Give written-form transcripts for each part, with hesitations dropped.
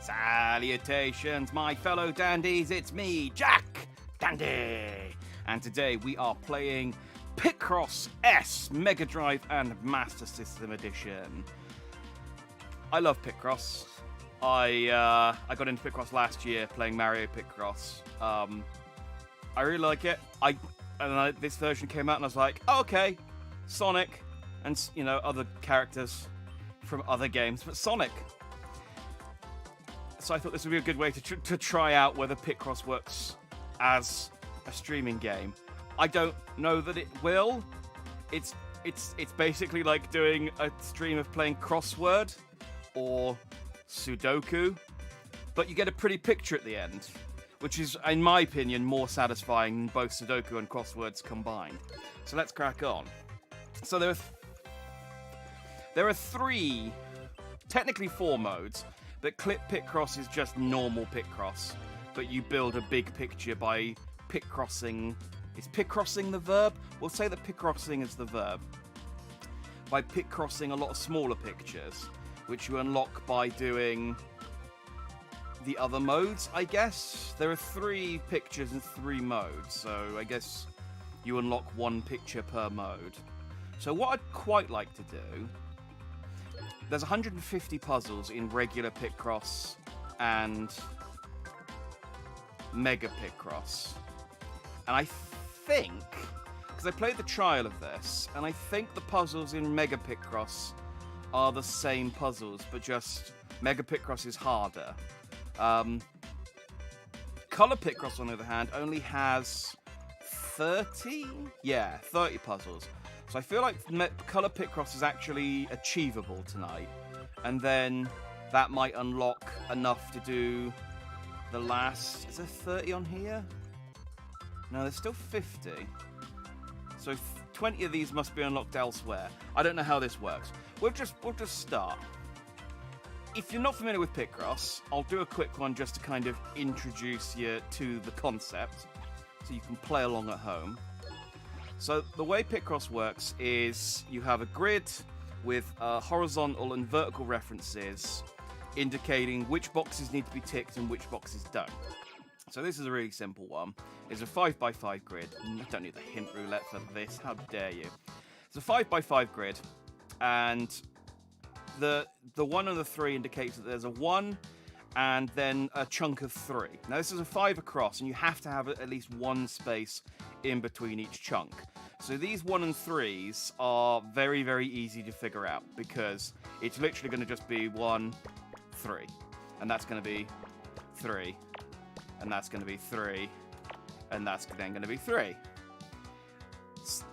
Salutations, my fellow dandies, it's me, Jack Dandy! And today we are playing Picross S Mega Drive and Master System Edition. I love Picross. I got into Picross last year playing Mario Picross. I really like it. This version came out and I was like, oh, okay, Sonic and, you know, other characters from other games, but Sonic. So I thought this would be a good way to try out whether Picross works as a streaming game. I don't know that it will. It's basically like doing a stream of playing crossword or Sudoku, but you get a pretty picture at the end, which is, in my opinion, more satisfying than both Sudoku and crosswords combined. So let's crack on. So there are three, technically four modes. But Clip Picross is just normal Picross, but you build a big picture by Picrossing. Is Picrossing the verb? We'll say that Picrossing is the verb. By Picrossing a lot of smaller pictures, which you unlock by doing the other modes, I guess. There are 3 pictures and 3 modes, so I guess you unlock 1 picture per mode. So what I'd quite like to do... There's 150 puzzles in regular Picross and Mega Picross. And I think, because I played the trial of this, and I think the puzzles in Mega Picross are the same puzzles, but just Mega Picross is harder. Color Picross, on the other hand, only has 30? Yeah, 30 puzzles. So I feel like Color Picross is actually achievable tonight. And then that might unlock enough to do the last... Is there 30 on here? No, there's still 50. So 20 of these must be unlocked elsewhere. I don't know how this works. We'll just start. If you're not familiar with Picross, I'll do a quick one just to kind of introduce you to the concept, so you can play along at home. So the way Picross works is you have a grid with horizontal and vertical references indicating which boxes need to be ticked and which boxes don't. So this is a really simple one. It's a 5x5 grid. I don't need the hint roulette for this. How dare you? It's a 5x5 grid, and the 1 and the 3 indicates that there's a 1 and then a chunk of 3. Now this is a 5 across, and you have to have at least 1 space in between each chunk. So these 1 and 3s are very, very easy to figure out, because it's literally going to just be 1, 3, and that's going to be 3, and that's going to be 3, and that's then going to be 3.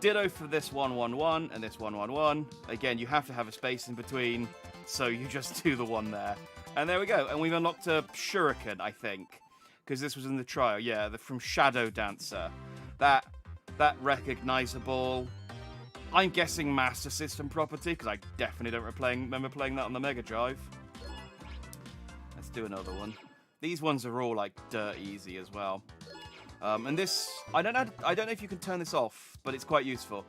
Ditto for this 1, 1, 1, and this 1, 1, 1. Again, you have to have a space in between, so you just do the 1 there. And there we go, and we've unlocked a shuriken, I think, because this was in the trial. Yeah, from Shadow Dancer. That recognizable, I'm guessing Master System property, because I definitely don't remember playing that on the Mega Drive. Let's do another one. These ones are all like dirt easy as well. And this, I don't know if you can turn this off, but it's quite useful.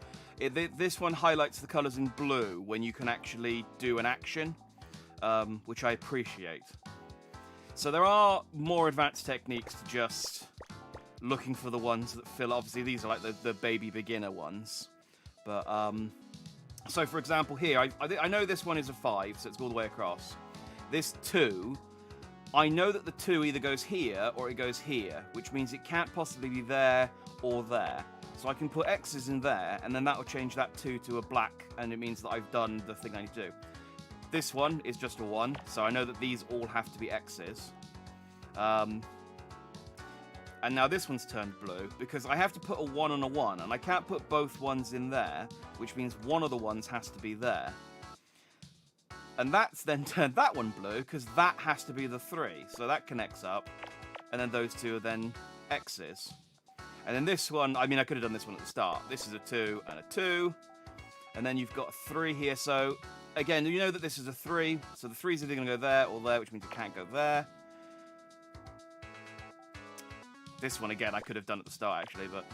This one highlights the colors in blue when you can actually do an action, which I appreciate. So there are more advanced techniques to just looking for the ones that fill. Obviously, these are like the baby beginner ones. But, so for example here, I know this one is a 5, so it's all the way across. This 2, I know that the 2 either goes here or it goes here, which means it can't possibly be there or there. So I can put X's in there, and then that will change that 2 to a black, and it means that I've done the thing I need to do. This one is just a 1, so I know that these all have to be X's. And now this one's turned blue, because I have to put a 1 and a 1, and I can't put both 1s in there, which means one of the 1s has to be there. And that's then turned that one blue, because that has to be the 3, so that connects up, and then those 2 are then X's. And then this one, I mean, I could have done this one at the start. This is a 2 and a 2, and then you've got a 3 here, so again, you know that this is a 3, so the 3's either going to go there or there, which means it can't go there. This one, again, I could have done at the start, actually, but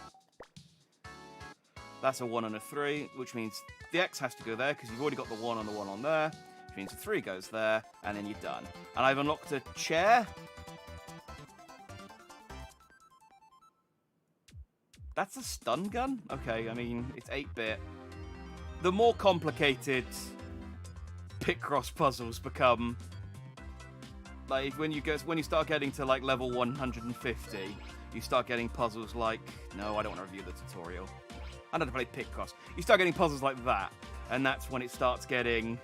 that's a 1 and a 3, which means the X has to go there, because you've already got the 1 and the 1 on there. which means the 3 goes there, and then you're done. And I've unlocked a chair. That's a stun gun? Okay, I mean, it's 8-bit. The more complicated Picross puzzles become, like when you start getting to like level 150, you start getting puzzles like, no, I don't want to review the tutorial. I know how to play Picross. You start getting puzzles like that, and that's when it starts getting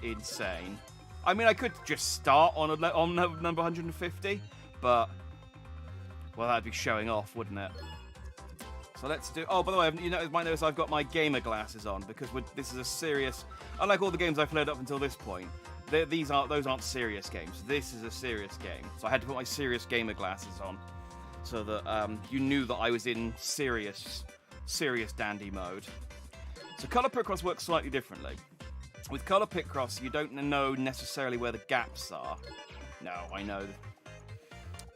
insane. I mean, I could just start on number 150, but well, that'd be showing off, wouldn't it? So let's do... Oh, by the way, you might notice I've got my gamer glasses on, because this is a serious... Unlike all the games I've played up until this point, those aren't serious games. This is a serious game. So I had to put my serious gamer glasses on, so that you knew that I was in serious dandy mode. So Color Picross works slightly differently. With Color Picross, you don't know necessarily where the gaps are. No, I know.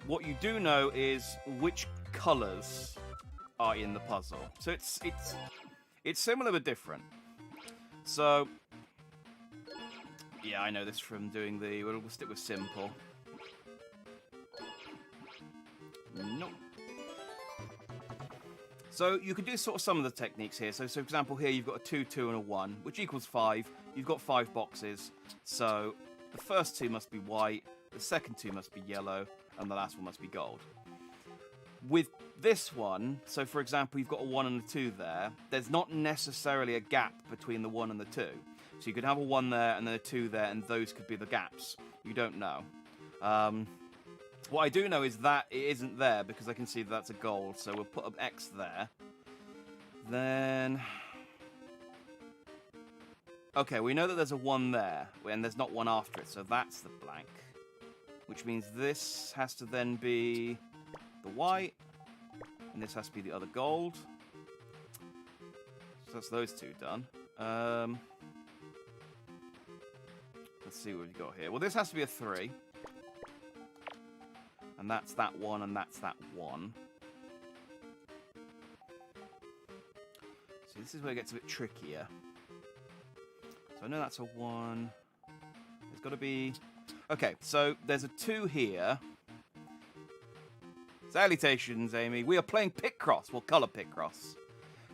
What you do know is which colors are in the puzzle. So it's similar but different. So yeah, I know this from doing the... We'll stick with simple. Nope. So you can do sort of some of the techniques here. So for example, here you've got a 2, 2, and a 1, which equals 5. You've got 5 boxes. So the first 2 must be white, the second 2 must be yellow, and the last one must be gold. With this one, so for example, you've got a 1 and a 2 there. There's not necessarily a gap between the 1 and the 2. So you could have a 1 there and then a 2 there, and those could be the gaps. You don't know. What I do know is that it isn't there, because I can see that that's a gold, so we'll put an X there. Then... Okay, we know that there's a 1 there, and there's not one after it, so that's the blank. Which means this has to then be the white, and this has to be the other gold. So that's those 2 done. Let's see what we've got here. Well, this has to be a 3. And that's that 1, and that's that 1. So this is where it gets a bit trickier. So I know that's a 1. There's got to be... Okay, so there's a 2 here. Salutations, Amy. We are playing Picross. Well, Color Picross.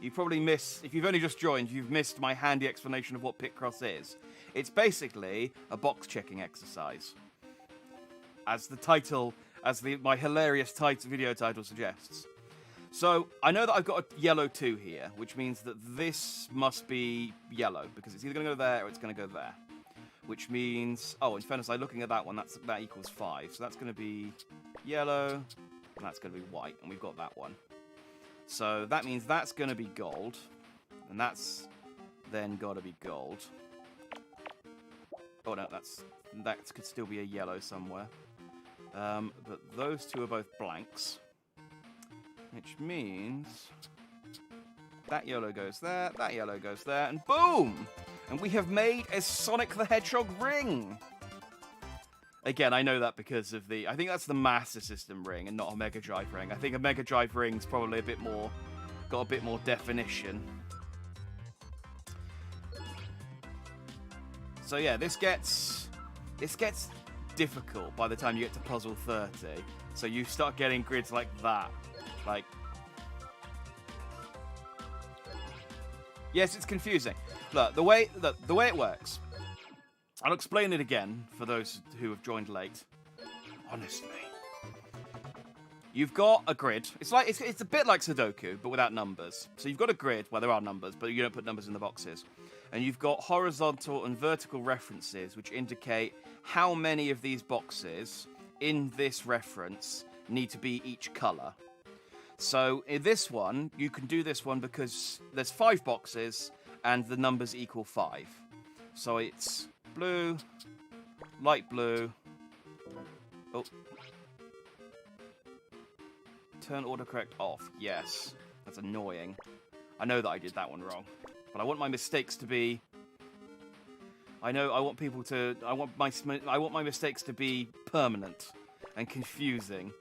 You probably missed... If you've only just joined, you've missed my handy explanation of what Picross is. It's basically a box-checking exercise. As the title... my hilarious video title suggests. So, I know that I've got a yellow 2 here, which means that this must be yellow, because it's either going to go there or it's going to go there. Which means... Oh, in fairness, I'm looking at that one, that equals 5. So that's going to be yellow, and that's going to be white, and we've got that one. So that means that's going to be gold, and that's then got to be gold. Oh, no, that could still be a yellow somewhere. But those 2 are both blanks, which means that yellow goes there, that yellow goes there, and boom! And we have made a Sonic the Hedgehog ring! Again, I know that because of I think that's the Master System ring and not a Mega Drive ring. I think a Mega Drive ring's probably got a bit more definition. So yeah, this gets difficult by the time you get to puzzle 30. So you start getting grids like that. Like... Yes, it's confusing. Look, the way it works. I'll explain it again for those who have joined late. Honestly. You've got a grid. It's a bit like Sudoku, but without numbers. So you've got a grid where there are numbers, but you don't put numbers in the boxes. And you've got horizontal and vertical references, which indicate how many of these boxes in this reference need to be each color. So in this one, you can do this one because there's 5 boxes and the numbers equal 5. So it's blue, light blue. Oh. Turn autocorrect off. Yes. That's annoying. I know that I did that one wrong. But I want my mistakes to be... I want my mistakes to be permanent and confusing,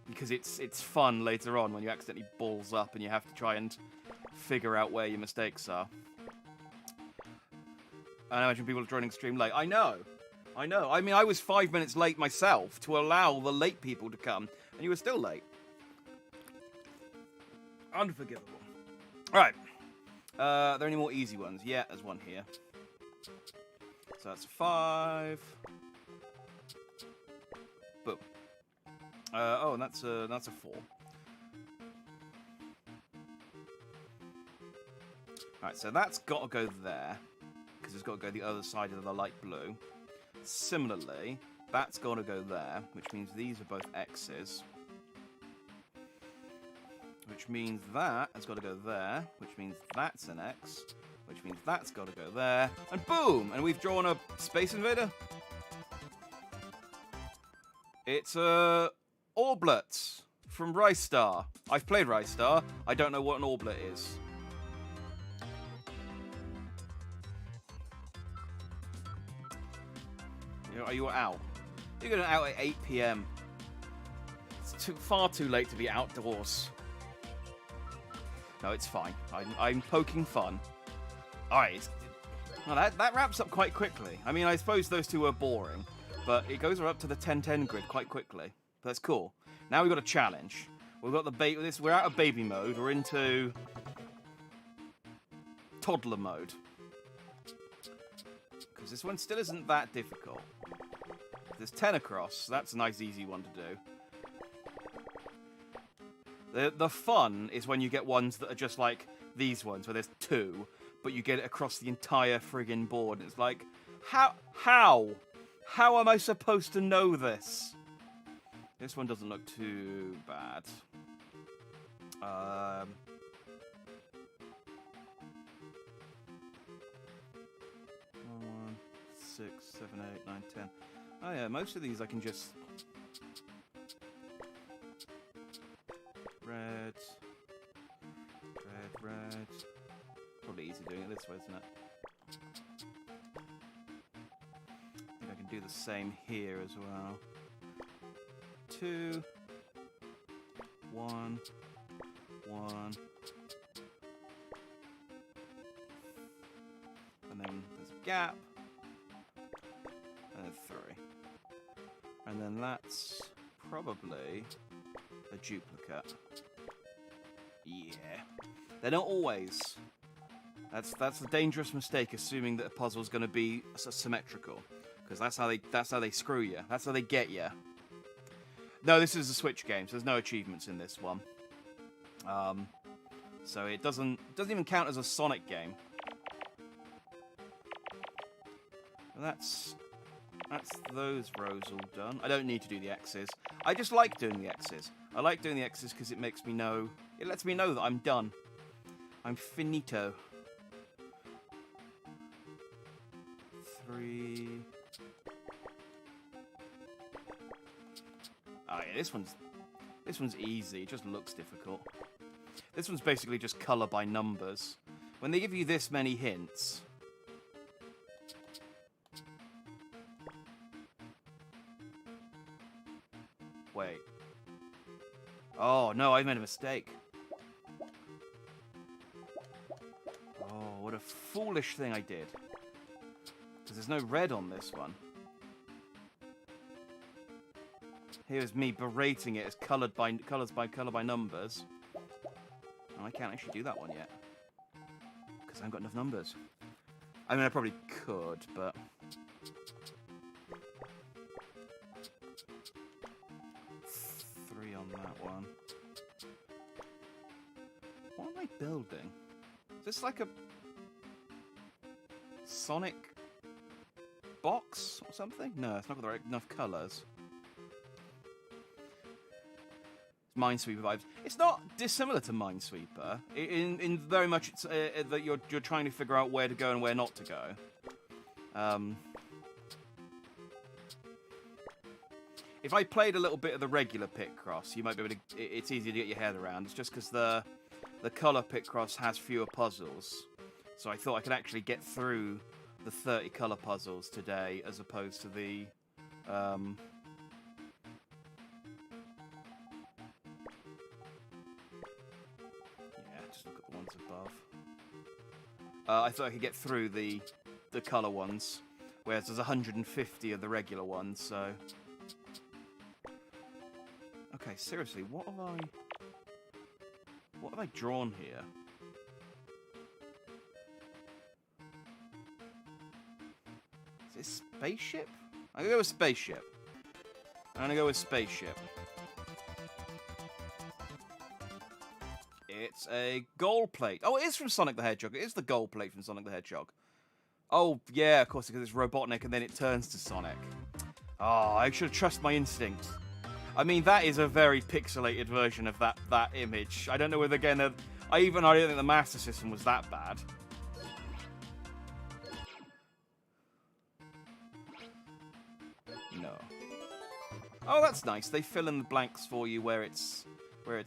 because it's fun later on when you accidentally balls up and you have to try and figure out where your mistakes are. I imagine people are joining stream late. I know. I mean, I was 5 minutes late myself to allow the late people to come, and you were still late. Unforgivable. All right. Are there any more easy ones? Yeah, there's one here. So that's 5. Boom. Oh, and that's a 4. Alright, so that's got to go there, because it's got to go the other side of the light blue. Similarly, that's got to go there, which means these are both X's. Which means that has got to go there, which means that's an X, which means that's got to go there, and boom! And we've drawn a Space Invader. It's Orblet from Rice Star. I've played Rice Star. I don't know what an Orblet is. Are you out? You're going out at 8 PM. It's far too late to be outdoors. No, it's fine. I'm poking fun. Alright. Well, that wraps up quite quickly. I mean, I suppose those two were boring, but it goes up to the 10-10 grid quite quickly. That's cool. Now we've got a challenge. We've got the we're out of baby mode. We're into toddler mode. Because this one still isn't that difficult. There's 10 across. That's a nice, easy one to do. The fun is when you get ones that are just like these ones, where there's 2, but you get it across the entire friggin' board. It's like, how am I supposed to know this? This one doesn't look too bad. 6, 7, 8, 9, 10. Oh yeah, most of these I can just... Red. Probably easy doing it this way, isn't it? I think I can do the same here as well. 2, 1, 1. And then there's a gap. And then 3. And then that's probably a duplicate. Yeah. They're not always. That's the dangerous mistake, assuming that a puzzle's going to be symmetrical, because that's how they screw you. That's how they get you. No, this is a Switch game, so there's no achievements in this one. So it doesn't even count as a Sonic game. And that's those rows all done. I don't need to do the X's. I just like doing the X's. I like doing the X's because it makes me know. It lets me know that I'm done. I'm finito. 3. Oh yeah, this one's easy. It just looks difficult. This one's basically just color by numbers. When they give you this many hints. Wait. Oh no, I made a mistake. Oh, what a foolish thing I did. Because there's no red on this one. Here's me berating it as colors by numbers. And I can't actually do that one yet. Because I haven't got enough numbers. I mean, I probably could, but... on that one. What am I building? Is this like a Sonic box or something? No, it's not got the right enough colours. Minesweeper vibes. It's not dissimilar to Minesweeper. In very much it's that you're trying to figure out where to go and where not to go. If I played a little bit of the regular Picross, you might be able to... It's easier to get your head around. It's just because the colour Picross has fewer puzzles. So I thought I could actually get through the 30 colour puzzles today, as opposed to the... Yeah, just look at the ones above. I thought I could get through the the colour ones, whereas there's 150 of the regular ones, so... Okay, seriously, what have I drawn here? Is it spaceship? I'm gonna go with spaceship. I'm gonna go with spaceship. It's a gold plate. Oh, it is from Sonic the Hedgehog. It is the gold plate from Sonic the Hedgehog. Oh, yeah, of course, because it's Robotnik and then it turns to Sonic. Oh, I should trust my instinct. I mean, that is a very pixelated version of that image. I don't know whether, again, I don't think the Master System was that bad. No. Oh, that's nice. They fill in the blanks for you where it's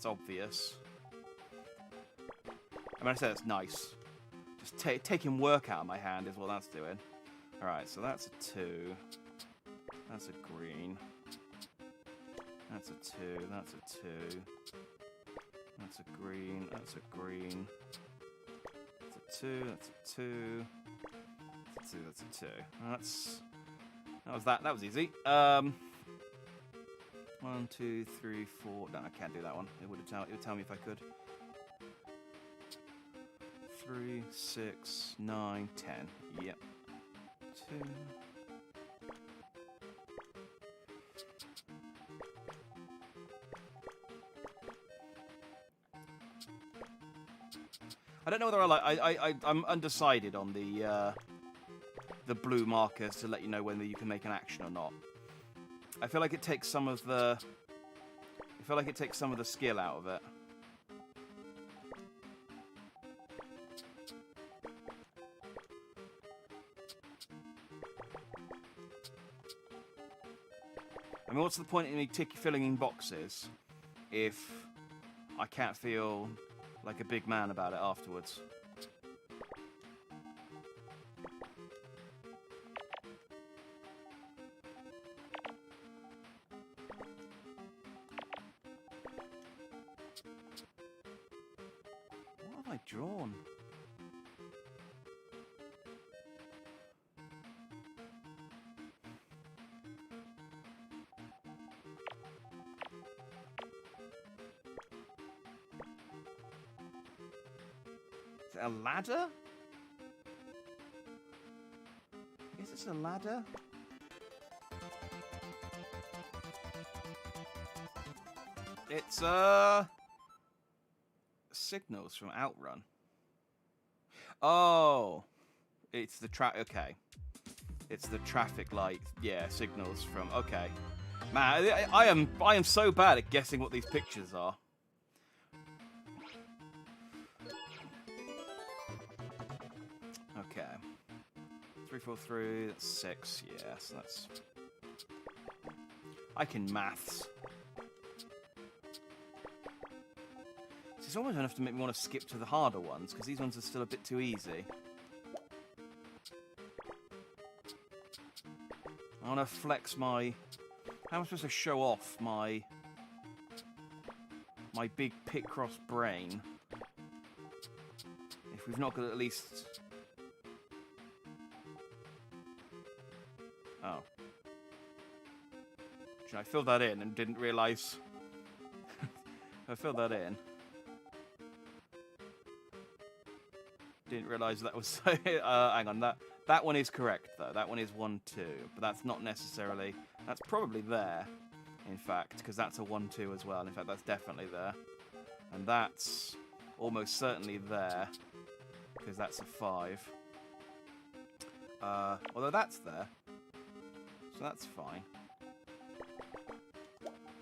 obvious. I mean, I said it's nice. Just taking work out of my hand is what that's doing. Alright, so that's a 2. That's a green. That's a 2. That's a 2. That's a green. That's a green. That's a 2. That's a 2. That's a 2. That's a 2. That was that. That was easy. 1, 2, 3, 4. No, I can't do that one. It would tell me if I could. 3, 6, 9, 10. Yep. 2. I don't know whether I'm undecided on the blue markers to let you know whether you can make an action or not. I feel like it takes some of the skill out of it. I mean, what's the point in me filling in boxes if I can't feel like a big man about it afterwards? What have I drawn? Is it a ladder? I guess it's a ladder. It's signals from Outrun. Oh, it's the okay. It's the traffic light. Yeah, signals from. Okay, man, I am so bad at guessing what these pictures are. Okay. 3, 4, 3, that's 6. Yes, that's... I can maths. It's almost enough to make me want to skip to the harder ones, because these ones are still a bit too easy. I want to flex my... How am I supposed to show off my big Picross brain? If we've not got at least... Oh. I filled that in and didn't realise. I filled that in. Didn't realise that was... hang on, that one is correct, though. That one is 1, 2. But that's not necessarily... That's probably there, in fact, because that's a 1, 2 as well. In fact, that's definitely there. And that's almost certainly there, because that's a 5. Although that's there. So that's fine.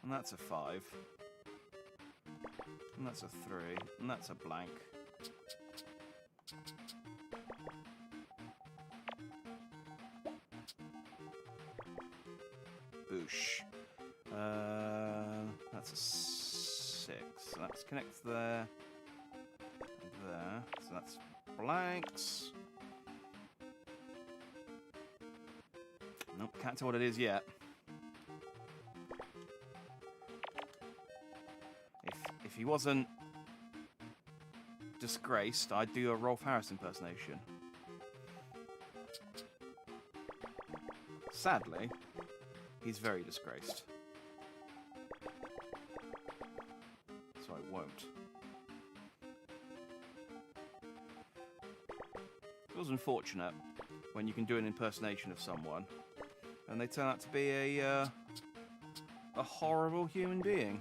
And that's a 5. And that's a 3. And that's a blank. Boosh. That's a 6. So that connects there. There. So that's blanks. Nope, can't tell what it is yet. If he wasn't disgraced, I'd do a Rolf Harris impersonation. sadly, he's very disgraced. So I won't. It was unfortunate when you can do an impersonation of someone and they turn out to be a horrible human being.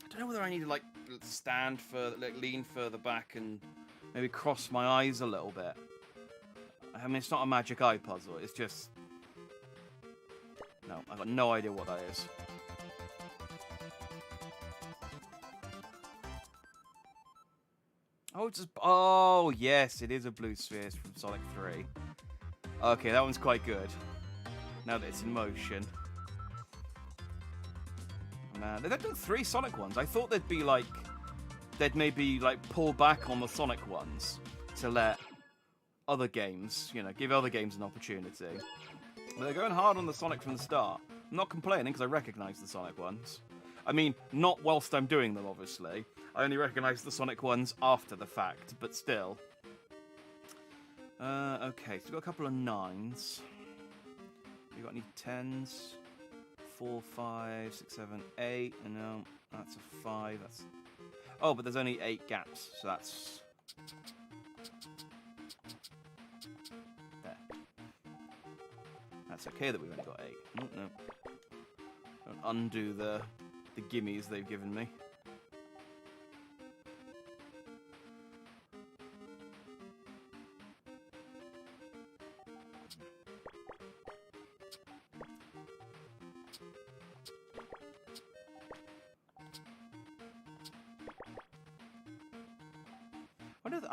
I don't know whether I need to like stand further, like lean further back and maybe cross my eyes a little bit. I mean, it's not a magic eye puzzle. It's just no. I've got no idea what that is. Oh, it's just oh yes, it is a blue sphere from Sonic 3. Okay, that one's quite good. Now that it's in motion. Man, they've done 3 Sonic ones. I thought they'd maybe like pull back on the Sonic ones to let other games, you know, give other games an opportunity. But they're going hard on the Sonic from the start. I'm not complaining because I recognise the Sonic ones. I mean, not whilst I'm doing them, obviously. I only recognise the Sonic ones after the fact, but still. Okay, so we've got a couple of 9s. You got any 10s? 4, 5, 6, 7, 8. No, that's a 5. That's oh, but there's only 8 gaps, so that's there. That's okay that we've only got 8. Oh, no, don't undo the gimmies they've given me.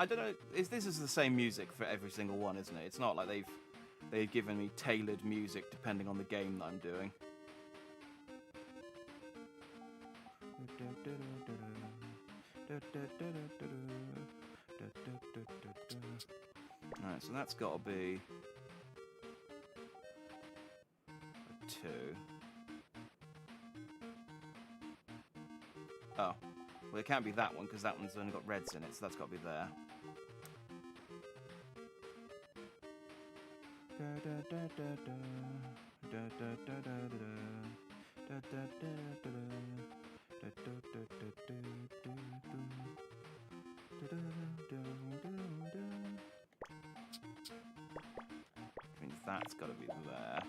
I don't know. This is the same music for every single one, isn't it? It's not like they've given me tailored music depending on the game that I'm doing. Alright, so that's got to be a 2. Oh. Well, it can't be that one, because that one's only got reds in it, so that's got to be there. Which means that's got to be there.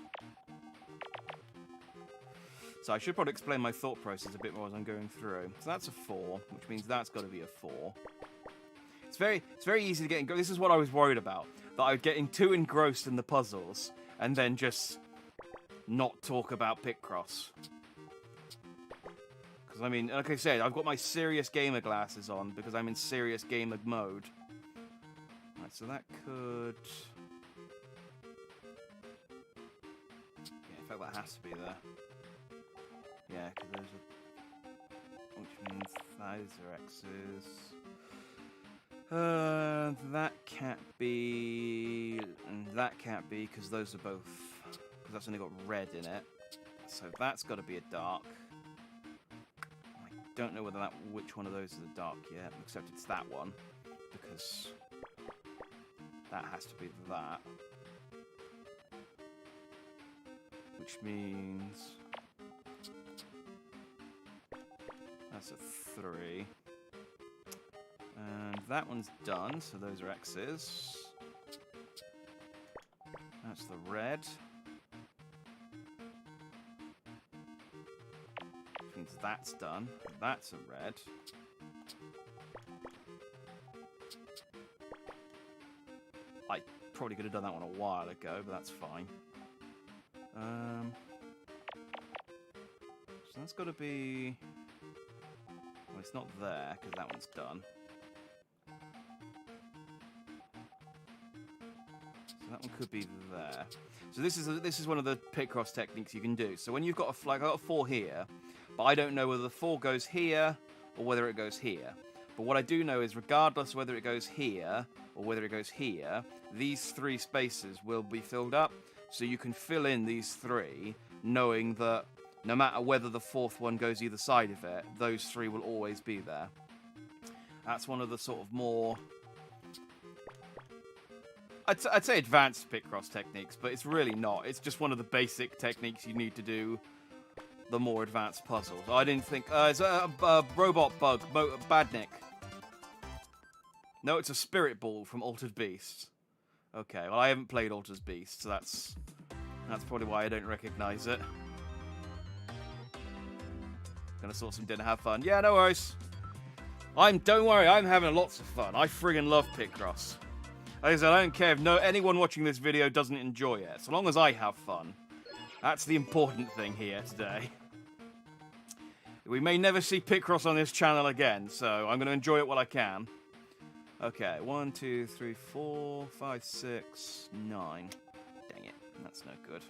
So I should probably explain my thought process a bit more as I'm going through. So that's a 4, which means that's got to be a 4. It's very easy to get engrossed. This is what I was worried about, that I would get too engrossed in the puzzles and then just not talk about Picross. Because I mean, like I said, I've got my serious gamer glasses on because I'm in serious gamer mode. Right, so that could. Yeah, in fact, that has to be there. Yeah, because those are... Which means those are X's. That can't be... And that can't be, because those are both... Because that's only got red in it. So that's got to be a dark. I don't know whether which one of those is a dark yet, except it's that one. Because... that has to be that. Which means... That's a 3. And that one's done, so those are X's. That's the red. Which means that's done. That's a red. I probably could have done that one a while ago, but that's fine. So that's got to be... Well, it's not there, because that one's done. So that one could be there. So this is one of the Picross techniques you can do. So when you've got a flag, I've got a 4 here, but I don't know whether the 4 goes here or whether it goes here. But what I do know is regardless whether it goes here or whether it goes here, these 3 spaces will be filled up. So you can fill in these 3, knowing that no matter whether the 4th one goes either side of it, those 3 will always be there. That's one of the sort of more... I'd say advanced Picross techniques, but it's really not. It's just one of the basic techniques you need to do the more advanced puzzles. I didn't think... it's a robot bug, Badnik. No, it's a spirit ball from Altered Beast. Okay, well, I haven't played Altered Beast, so that's probably why I don't recognize it. Gonna sort some dinner, have fun. Yeah, no worries. Don't worry, I'm having lots of fun. I friggin' love Picross. Like I said, I don't care if anyone watching this video doesn't enjoy it. So long as I have fun. That's the important thing here today. We may never see Picross on this channel again, so I'm going to enjoy it while I can. Okay, 1, 2, 3, 4, 5, 6, 9. Dang it, that's no good.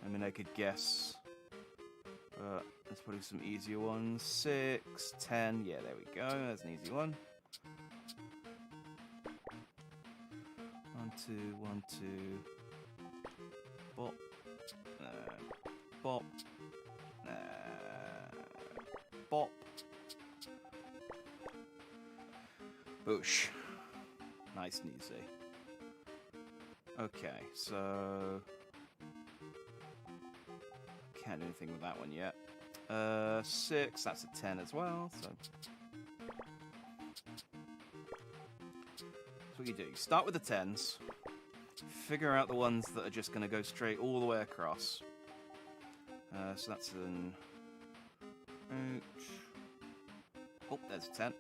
I mean, I could guess. But let's put in some easier ones. 6, 10. Yeah, there we go. That's an easy one. 1, 2, 1, 2. Bop. Bop. Bop. Boosh. Nice and easy. Okay, so... Can't do anything with that one yet. 6, that's a 10 as well, so... That's what you do. You start with the 10s, figure out the ones that are just going to go straight all the way across. So that's an... Oh, there's a 10.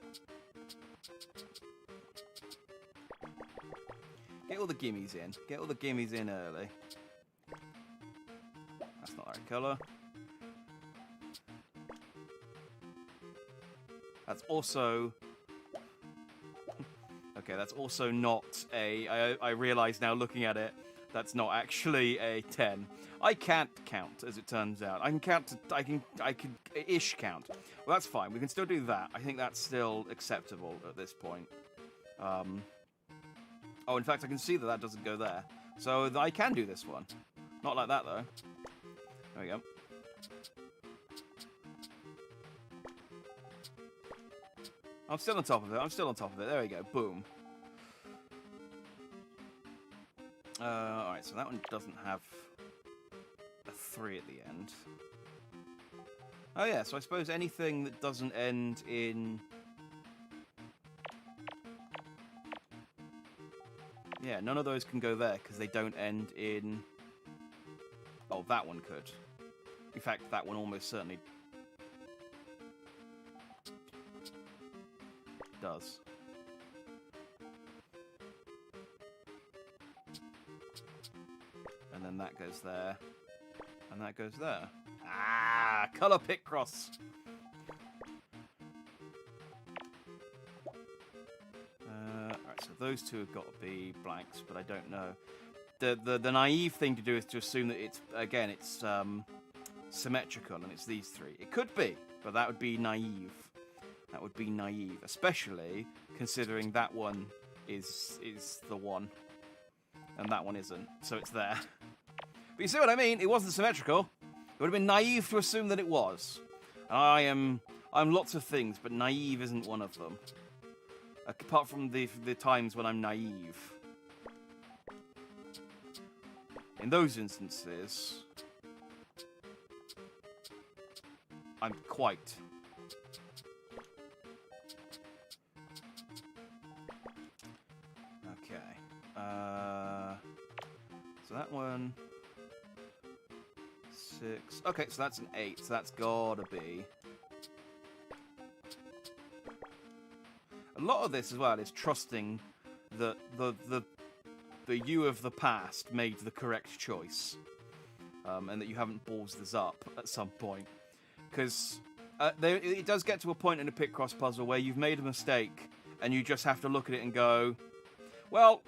Get all the gimmies in. Get all the gimmies in early. That's not the right colour. That's also... Okay, that's also not a... I realise now looking at it, that's not actually a 10. I can't count, as it turns out. I can count to... I can ish count. Well, that's fine. We can still do that. I think that's still acceptable at this point. Oh, in fact, I can see that doesn't go there. So I can do this one. Not like that, though. There we go. I'm still on top of it. I'm still on top of it. There we go. Boom. Alright, so that one doesn't have a 3 at the end. Oh, yeah, so I suppose anything that doesn't end in... Yeah, none of those can go there, because they don't end in... Oh, that one could. In fact, that one almost certainly... does. And then that goes there. And that goes there. Ah! Colour Picross! Alright, so those two have got to be blanks, but I don't know. The naive thing to do is to assume that it's, again, it's symmetrical, and it's these 3. It could be, but that would be naive. That would be naive, especially considering that one is the one, and that one isn't, so it's there. But you see what I mean? It wasn't symmetrical. It would have been naive to assume that it was. I'm lots of things, but naive isn't one of them. Apart from the times when I'm naive. In those instances, I'm quite. Okay. So that one... 6. Okay, so that's an 8. So that's gotta be... A lot of this as well is trusting that the you of the past made the correct choice, and that you haven't ballsed this up at some point, because it does get to a point in a Picross puzzle where you've made a mistake and you just have to look at it and go, well,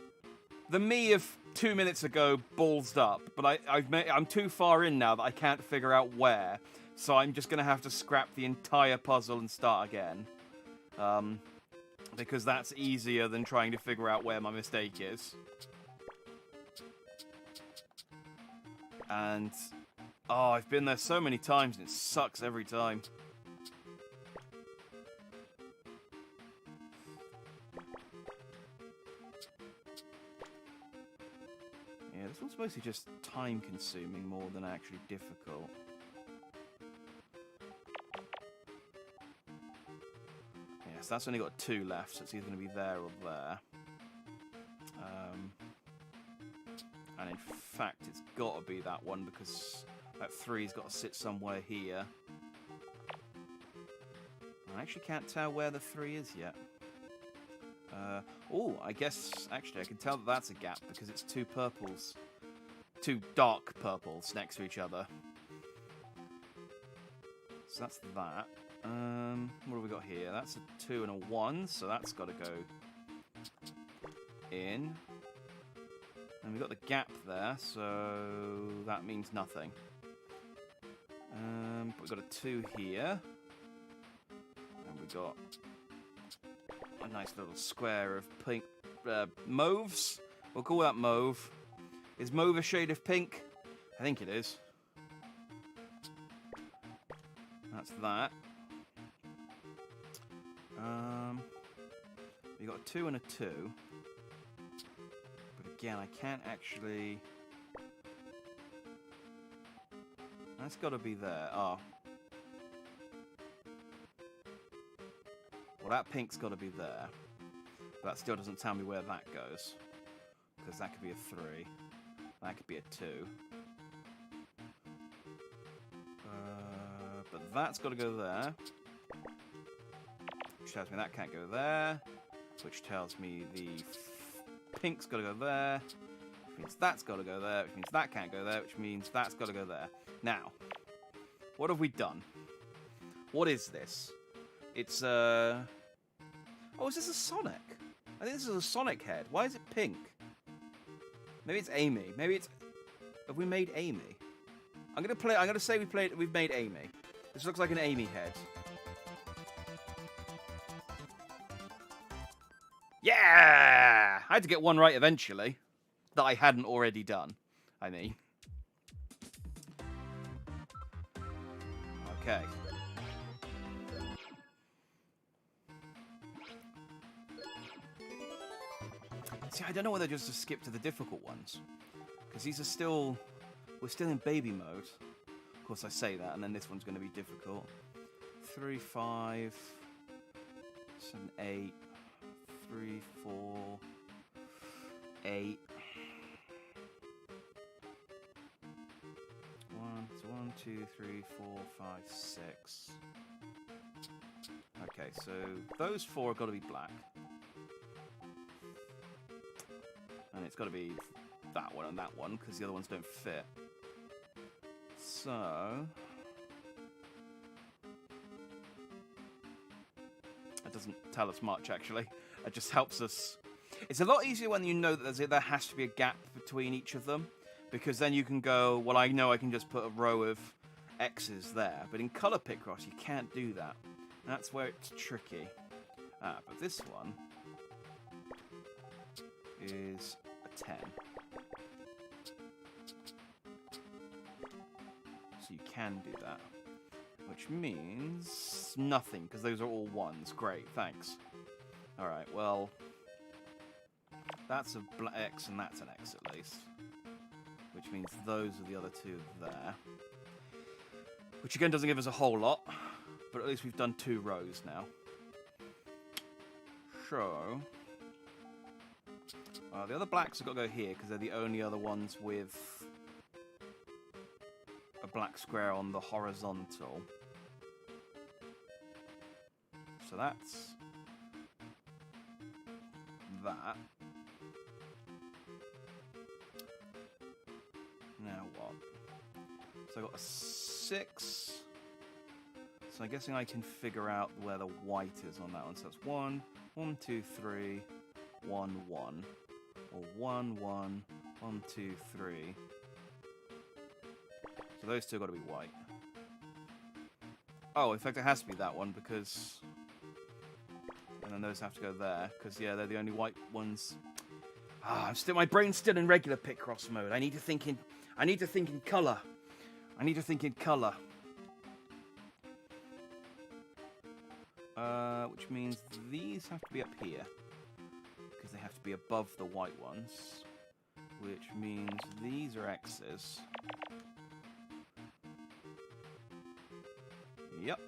the me of 2 minutes ago ballsed up, but I'm too far in now that I can't figure out where. So I'm just going to have to scrap the entire puzzle and start again. Because that's easier than trying to figure out where my mistake is. And, oh, I've been there so many times and it sucks every time. Yeah, this one's mostly just time-consuming more than actually difficult. Yes, that's only got 2 left, so it's either going to be there or there. And in fact, it's got to be that one, because that 3's got to sit somewhere here. I actually can't tell where the 3 is yet. Oh, I guess, actually, I can tell that that's a gap, because it's 2 purples. 2 dark purples next to each other. So that's that. What have we got here? That's a 2 and a 1, so that's got to go in. And we've got the gap there, so that means nothing. But we've got a 2 here. And we've got a nice little square of pink mauves. We'll call that mauve. Is mauve a shade of pink? I think it is. That's that. We got a 2 and a 2. But again, I can't actually... That's got to be there. Oh. Well, that pink's got to be there. But that still doesn't tell me where that goes. Because that could be a 3. That could be a 2. But that's got to go there. Which tells me that can't go there. Which tells me the pink's got to go there. Which means that's got to go there. Which means that can't go there. Which means that's got to go there. Now, what have we done? What is this? It's Oh, is this a Sonic? I think this is a Sonic head. Why is it pink? Maybe it's Amy. Maybe it's... Have we made Amy? I'm gonna say we've made Amy. This looks like an Amy head. Yeah! I had to get one right eventually. That I hadn't already done, I mean. Okay. See, I don't know whether just to skip to the difficult ones. Because these are still... We're still in baby mode. Of course, I say that, and then this one's going to be difficult. 3, 5... 7, 8... 3, 4... 8... 1, 2, 3, 4, 5, 6... Okay, so those 4 have got to be black. And it's got to be that one and that one, because the other ones don't fit. So... It doesn't tell us much, actually. It just helps us... It's a lot easier when you know that there has to be a gap between each of them, because then you can go, well, I know I can just put a row of X's there. But in Color Picross, you can't do that. That's where it's tricky. But this one is a 10. So you can do that. Which means nothing, because those are all 1s. Great, thanks. Alright, well... That's a X and that's an X at least. Which means those are the other 2 there. Which again doesn't give us a whole lot. But at least we've done 2 rows now. So... the other blacks have got to go here, because they're the only other ones with a black square on the horizontal. So that's that. Now what? So I've got a 6. So I'm guessing I can figure out where the white is on that one. So that's 1, 1, 2, 3, 1, 1. Or 1, 1, 1, 2, 3. So those 2 got to be white. Oh, in fact, it has to be that one because... And then those have to go there, because, yeah, they're the only white ones. Ah, my brain's still in regular Picross mode. I need to think in colour. I need to think in colour. Which means these have to be up here. Because they have to be above the white ones. Which means these are X's. Yep.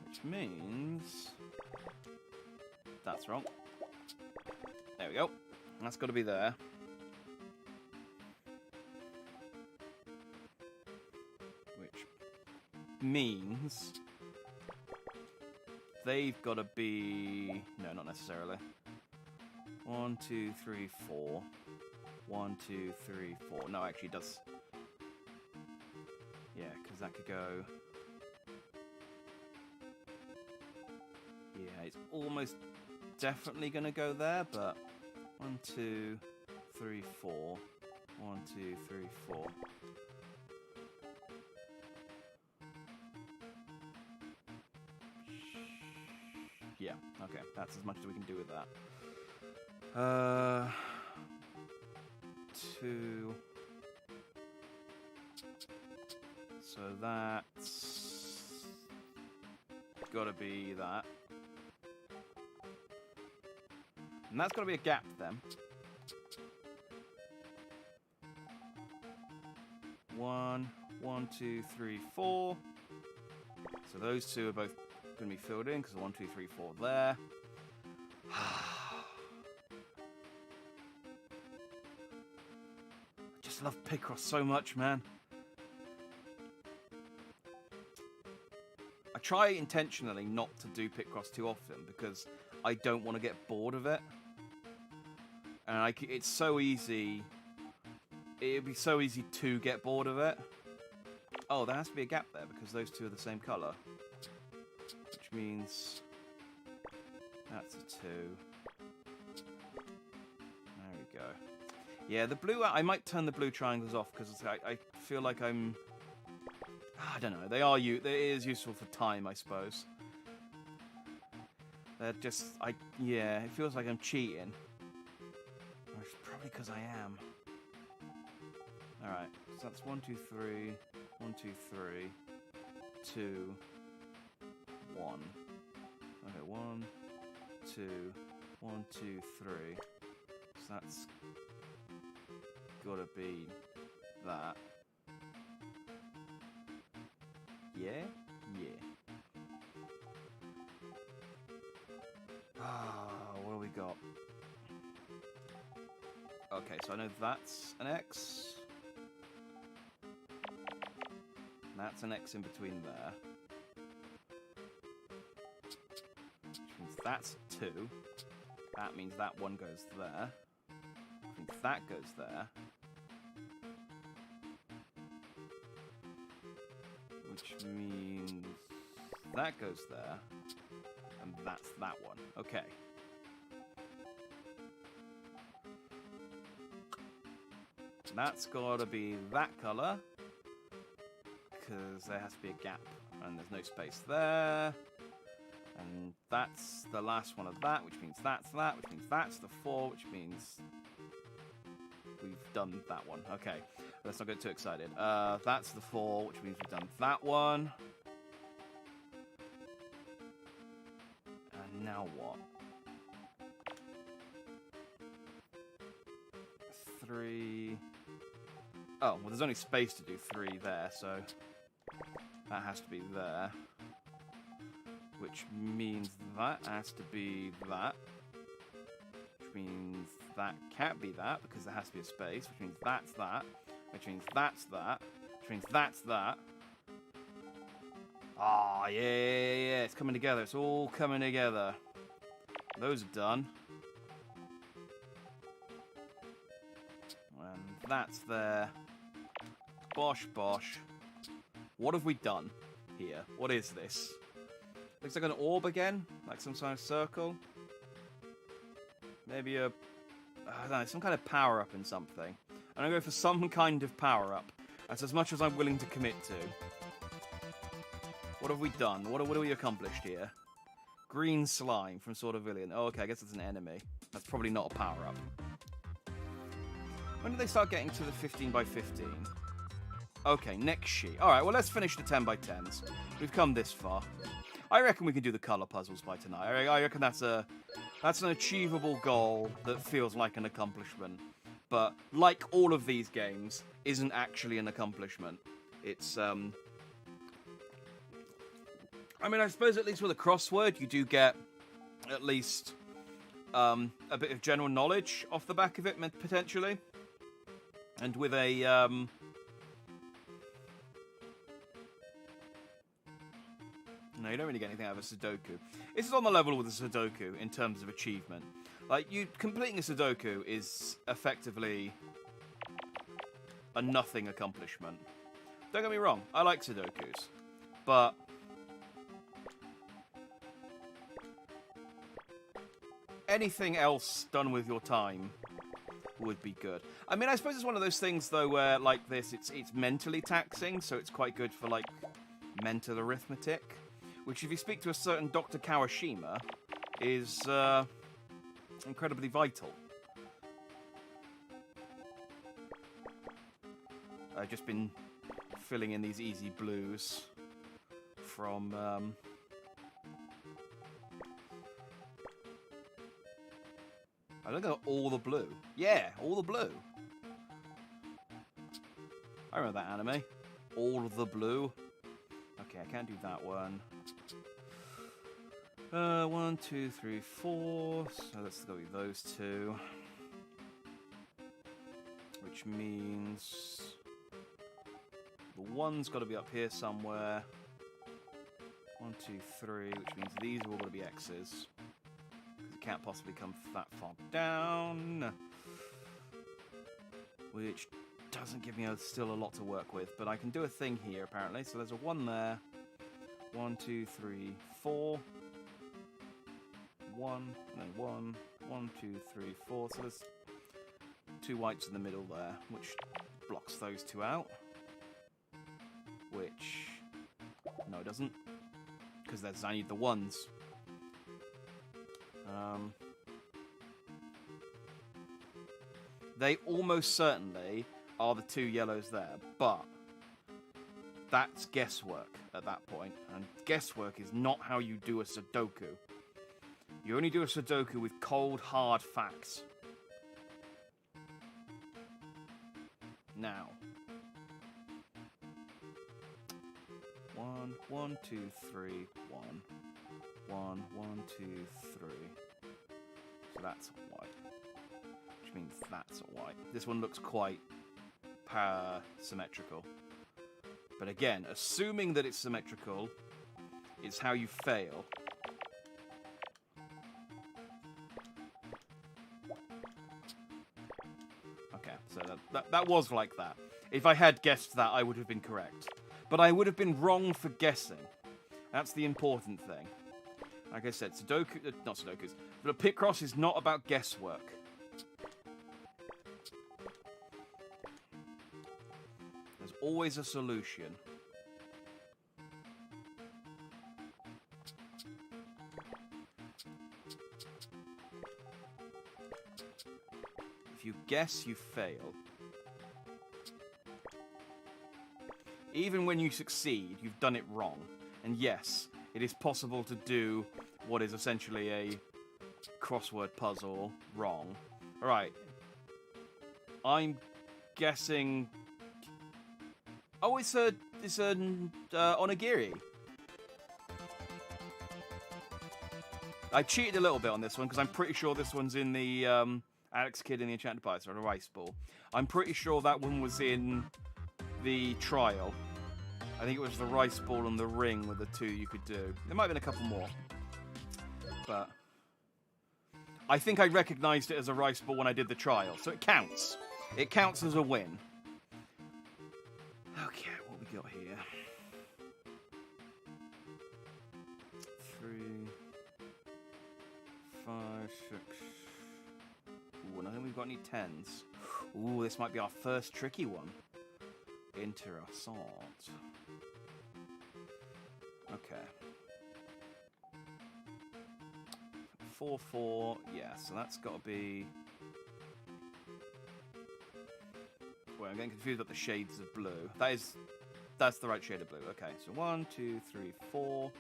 Which means... That's wrong. There we go. That's got to be there. Which means... They've got to be... No, not necessarily. 1, 2, 3, 4. 1, 2, 3, 4. No, actually it does... Yeah, because that could go... Yeah, it's almost definitely going to go there, but... 1, 2, 3, 4. 1, 2, 3, 4. Yeah, okay, that's as much as we can do with that. 2. So that's gotta be that. And that's gotta be a gap then. 1, 1, 2, 3, 4. So those two are both going to be filled in because 1, 2, 3, 4 there. I just love Picross so much, man. I try intentionally not to do Picross too often because I don't want to get bored of it. And it's so easy. It'd be so easy to get bored of it. Oh, there has to be a gap there because those two are the same colour. Which means that's a 2. There we go. Yeah, the blue... I might turn the blue triangles off because I feel like I'm... I don't know. They are... It is useful for time, I suppose. They're just... Yeah, it feels like I'm cheating. It's probably because I am. Alright, so that's 1, 2, 3... 1, 2, 3, 2, 1. Okay, 1, 2, 1, 2, 3. So that's gotta be that. Yeah? Yeah. What do we got? Okay, so I know that's an X. That's an X in between there. Which means that's 2. That means that one goes there. Which means that goes there. Which means that goes there. And that's that one. Okay. That's gotta be that colour. Because there has to be a gap, and there's no space there. And that's the last one of that, which means that's that, which means that's the 4, which means we've done that one. Okay, let's not get too excited. That's the 4, which means we've done that one. And now what? 3... Oh, well, there's only space to do 3 there, so... That has to be there. Which means that has to be that. Which means that can't be that, because there has to be a space. Which means that's that. Which means that's that. Which means that's that. Ah, yeah. It's coming together. It's all coming together. Those are done. And that's there. Bosh, bosh. What have we done here? What is this? Looks like an orb again? Like some sort of circle? Maybe a... I don't know, some kind of power-up in something. I'm going to go for some kind of power-up. That's as much as I'm willing to commit to. What have we done? What have we accomplished here? Green slime from Sword of Villian. Oh, okay, I guess it's an enemy. That's probably not a power-up. When did they start getting to the 15 by 15? Okay, next sheet. Alright, well, let's finish the 10 by 10s. We've come this far. I reckon we can do the colour puzzles by tonight. I reckon that's an achievable goal that feels like an accomplishment. But, like all of these games, isn't actually an accomplishment. It's, I mean, I suppose at least with a crossword, you do get at least a bit of general knowledge off the back of it, potentially. And with a, no, you don't really get anything out of a Sudoku. This is on the level with a Sudoku in terms of achievement. Like, completing a Sudoku is effectively a nothing accomplishment. Don't get me wrong, I like Sudokus. But anything else done with your time would be good. I mean, I suppose it's one of those things, though, where, like this, it's mentally taxing, so it's quite good for, like, mental arithmetic. Which, if you speak to a certain Dr. Kawashima, is incredibly vital. I've just been filling in these easy blues from I look at all the blue. Yeah, all the blue. I remember that anime. All the blue. Okay, I can't do that one. 1, 2, 3, 4. So let's go with those two. Which means the one's got to be up here somewhere. 1, 2, 3, which means these are all going to be X's. Because it can't possibly come that far down. Which doesn't give me still a lot to work with, but I can do a thing here apparently. So there's a 1 there. 1, 2, 3, 4. 1, no, 1, 1, 2, 3, 4. So there's 2 whites in the middle there, which blocks those 2 out. Which, no, it doesn't, because I need the 1s. They almost certainly are the 2 yellows there, but that's guesswork at that point, and guesswork is not how you do a Sudoku. You only do a Sudoku with cold, hard facts. Now. 1, 1, 2, 3, 1. 1, 1, 2, 3. So that's white. Which means that's white. This one looks quite symmetrical. But again, assuming that it's symmetrical is how you fail. Okay, so that was like that. If I had guessed that, I would have been correct. But I would have been wrong for guessing. That's the important thing. Like I said, Sudoku, not Sudokus, but Picross is not about guesswork. There's always a solution. If you guess, you fail. Even when you succeed, you've done it wrong. And yes, it is possible to do what is essentially a crossword puzzle wrong. Alright. I'm guessing... Oh, it's a onigiri. I cheated a little bit on this one, because I'm pretty sure this one's in the Alex Kidd in the Enchanted Palace, or the Rice Ball. I'm pretty sure that one was in the trial. I think it was the rice ball and the ring were the 2 you could do. There might have been a couple more. But I think I recognised it as a rice ball when I did the trial, so it counts. It counts as a win. Okay, what we got here? 3, 5, 6. Ooh, and I don't think we've got any 10s. Ooh, this might be our first tricky one. Interessant. Okay. 4, 4. Yeah, so that's got to be... Wait, I'm getting confused about the shades of blue. That's the right shade of blue. Okay, so 1, 2, 3, 4.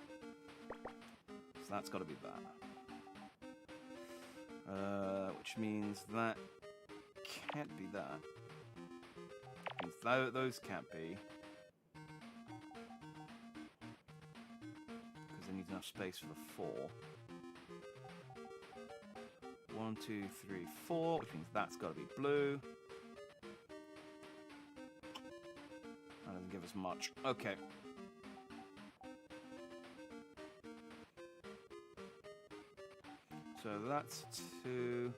So that's got to be that. Which means that can't be that. Which means those can't be. Because they need enough space for the 4. 1, 2, 3, 4, which means that's got to be blue. That doesn't give us much. Okay. So that's 2,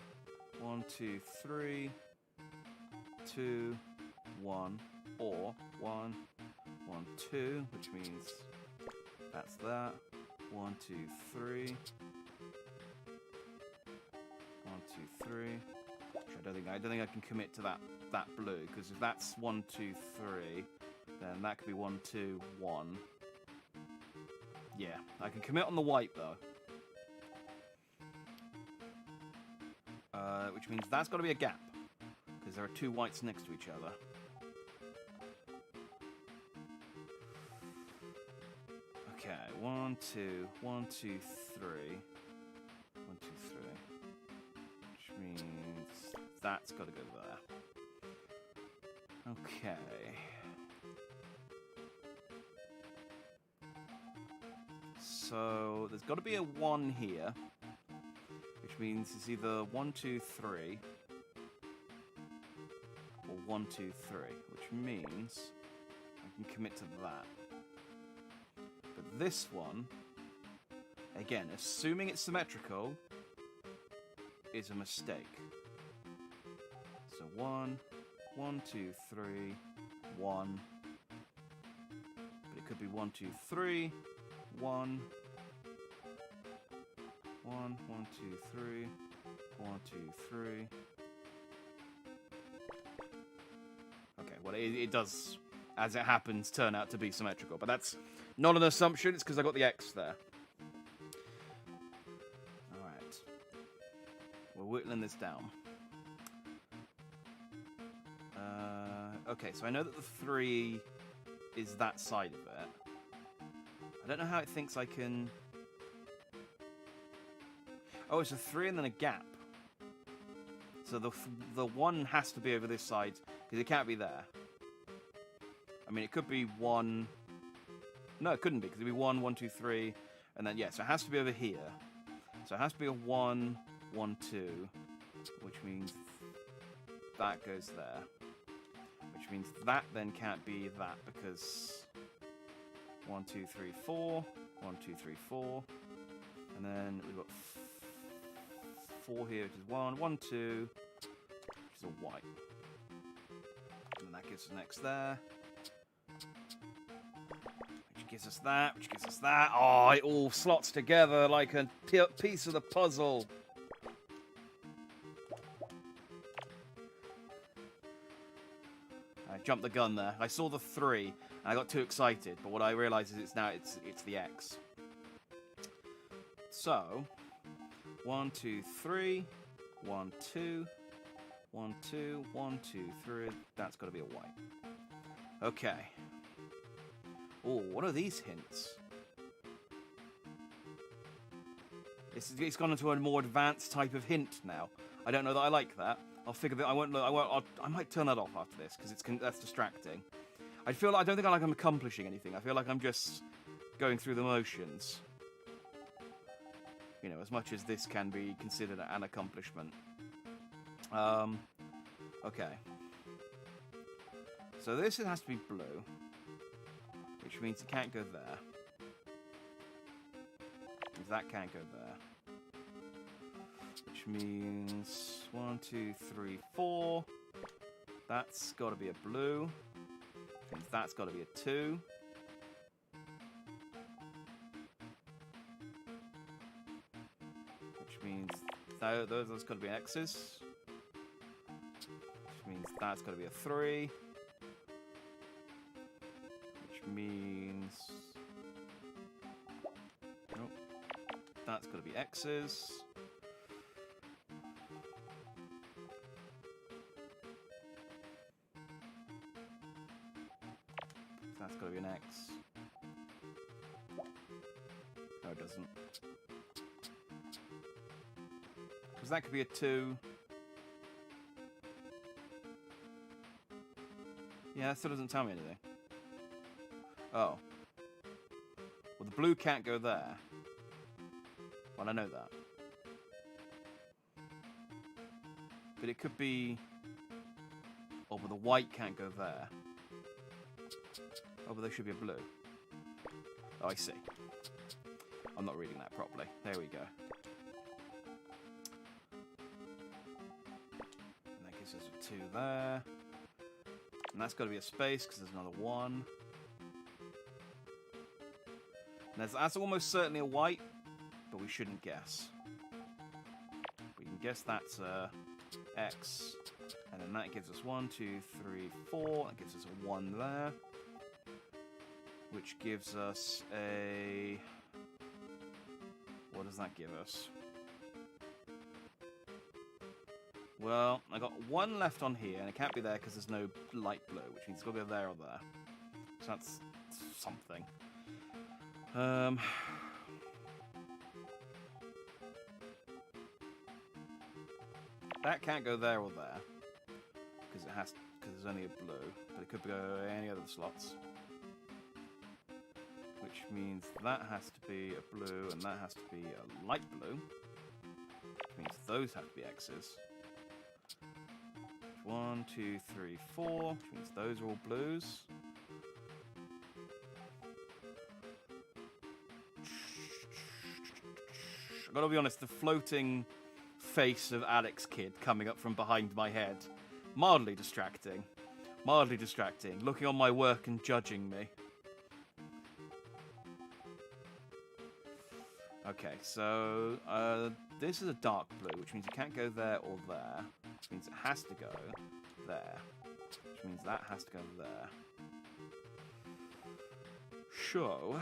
1, 2, 3, 2, 1, or 1, 1, 2, which means that's that. 1, 2, 3. 1, 2, 3. Which I don't think I can commit to that blue, because if that's 1, 2, 3, then that could be 1, 2, 1. Yeah, I can commit on the white though. Which means that's got to be a gap, because there are 2 whites next to each other. Okay, 1, 2, 1, 2, 3. 1, 2, 3. Which means that's got to go there. Okay. So there's got to be a 1 here. Which means it's either 1, 2, 3 or 1, 2, 3, which means I can commit to that. But this one, again, assuming it's symmetrical, is a mistake. So 1, 1, 2, 3, 1. But it could be 1, 2, 3, 1. 1, 1, 2, 3, 1, 2, 3. Okay, well, it does, as it happens, turn out to be symmetrical, but that's not an assumption, it's because I got the X there. Alright. We're whittling this down. Okay, so I know that the 3 is that side of it. I don't know how it thinks I can... Oh, it's a 3 and then a gap. So the 1 has to be over this side, because it can't be there. I mean, it could be 1... No, it couldn't be, because it'd be 1, 1, 2, 3, and then, yeah, so it has to be over here. So it has to be a 1, 1, 2, which means that goes there. Which means that then can't be that, because 1, 2, 3, 4, 1, 2, 3, 4, and then we've got 4 here, which is 1, 1, 2, which is a white. And then that gives us an X there. Which gives us that, which gives us that. Oh, it all slots together like a piece of the puzzle. I jumped the gun there. I saw the 3, and I got too excited, but what I realized is it's the X. So... 1, 2, 3, 1, 2, 1, 2, 1, 2, 3. That's got to be a white. Okay. Oh, what are these hints? It's gone into a more advanced type of hint now. I don't know that I like that. I'll figure that. I might turn that off after this because that's distracting. I don't think I'm accomplishing anything. I feel like I'm just going through the motions. You know, as much as this can be considered an accomplishment. Okay. So this has to be blue, which means it can't go there. Because that can't go there. Which means 1, 2, 3, 4. That's got to be a blue. Which means that's got to be a 2. Those got to be X's. Which means that's got to be a 3. Which means that's got to be X's. That's got to be an X. No, it doesn't. Because that could be a 2. Yeah, that still doesn't tell me anything. Oh. Well, the blue can't go there. Well, I know that. But it could be... Oh, but the white can't go there. Oh, but there should be a blue. Oh, I see. I'm not reading that properly. There we go. And that gives us a 2 there. And that's got to be a space, because there's another 1. And that's almost certainly a white, but we shouldn't guess. We can guess that's X. And then that gives us 1, 2, 3, 4. That gives us a 1 there. Which gives us a... What does that give us? Well, I got 1 left on here, and it can't be there because there's no light blue, which means it's got to go there or there. So that's something. That can't go there or there because there's only a blue, but it could go any other slots. Which means that has to be a blue, and that has to be a light blue. Which means those have to be X's. 1, 2, 3, 4, which means those are all blues. I've got to be honest, the floating face of Alex Kidd coming up from behind my head, mildly distracting. Mildly distracting, looking on my work and judging me. Okay, so this is a dark blue, which means it can't go there or there. Which means it has to go there. Which means that has to go there. Show. I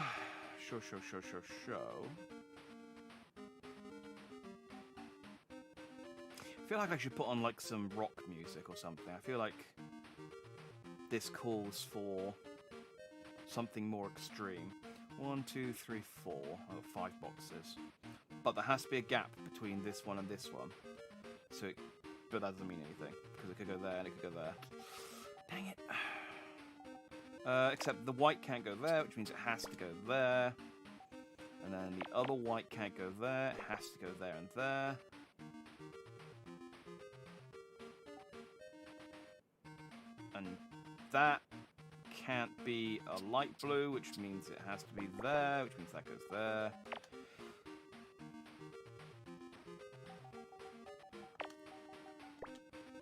feel like I should put on like some rock music or something. I feel like this calls for something more extreme. 1, 2, 3, 4. I've got 5 boxes. But there has to be a gap between this one and this one. So it, but that doesn't mean anything, because it could go there and it could go there. Dang it. Except the white can't go there, which means it has to go there. And then the other white can't go there. It has to go there and there. And that can't be a light blue, which means it has to be there, which means that goes there.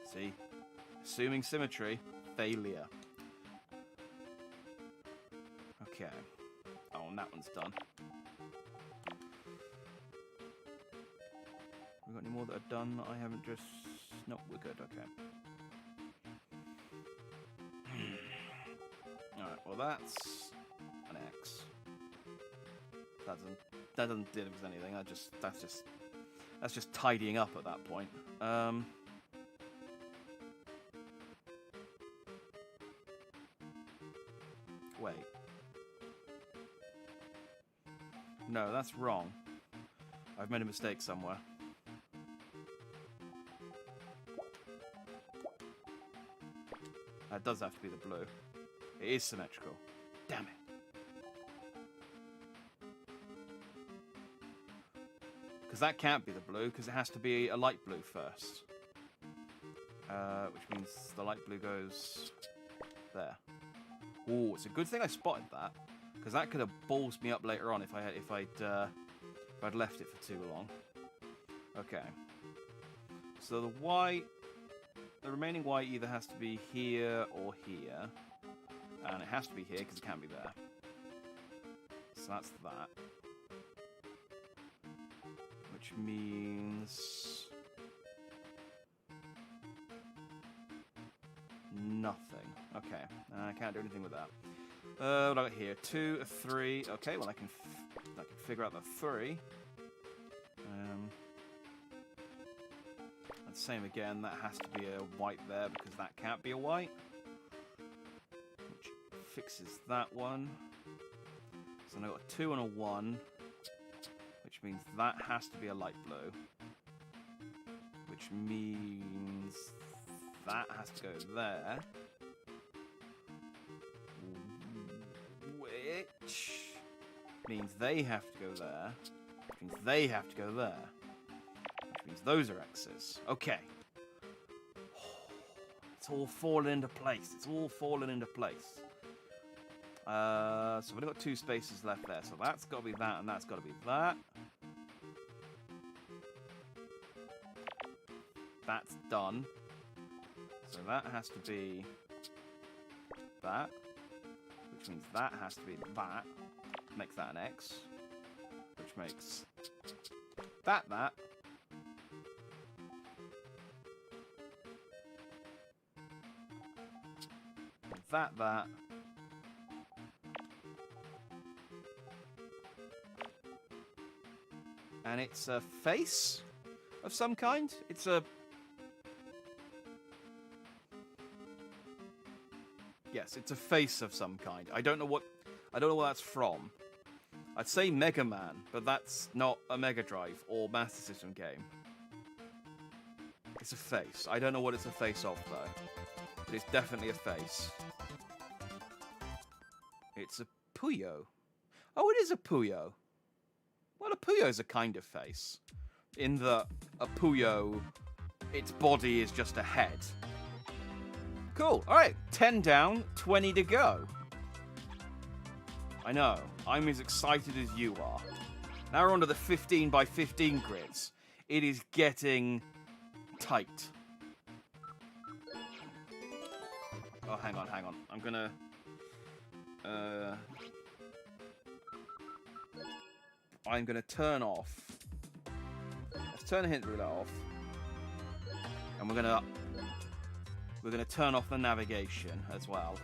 See? Assuming symmetry, failure. Okay. Oh, and that one's done. We got any more that are done that I haven't just... Nope, we're good, okay. Alright, well that's an X. That doesn't give us anything. That's just tidying up at that point. Wait. No, that's wrong. I've made a mistake somewhere. That does have to be the blue. It is symmetrical. Damn it. Because that can't be the blue, because it has to be a light blue first. Which means the light blue goes there. Ooh, it's a good thing I spotted that, because that could have ballsed me up later on if I'd left it for too long. Okay. So the remaining white either has to be here or here. And it has to be here because it can't be there. So that's that. Which means... nothing. Okay. I can't do anything with that. What do I got here? 2, a 3. Okay, well I can figure out the 3. Same again, that has to be a white there because that can't be a white. Which fixes that one. So I've got a 2 and a 1. Which means that has to be a light blue. Which means that has to go there. Which means they have to go there. Which means they have to go there. Which means those are X's. Okay. It's all falling into place. It's all falling into place. So we've only got 2 spaces left there. So that's got to be that, and that's got to be that. That's done. So that has to be that. Which means that has to be that. Makes that an X. Which makes that. That. And it's a face of some kind. It's a... Yes, it's a face of some kind. I don't know what that's from. I'd say Mega Man, but that's not a Mega Drive or Master System game. It's a face. I don't know what it's a face of, though. But it's definitely a face. It's a Puyo. Oh, it is a Puyo. Well, a Puyo is a kind of face. In that a Puyo, its body is just a head. Cool. All right. 10 down, 20 to go. I know. I'm as excited as you are. Now we're on to the 15 by 15 grids. It is getting tight. Oh, hang on. I'm gonna... I'm gonna turn off. Let's turn the hint roulette off. And we're gonna turn off the navigation as well.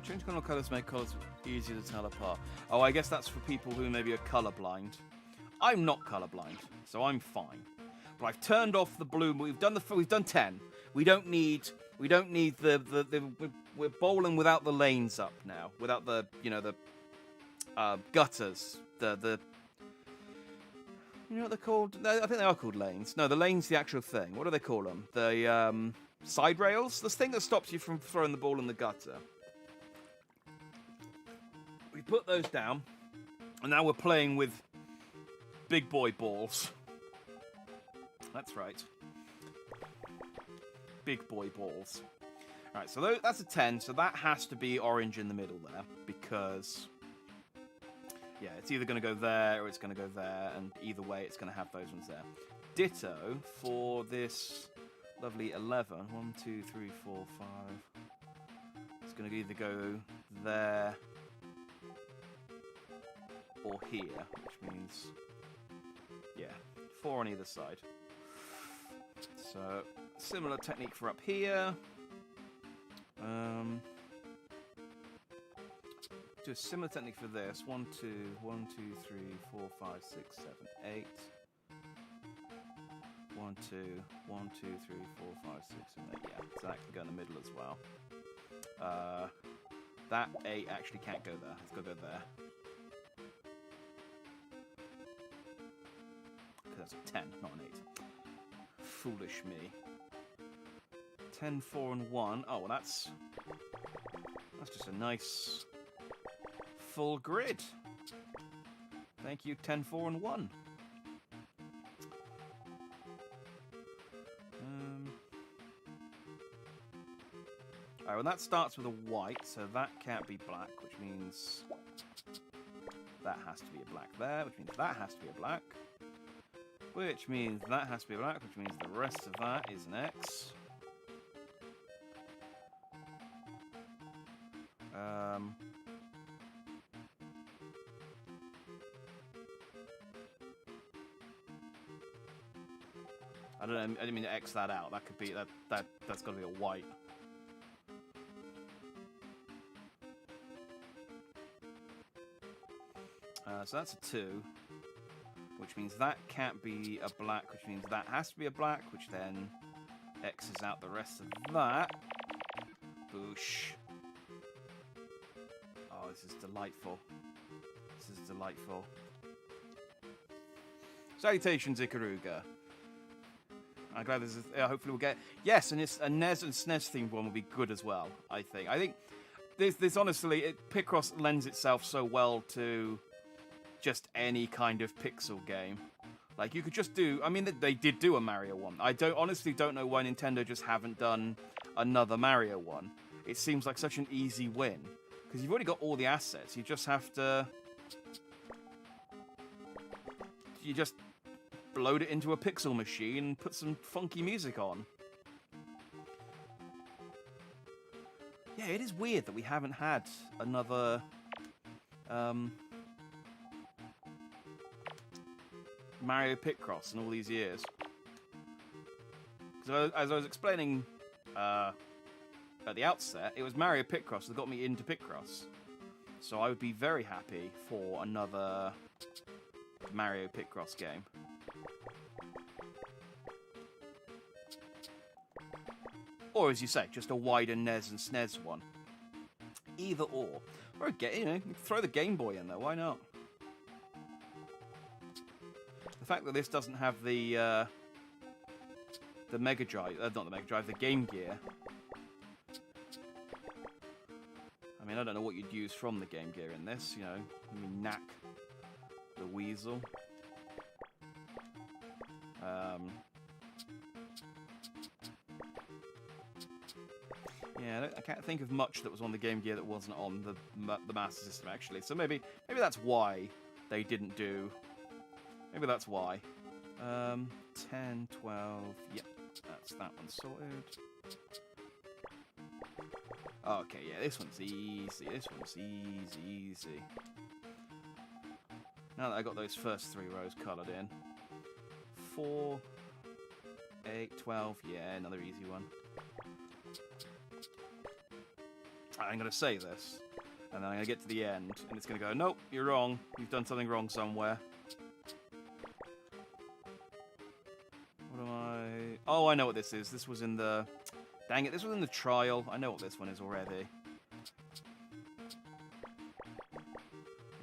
Change colors make colors easier to tell apart. Oh, I guess that's for people who maybe are colorblind. I'm not colorblind, so I'm fine. But I've turned off the blue. We've done 10. We don't need we're bowling without the lanes up now, without the gutters. You know what they're called? I think they are called lanes. No, the lane's the actual thing. What do they call them? The side rails? This thing that stops you from throwing the ball in the gutter. We put those down, and now we're playing with big boy balls. That's right. Big boy balls. Alright, so that's a 10, so that has to be orange in the middle there, because... Yeah, it's either going to go there or it's going to go there, and either way it's going to have those ones there. Ditto for this lovely 11. 1, 2, 3, 4, 5. It's going to either go there or here, which means, yeah, 4 on either side. So, similar technique for up here. Do a similar technique for this. 1, 2, 1, 2, 3, 4, 5, 6, 7, 8. 1, 2, 1, 2, 3, 4, 5, 6, 7, 8. Yeah, so that can go in the middle as well. That 8 actually can't go there. It's got to go there. Because that's a 10, not an 8. Foolish me. 10, 4, and 1. Oh, well, that's just a nice full grid. Thank you, 10, 4, and 1. Alright, well, that starts with a white, so that can't be black, which means that has to be a black there, which means that has to be a black. Which means that has to be black, which means the rest of that is an X. I don't know, I didn't mean to X that out. That could be, that's got to be a white. So that's a 2. which means that can't be a black, which means that has to be a black, which then X's out the rest of that. Boosh. Oh, this is delightful. This is delightful. Salutations, Ikaruga. I'm glad this is... hopefully we'll get... Yes, and it's a NES and SNES themed one will be good as well, I think. I think this honestly... Picross lends itself so well to just any kind of pixel game. Like, you could just do... I mean, they did do a Mario one. I honestly don't know why Nintendo just haven't done another Mario one. It seems like such an easy win. Because you've already got all the assets. You just have to... You just... load it into a pixel machine and put some funky music on. Yeah, it is weird that we haven't had another Mario Picross in all these years. Because as I was explaining at the outset, it was Mario Picross that got me into Picross. So I would be very happy for another Mario Picross game. Or, as you say, just a wider NES and SNES one. Either or. Or, throw the Game Boy in there, why not? The fact that this doesn't have the Mega Drive, not the Mega Drive, the Game Gear. I mean, I don't know what you'd use from the Game Gear in this, you mean Knack the Weasel. Yeah, I can't think of much that was on the Game Gear that wasn't on the Master System, actually. So maybe that's why they didn't do... Maybe that's why. 10, 12... Yep, that's that one sorted. Okay, yeah, this one's easy. This one's easy. Now that I got those first 3 rows coloured in. 4, 8, 12... Yeah, another easy one. I'm going to say this, and then I'm going to get to the end, and it's going to go, nope, you're wrong. You've done something wrong somewhere. What am I... Oh, I know what this is. This was in the... Dang it, this was in the trial. I know what this one is already.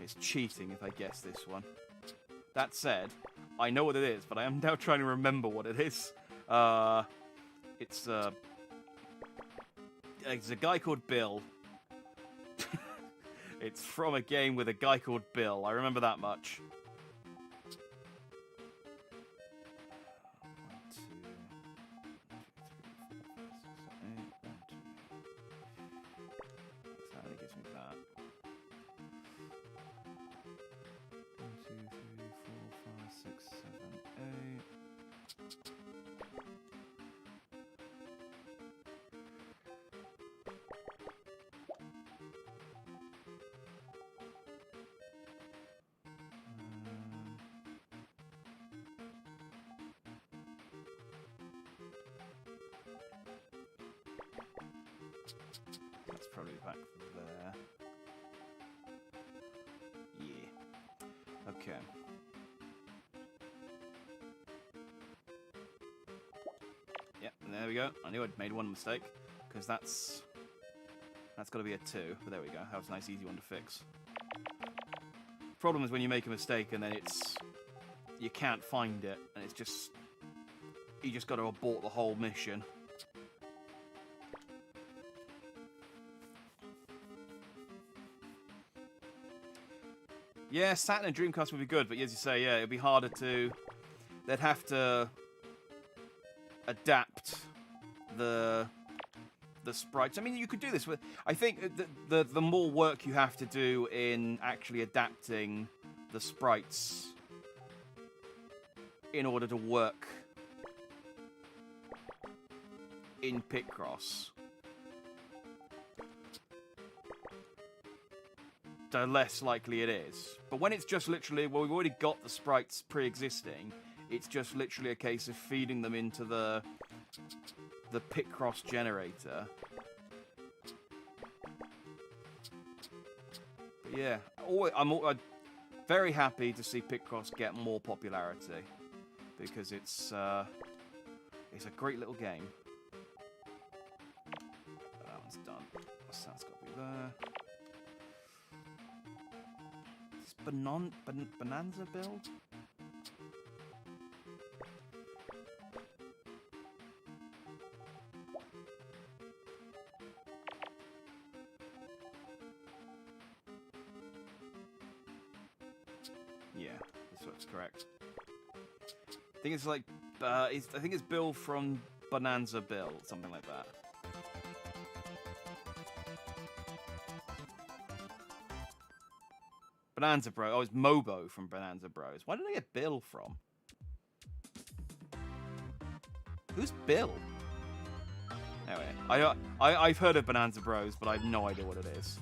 It's cheating if I guess this one. That said, I know what it is, but I am now trying to remember what it is. It's a guy called Bill. It's from a game with a guy called Bill. I remember that much. 1, 2, 3, 4, 5, 6, 7, 8, 1, 2. That only gives me that. 1, 2, 3, 4, 5, 6, 7, 8. That's probably back there. Yeah. Okay. Yep, and there we go. I knew I'd made one mistake, because that's got to be a 2. But there we go. That was a nice, easy one to fix. Problem is when you make a mistake and then you can't find it, and it's just you just got to abort the whole mission. Yeah, Saturn and Dreamcast would be good, but as you say, yeah, it'd be harder to... They'd have to adapt the sprites. I mean, you could do this with... I think the more work you have to do in actually adapting the sprites in order to work in Picross, the less likely it is. But when it's just literally, well, we've already got the sprites pre-existing, it's just literally a case of feeding them into the Picross generator. But yeah, very happy to see Picross get more popularity because it's a great little game. That one's done. So that's got to be there. Is this Bonanza build? Yeah, this looks correct. I think it's like, I think it's Bill from Bonanza Bill, something like that. Bonanza Bros. Oh, it's Mobo from Bonanza Bros. Why did I get Bill from? Who's Bill? Anyway, I've heard of Bonanza Bros, but I have no idea what it is.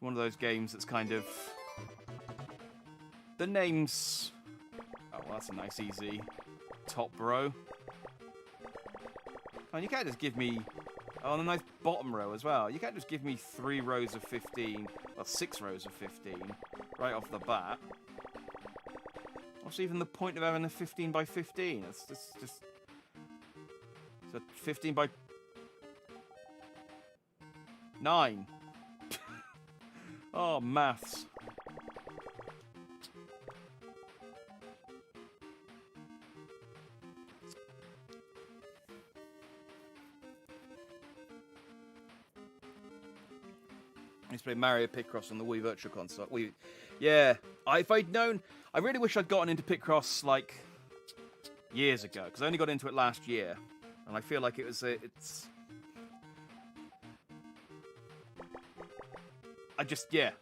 One of those games that's kind of... The name's... Oh, well, that's a nice, easy top row. And you can't just give me... Oh, and a nice bottom row as well. You can't just give me 3 rows of 15... Well, 6 rows of 15 right off the bat. What's even the point of having a 15 by 15? It's just... It's a 15 by... 9. Oh, maths. I used to play Mario Picross on the Wii Virtual Console. Yeah, if I'd known... I really wish I'd gotten into Picross, like, years ago, because I only got into it last year. And I feel like it's...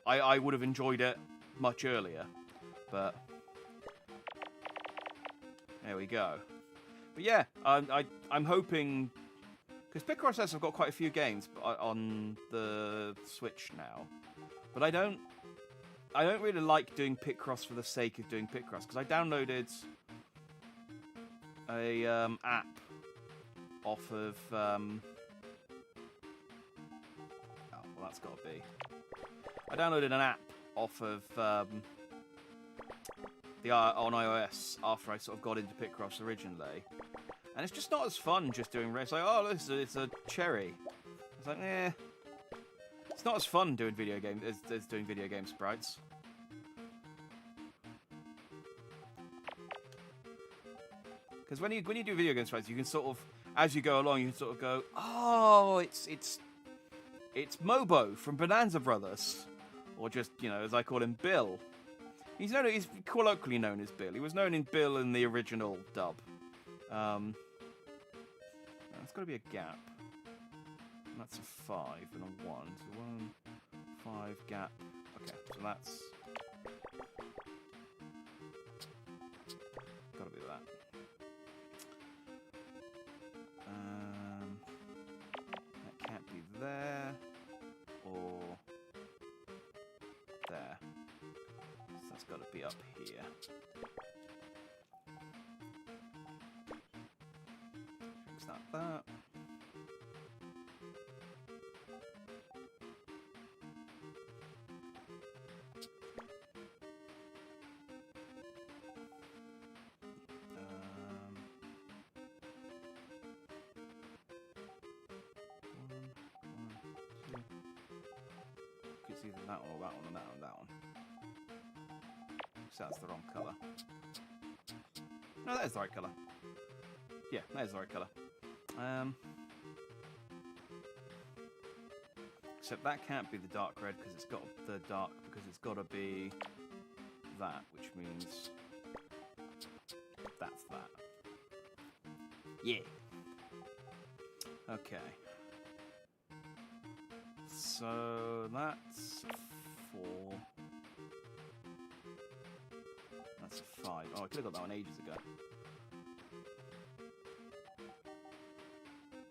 I would have enjoyed it much earlier, but there we go. But yeah, I'm hoping, because Picross has got quite a few games on the Switch now, but I don't really like doing Picross for the sake of doing Picross, because I downloaded a app off of oh, well, that's got to be. I downloaded an app off of on iOS after I sort of got into Picross originally, and it's just not as fun just doing race. Like, oh, it's a cherry. It's like, eh, it's not as fun doing video games as doing video game sprites. Because when you do video game sprites, you can sort of, as you go along, you can sort of go, oh, it's Mobo from Bonanza Brothers. Or just, you know, as I call him, Bill. He's colloquially known as Bill. He was known in Bill in the original dub. There's got to be a gap. And that's a 5 and a 1. So 1, 5, gap. Okay, so that's... got to be that. That can't be there. Or... there. So that's got to be up here. Fix that. It's either that one or that one and that one and that one. So that's the wrong colour. No, that is the right colour. Yeah, that is the right colour. Except that can't be the dark red because it's got the dark, because it's got to be that, which means that's that. Yeah. Okay. So that's 4. That's a 5. Oh, I could have got that one ages ago.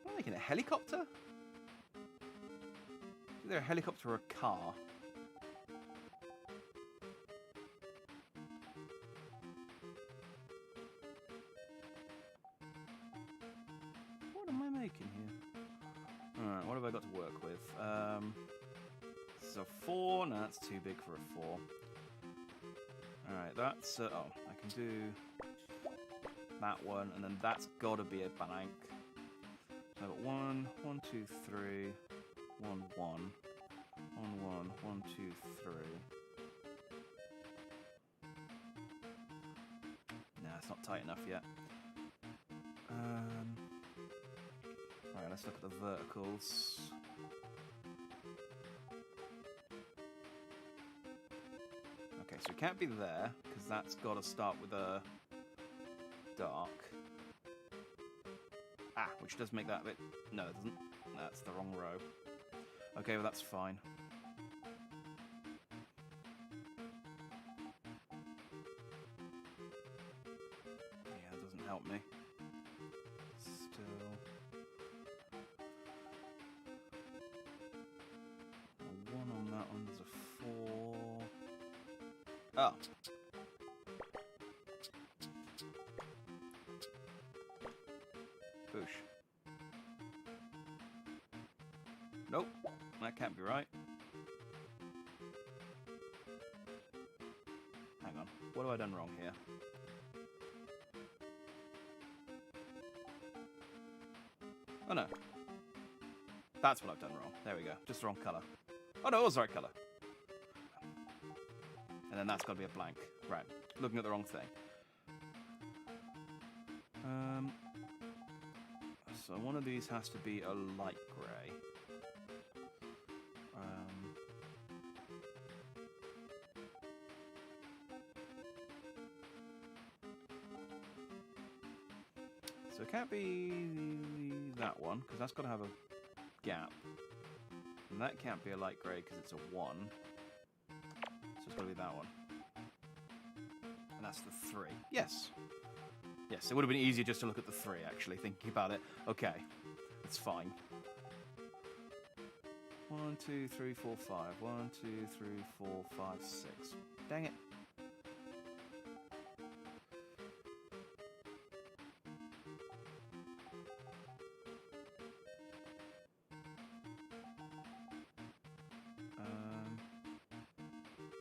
Am I making a helicopter? Is there a helicopter or a car? What am I making here? Alright, what have I got to work with? is a 4. No, that's too big for a 4. Alright, that's... oh, I can do that one, and then that's got to be a blank. So I've got 1, 1, 2, 3, 1, 1, 1, 1, 1, 2, 3. Nah, it's not tight enough yet. Right, let's look at the verticals. Okay, so it can't be there, because that's got to start with a dark. Ah, which does make that a bit... No, it doesn't. That's the wrong row. Okay, well, that's fine. Yeah, that doesn't help me. Still... a 1 on that one, there's a 4... Oh! Boosh. Nope, that can't be right. Hang on, what have I done wrong here? Oh no. That's what I've done wrong. There we go, just the wrong colour. Oh no, it was the right colour. And then that's got to be a blank. Right, looking at the wrong thing. So one of these has to be a light grey. So it can't be that one, because that's got to have a gap. And that can't be a light grey, because it's a 1. So it's got to be that one. And that's the 3. Yes! Yes, it would have been easier just to look at the 3, actually, thinking about it. Okay, it's fine. 1, 2, 3, 4, 5. 1, 2, 3, 4, 5, 6. Dang it.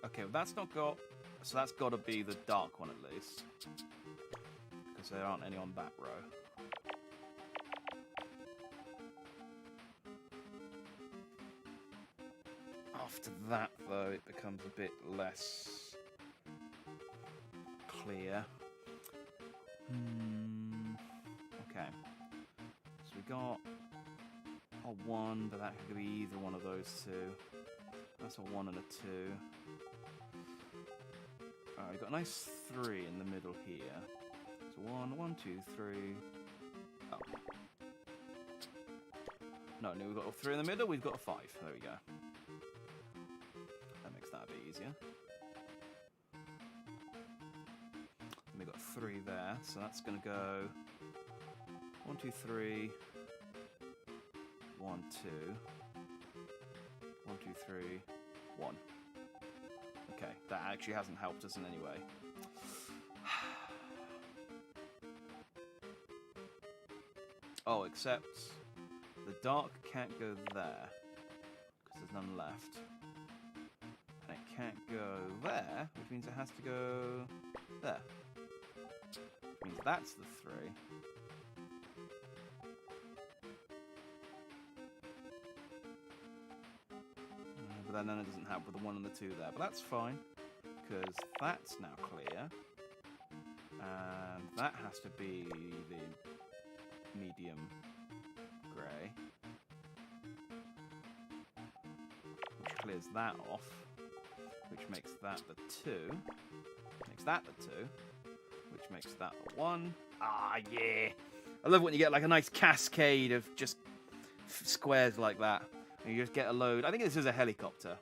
Okay, well that's not got... So that's got to be the dark one at least. Because there aren't any on that row. After that, though, it becomes a bit less clear. Okay. So we got a 1, but that could be either one of those two. That's a 1 and a 2. Alright, we've got a nice 3 in the middle here. So 1, 1, 2, 3. Oh. No, we've got a 3 in the middle, we've got a 5. There we go. That makes that a bit easier. And we've got a 3 there, so that's going to go 1, 2, 3. 1, 2. 1, 2, 3. 1. Okay, that actually hasn't helped us in any way. Oh, except the dark can't go there, because there's none left. And it can't go there, which means it has to go there. Which means that's the 3. But then it doesn't help with the 1 and the 2 there. But that's fine, because that's now clear. And that has to be the medium grey. Which clears that off. Which makes that the 2. Makes that the 2. Which makes that the 1. Ah, yeah! I love when you get like a nice cascade of just squares like that. And you just get a load. I think this is a helicopter.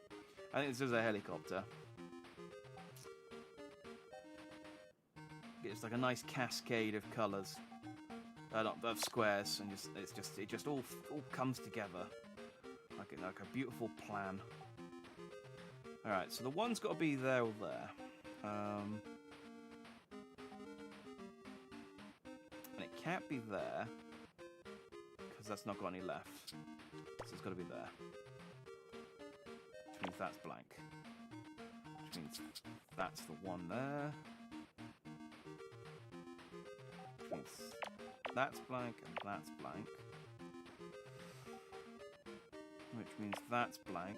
It's like a nice cascade of colours, of squares, and it just all comes together like a beautiful plan. All right, so the 1's got to be there or there, and it can't be there because that's not got any left. So it's got to be there. Which means that's blank. Which means that's the one there. Which means that's blank and that's blank. Which means that's blank.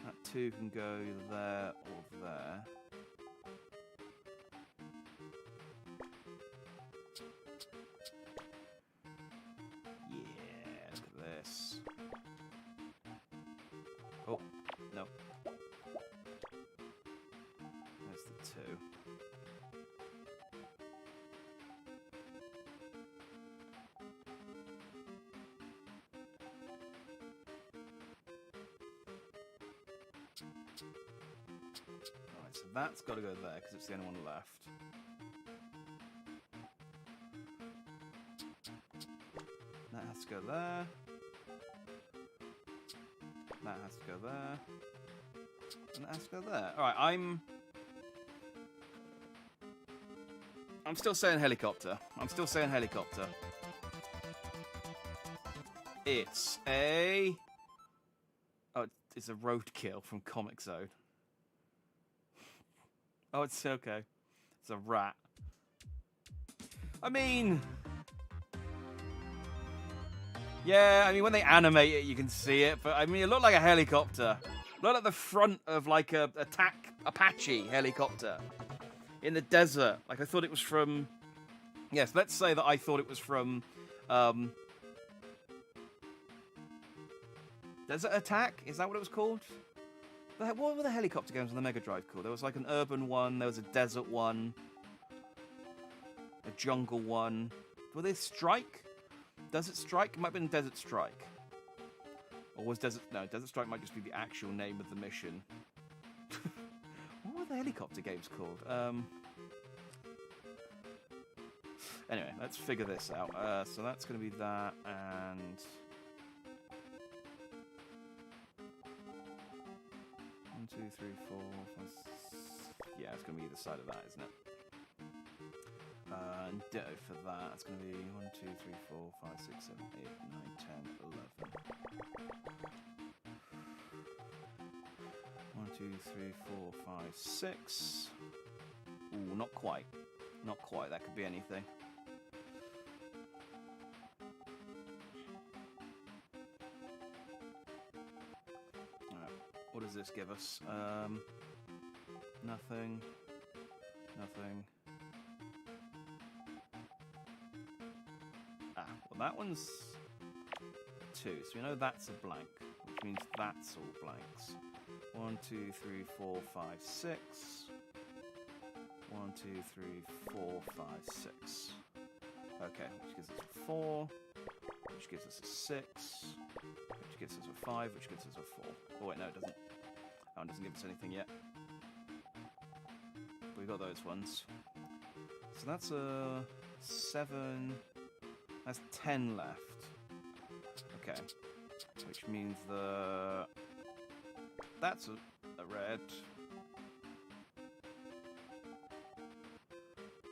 That 2 can go either there or there. Yeah, look at this. Oh, no. There's the 2. Alright, so that's got to go there because it's the only one left. That has to go there. That has to go there. And that has to go there. Alright, I'm still saying helicopter. I'm still saying helicopter. It's a... Oh, it's a roadkill from Comic Zone. Oh, it's okay. It's a rat. I mean... Yeah, I mean, when they animate it, you can see it, but I mean, it looked like a helicopter. It looked like the front of, like, a Apache helicopter in the desert. Like, I thought it was from... Yes, let's say that I thought it was from, Desert Attack? Is that what it was called? What were the helicopter games on the Mega Drive called? There was, like, an urban one, there was a desert one, a jungle one. Were they Strike? Desert Strike? It might have been Desert Strike. Or was Desert... No, Desert Strike might just be the actual name of the mission. What were the helicopter games called? Anyway, let's figure this out. So that's going to be that, and... 1, 2, 3, 4, 5... Yeah, it's going to be either side of that, isn't it? And ditto for that, it's going to be 1, 2, 3, 4, 5, 6, 7, 8, 9, 10, 11. 1, 2, 3, 4, 5, 6. Ooh, not quite. Not quite, that could be anything. Alright, what does this give us? Nothing. Nothing. That one's 2, so we know that's a blank, which means that's all blanks. 1, 2, 3, 4, 5, 6. 1, 2, 3, 4, 5, 6. Okay, which gives us a 4, which gives us a 6, which gives us a 5, which gives us a 4. Oh wait, no, it doesn't. That one doesn't give us anything yet. But we got those ones. So that's a 7. That's 10 left. Okay. Which means that's a red.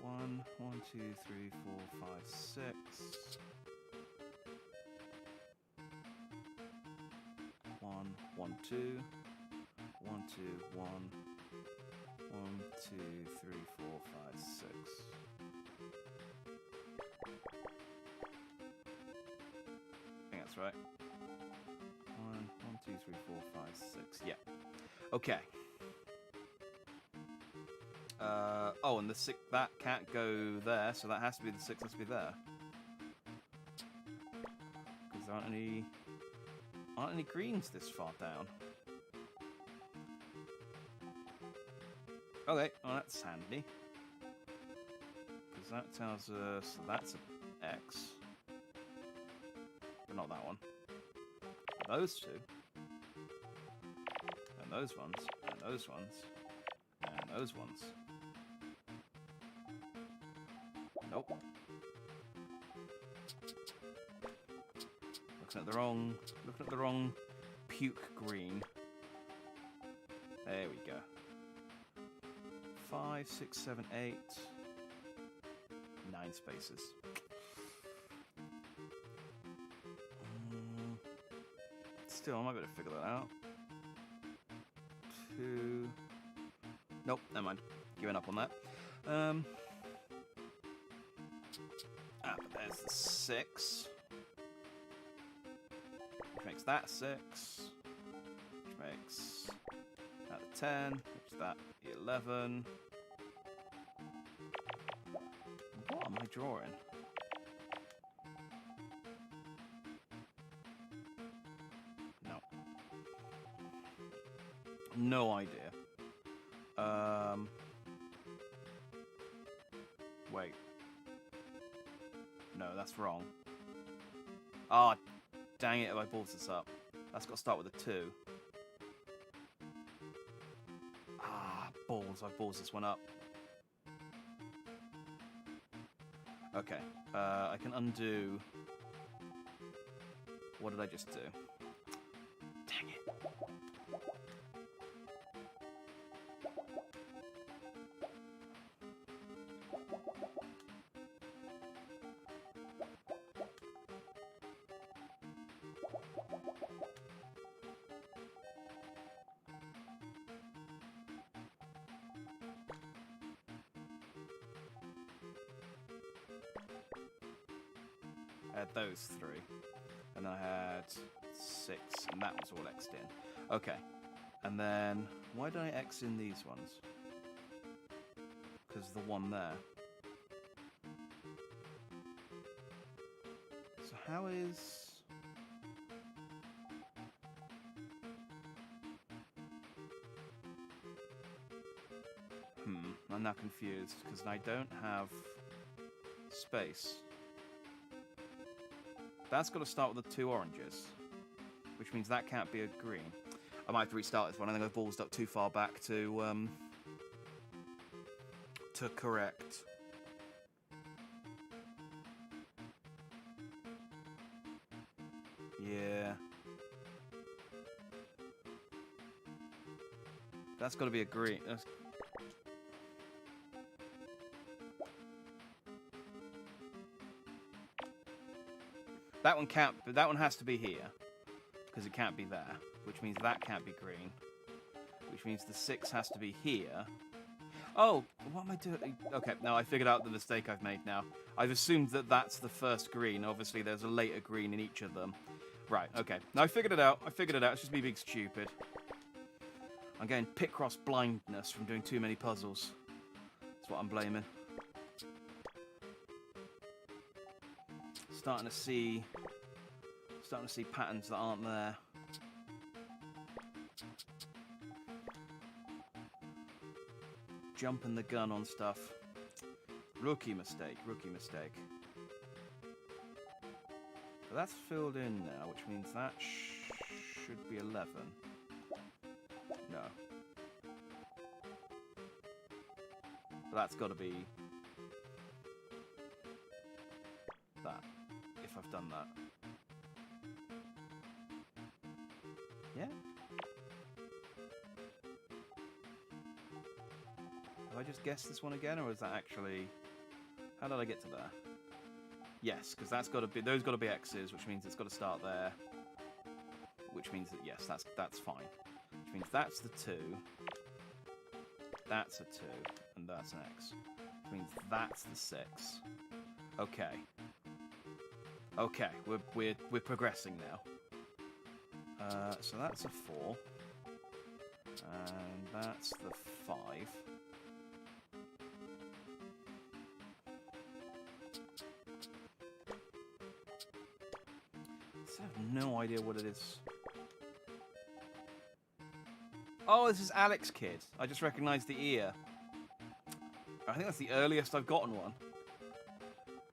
1, 1, 2, 3, 4, 5, 6. 1, 1, 2. 1, 2, 1. 1, 2, 3, 4, 5, 6. Right. 1, 1, 2, 3, 4, 5, 6. Yeah. Okay. Oh, and the 6 that can't go there, so that has to be the 6 has to be there. Because there aren't any greens this far down. Okay, well that's handy. Because that tells us that's an X. But not that one. Those 2. And those ones. And those ones. And those ones. Nope. Looking at the wrong puke green. There we go. 5, 6, 7, 8. 9 spaces. still, I might be able to figure that out. 2... Nope, never mind. Giving up on that. But there's the 6. Which makes that 6. Which makes that the 10. Which is that the 11. What am I drawing? No. No idea. Wait. No, that's wrong. Ah, oh, dang it, if I balls this up. That's got to start with a 2. Ah, balls, I balls this one up. Okay, I can undo... What did I just do? Dang it. I had those 3, and then I had 6, and that was all X'd in. Okay, and then why don't I X in these ones? Because the one there. So how is... I'm now confused, because I don't have space. That's got to start with the 2 oranges, which means that can't be a green. I might have to restart this one. I think I've ballsed up too far back to correct. Yeah. That's got to be a green. That one can't. That one has to be here, because it can't be there, which means that can't be green, which means the 6 has to be here. Oh, what am I doing? Okay, no, I figured out the mistake I've made now. I've assumed that that's the first green. Obviously, there's a later green in each of them. Right, okay. No, I figured it out. I figured it out. It's just me being stupid. I'm getting Picross blindness from doing too many puzzles. That's what I'm blaming. Starting to see patterns that aren't there. Jumping the gun on stuff. Rookie mistake, rookie mistake. But that's filled in now, which means that should be 11. No. But that's got to be that. If I've done that. Yeah? Have I just guessed this one again, or is that actually... How did I get to there? Yes, because that's got to be... Those got to be X's, which means it's got to start there. Which means that, yes, that's fine. Which means that's the 2. That's a 2. And that's an X. Which means that's the 6. Okay. Okay, we're progressing now. So that's a 4. And that's the 5. So I have no idea what it is. Oh, this is Alex Kid. I just recognised the ear. I think that's the earliest I've gotten one.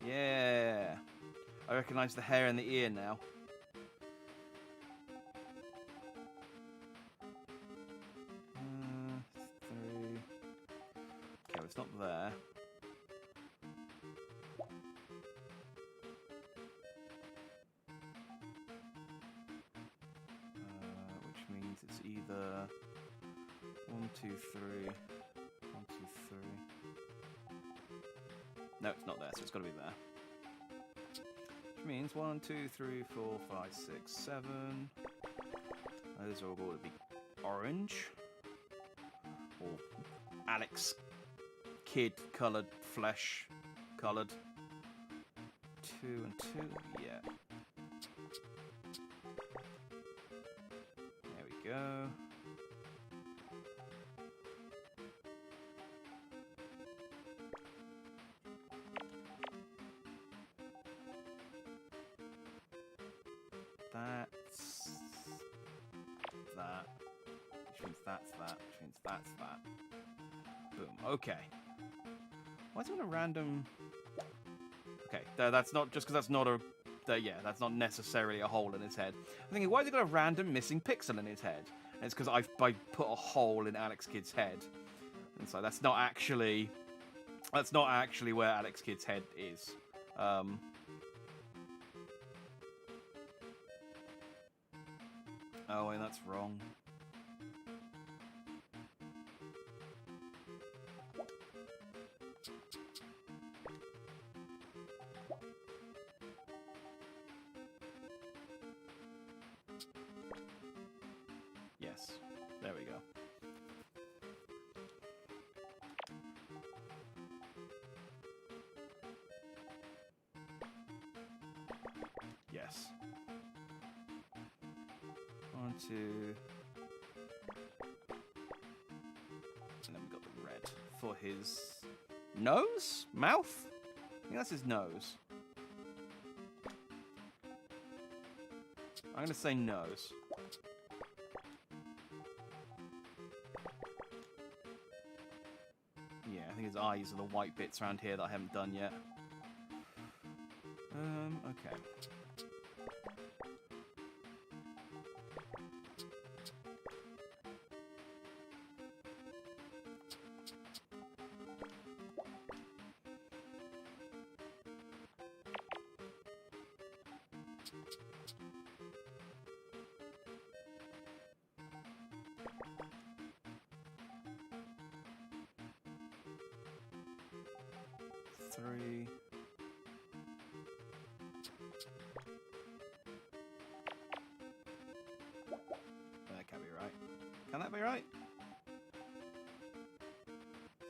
Yeah. I recognise the hair and the ear now. Three. Okay, well, it's not there. Which means it's either 1, 2, 3. 1, 2, 3. No, it's not there, so it's got to be there. Which means 1, 2, 3, 4, 5, 6, 7. Those are all going to be orange. Or Alex Kidd coloured, flesh coloured. 2 and 2, yeah. There we go. That's that. Which means that's that. Which means that's that. Boom. Okay. Why is it a random... Okay, that's not... Just because that's not a... yeah, that's not necessarily a hole in his head. I'm thinking, why has he got a random missing pixel in his head? And it's because I put a hole in Alex Kidd's head. And so that's not actually... That's not actually where Alex Kidd's head is. Oh, and that's wrong. Yes. There we go. Yes. 1, 2. And then we got the red for his nose? Mouth? I think that's his nose. I'm going to say nose. Yeah, I think his eyes are the white bits around here that I haven't done yet. Okay. Three. That can't be right. Can that be right?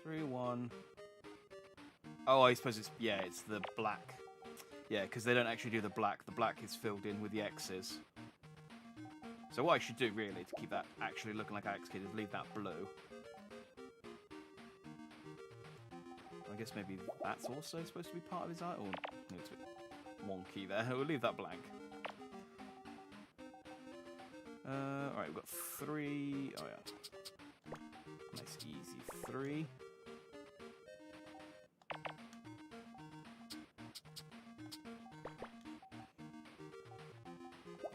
3, 1. Oh, I suppose it's... Yeah, it's the black. Yeah, because they don't actually do the black. The black is filled in with the X's. So what I should do, really, to keep that actually looking like Alex Kidd is leave that blue. I guess maybe that's also supposed to be part of his eye. Oh, it's a bit wonky there. We'll leave that blank. Alright, we've got 3. Oh, yeah. Nice, easy 3.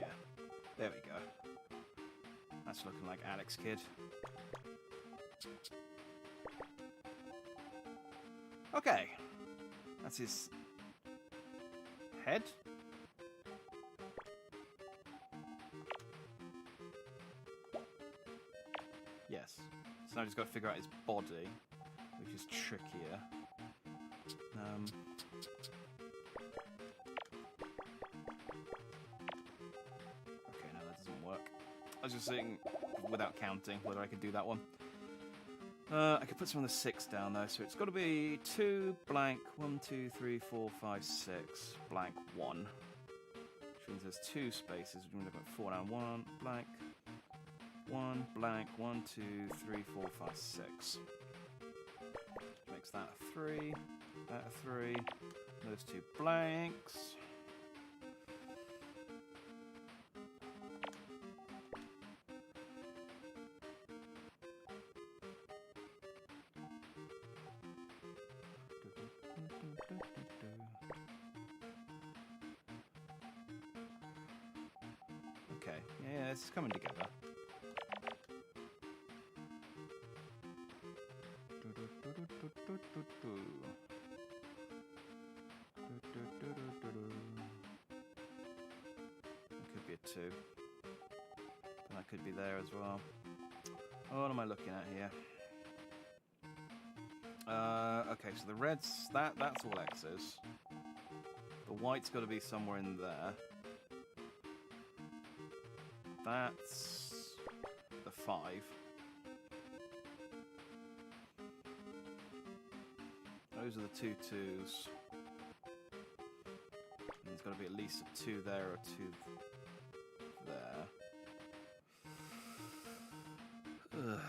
Yeah, there we go. That's looking like Alex Kidd. Okay, that's his head. Yes. So now I just got to figure out his body, which is trickier. Okay, no, that doesn't work. I was just saying, without counting, whether I could do that one. I could put some on the 6 down though, so it's got to be 2 blank 1, 2, 3, 4, 5, 6 blank 1, which means there's 2 spaces. We're looking at 4 down, 1 blank 1 blank 1, 2, 3, 4, 5, 6. Makes that a 3, that a 3. Those 2 blanks. Okay, yeah, this is coming together. It could be a 2. And that could be there as well. What am I looking at here? Okay, so the red's that's all X's. The white's got to be somewhere in there. That's 5. Those are the 2 2s. And there's got to be at least a 2 there or a 2 there. Ugh.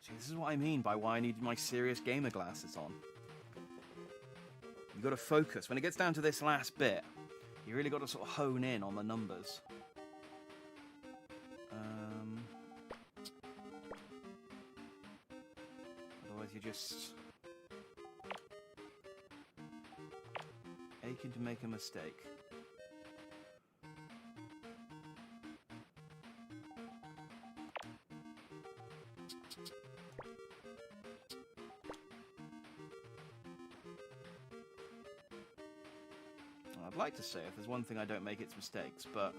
See, this is what I mean by why I need my serious gamer glasses on. You've got to focus. When it gets down to this last bit, you really got to sort of hone in on the numbers. Otherwise you're just aching to make a mistake. I'd like to say if there's one thing I don't make, it's mistakes, but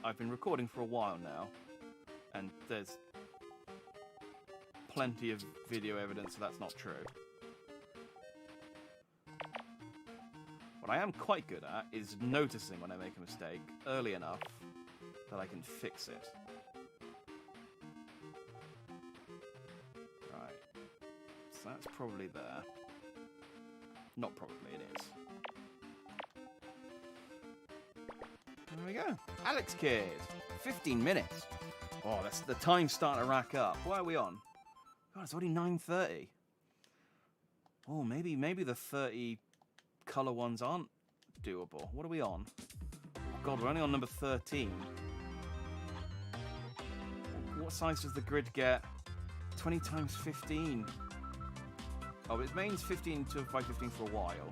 I've been recording for a while now, and there's plenty of video evidence that that's not true. What I am quite good at is noticing when I make a mistake early enough that I can fix it. Right. So that's probably there. Not probably, it is. There we go. Alex Kidd. 15 minutes. Oh, that's the time's starting to rack up. Why are we on? God, it's already 9:30. Oh, maybe the 30 colour ones aren't doable. What are we on? Oh, God, we're only on number 13. What size does the grid get? 20 times 15. Oh, it means 15 to by 15 for a while.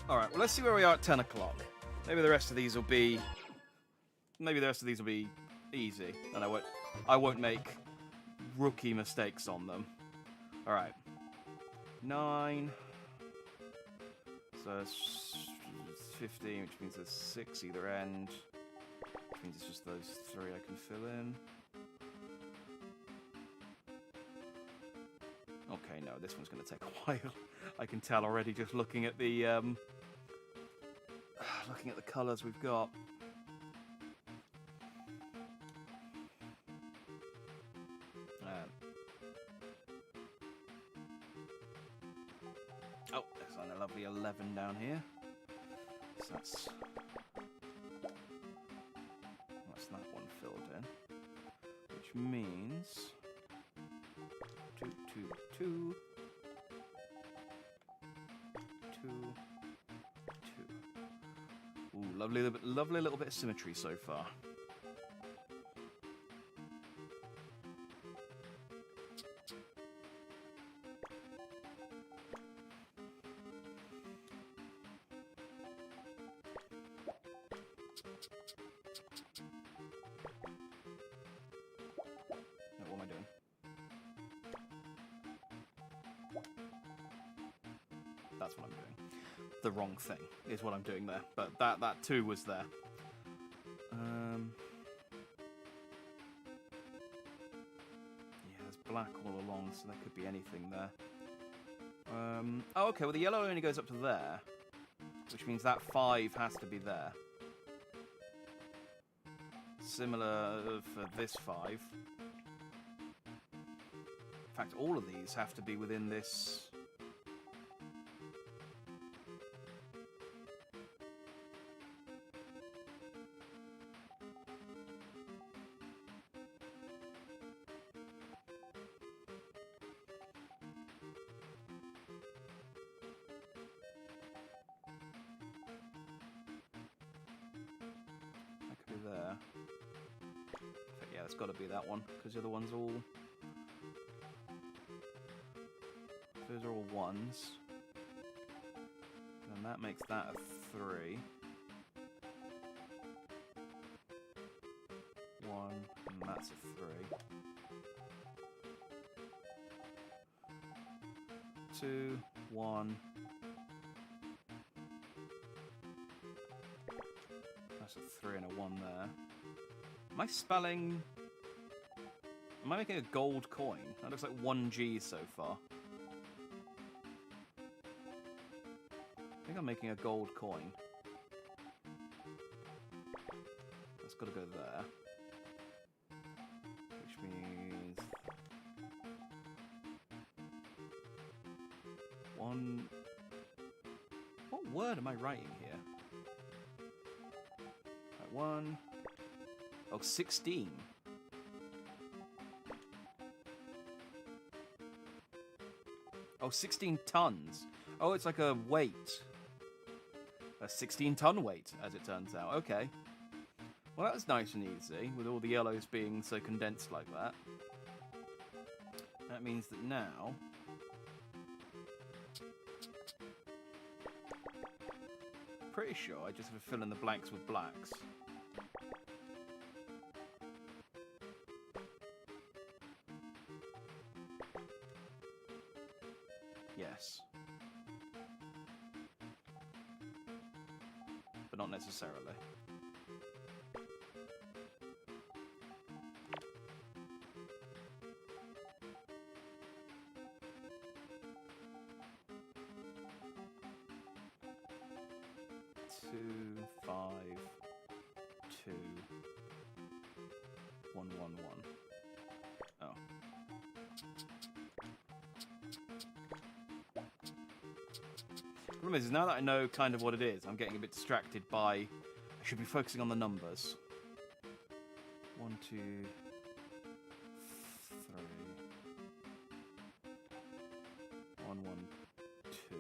All right, well, let's see where we are at 10 o'clock. Maybe the rest of these will be... Maybe the rest of these will be easy, and I won't make rookie mistakes on them. All right. 9. So it's 15, which means there's 6 either end. Which means it's just those 3 I can fill in. Okay, no, this one's going to take a while. I can tell already just looking at the colours we've got. Oh, there's a lovely 11 down here. So that's that one filled in, which means 2, 2, 2, 2, 2. Ooh, lovely little bit of symmetry so far. What am I doing? That's what I'm doing. The wrong thing is what I'm doing there, but that too was there. Yeah, there's black all along, so there could be anything there. Oh, okay, well the yellow only goes up to there, which means that 5 has to be there. Similar for this 5. In fact, all of these have to be within this. That could be there. But yeah, it's got to be that one, because the other one's all... Those are all 1s. And that makes that a 3. 1, and that's a 3. 2, 1. That's a 3 and a 1 there. Am I spelling... Am I making a gold coin? That looks like 1G so far. I think I'm making a gold coin. That's got to go there. Which means... 1... What word am I writing here? Right, 1... Oh, 16. Oh, 16 tons. Oh, it's like a weight. A 16-ton weight, as it turns out. Okay. Well, that was nice and easy, with all the yellows being so condensed like that. That means that now... Pretty sure I just have to fill in the blanks with blacks. Yes. But not necessarily. Two, 5, 2, 1, 1, 1. Oh. Problem is, now that I know kind of what it is, I'm getting a bit distracted by... I should be focusing on the numbers. 1, 2, 3. 1, 1, 2.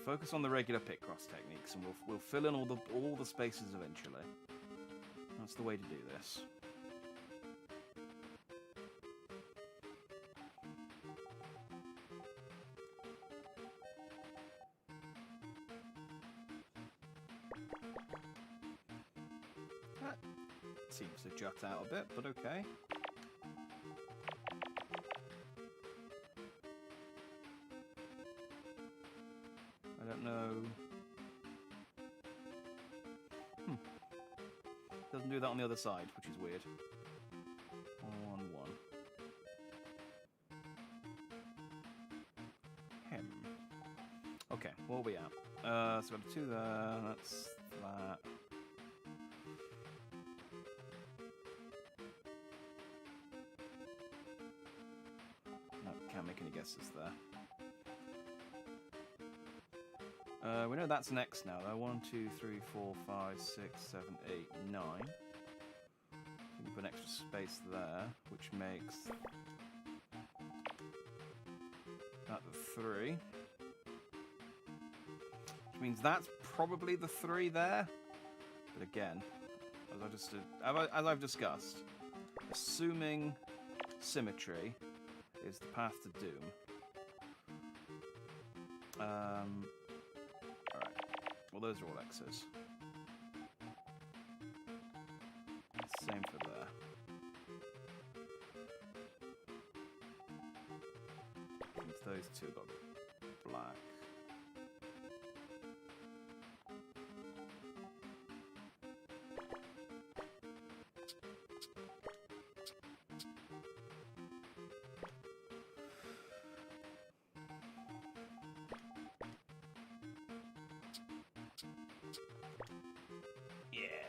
Focus on the regular Picross techniques, and we'll fill in all the spaces eventually. That's the way to do this. That seems to jut out a bit, but okay. I don't know. Doesn't do that on the other side, which is weird. 1, 1. Okay, what are we at? So we've got a 2 there, that's that. No, can't make any guesses there. We know that's an X now, though. 1, 2, 3, 4, 5, 6, 7, 8, 9. We can put an extra space there, which makes that the 3. Which means that's probably the 3 there. But again, as I've discussed, assuming symmetry is the path to doom. Well, those are all X's. Same for there. Since those two got black.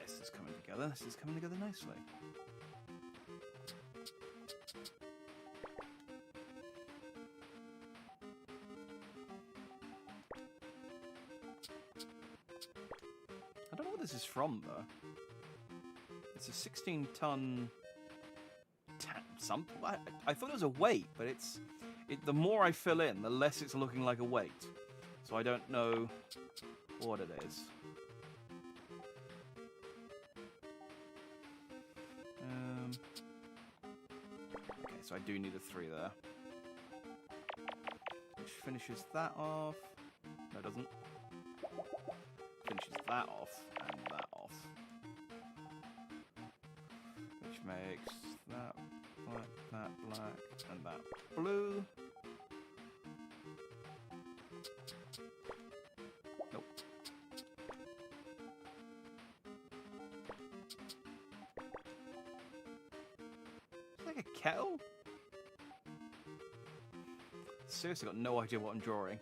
This is coming together. This is coming together nicely. I don't know what this is from, though. It's a 16-ton... I thought it was a weight, but the more I fill in, the less it's looking like a weight. So I don't know what it is. Okay, so I do need a 3 there. finishes that off. No, it doesn't. Finishes that off and that off. Which makes that black, that black, and that blue. Nope. It's like a kettle? Seriously, got no idea what I'm drawing.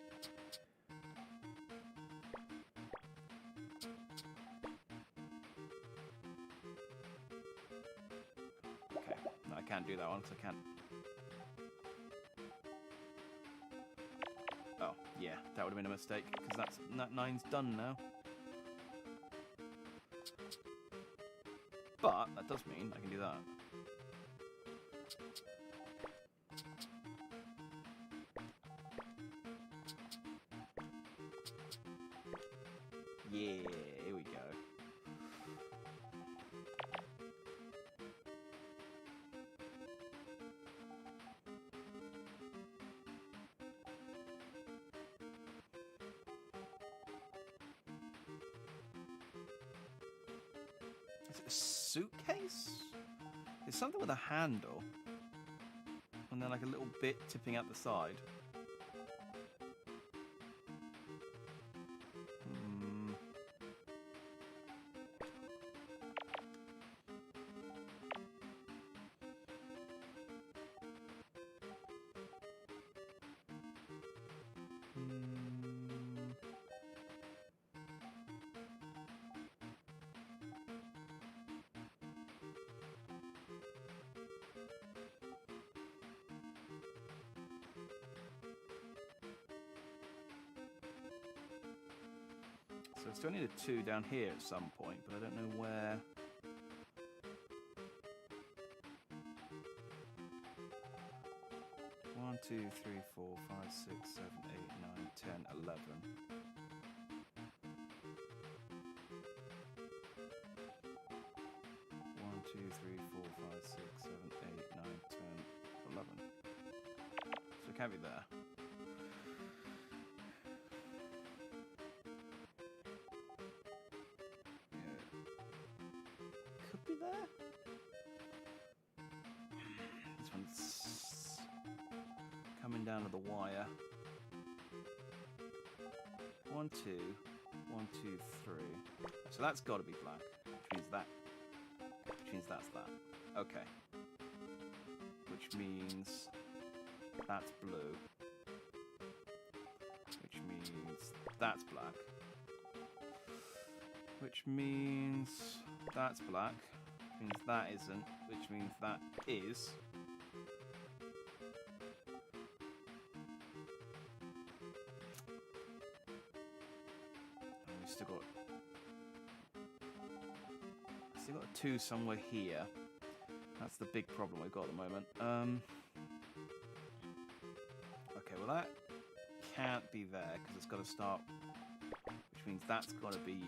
Okay, no, I can't do that one because I can't. Oh, yeah, that would have been a mistake because that 9's done now. But that does mean I can do that. Yeah, here we go. Is it a suitcase? It's something with a handle. And then like a little bit tipping out the side. So I still need a 2 down here at some point, but I don't know where. One, 2, 3, 4, 5, 6, 7, 8, 9, 10, 11. One, 2, 3, 4, 5, 6, 7, 8, 9, 10, 11. So it can't be there. Be there? This one's coming down to the wire. 1, 2, 1, 2, 3. So that's got to be black, which means that's that. Okay. Which means that's blue. Which means that's black. Which means that's black. Which means that isn't. Which means that is. And we've still got a 2 somewhere here. That's the big problem we've got at the moment. Okay, well that can't be there because it's got to start. Which means that's got to be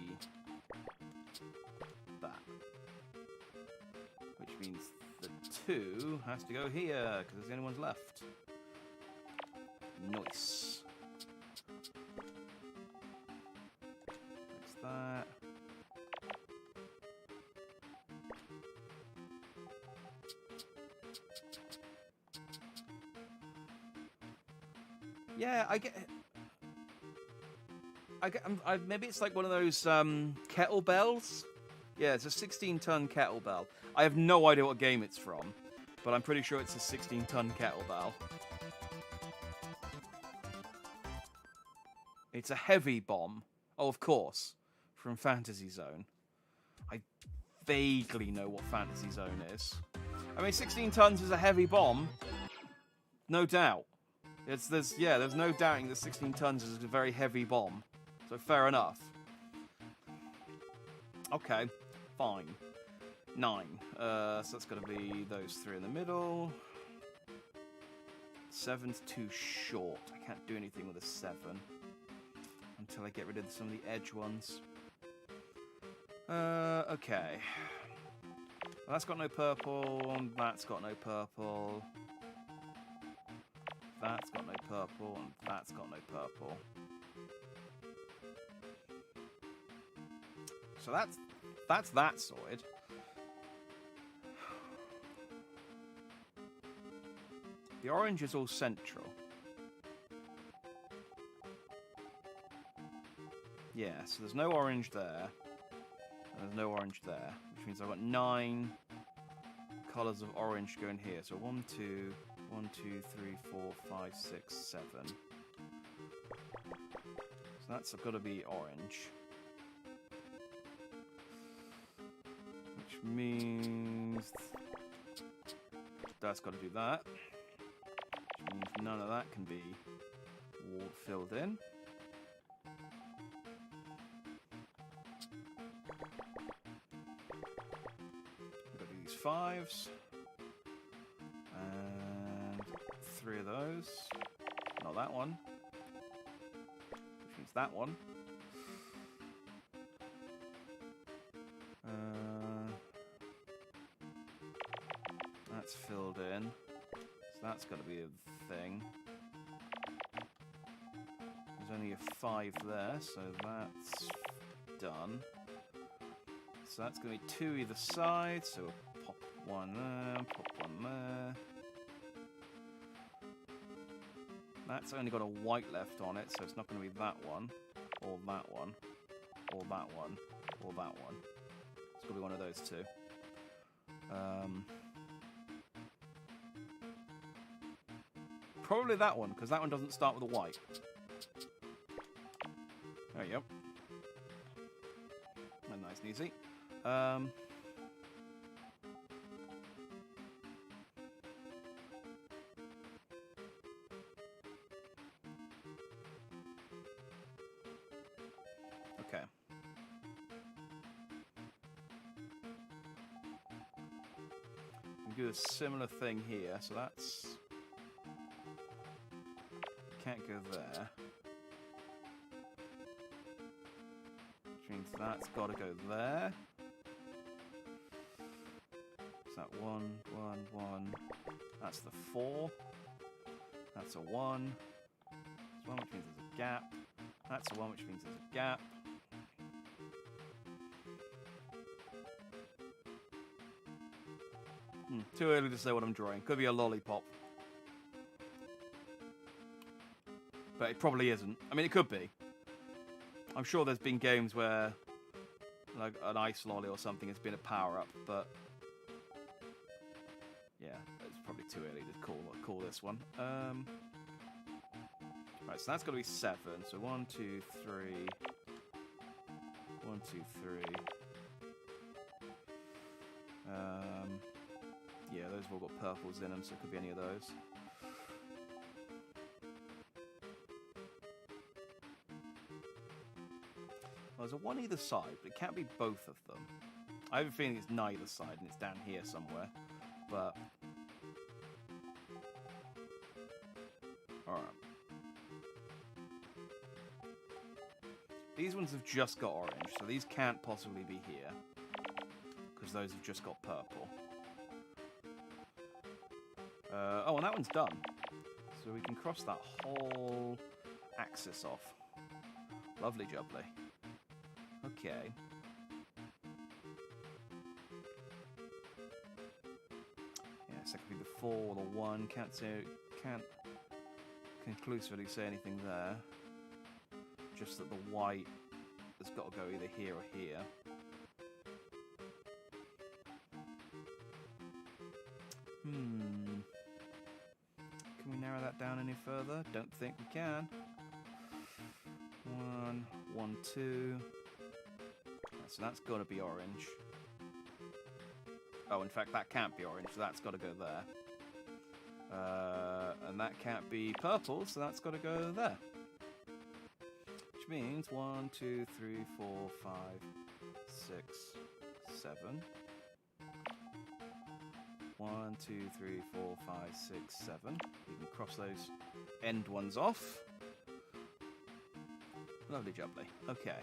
that. Which means the 2 has to go here because it's the only one's left. Nice. Fix that. Yeah, I get. Maybe it's like one of those kettlebells. Yeah, it's a 16-ton kettlebell. I have no idea what game it's from, but I'm pretty sure it's a 16-ton kettlebell. It's a heavy bomb. Oh, of course, from Fantasy Zone. I vaguely know what Fantasy Zone is. I mean, 16 tons is a heavy bomb, no doubt. There's no doubting that 16 tons is a very heavy bomb. So fair enough. Okay, fine. 9. So that's got to be those 3 in the middle. 7's too short. I can't do anything with a 7 until I get rid of some of the edge ones. Okay. Well, that's got no purple. That's got no purple. That's got no purple, and that's got no purple. So that's that sorted. The orange is all central. Yeah, so there's no orange there, and there's no orange there, which means I've got 9 colours of orange going here. So 1, 2, 3, 4, 5, 6, 7. So that's got to be orange. Which means that's got to do that. Which means none of that can be filled in. We've got these 5s. And 3 of those. Not that one. Which means that one. That's filled in. So that's got to be a thing. There's only a 5 there, so that's done. So that's going to be 2 either side, so we'll pop 1 there, pop 1 there. That's only got a white left on it, so it's not going to be that one, or that one, or that one, or that one. It's got to be one of those 2. Probably that one, because that one doesn't start with a white. There you go. And nice and easy. Okay. We do a similar thing here, so that's... Can't go there. Which means that's got to go there. Is that 1, 1, 1? That's the 4. That's a 1. That's 1, which means there's a gap. That's a 1, which means there's a gap. Too early to say what I'm drawing. Could be a lollipop. But it probably isn't. I mean, it could be. I'm sure there's been games where, like, an ice lolly or something has been a power-up, but... Yeah, it's probably too early to call this one. Right, so that's got to be 7. So 1, 2, 3... 1, 2, 3... Yeah, those have all got purples in them, so it could be any of those. Well, there's a 1 either side, but it can't be both of them. I have a feeling it's neither side, and it's down here somewhere. But... Alright. These ones have just got orange, so these can't possibly be here. Because those have just got purple. Oh, and that one's done. So we can cross that whole axis off. Lovely jubbly. Okay. Yeah, so that could be the 4 or the 1. Can't conclusively say anything there. Just that the white has got to go either here or here. Can we narrow that down any further? Don't think we can. 1, 1, 2. So that's got to be orange. Oh, in fact, that can't be orange, so that's got to go there. And that can't be purple, so that's got to go there. Which means 1, 2, 3, 4, 5, 6, 7. 1, 2, 3, 4, 5, 6, 7. You can cross those end ones off. Lovely jubbly. Okay.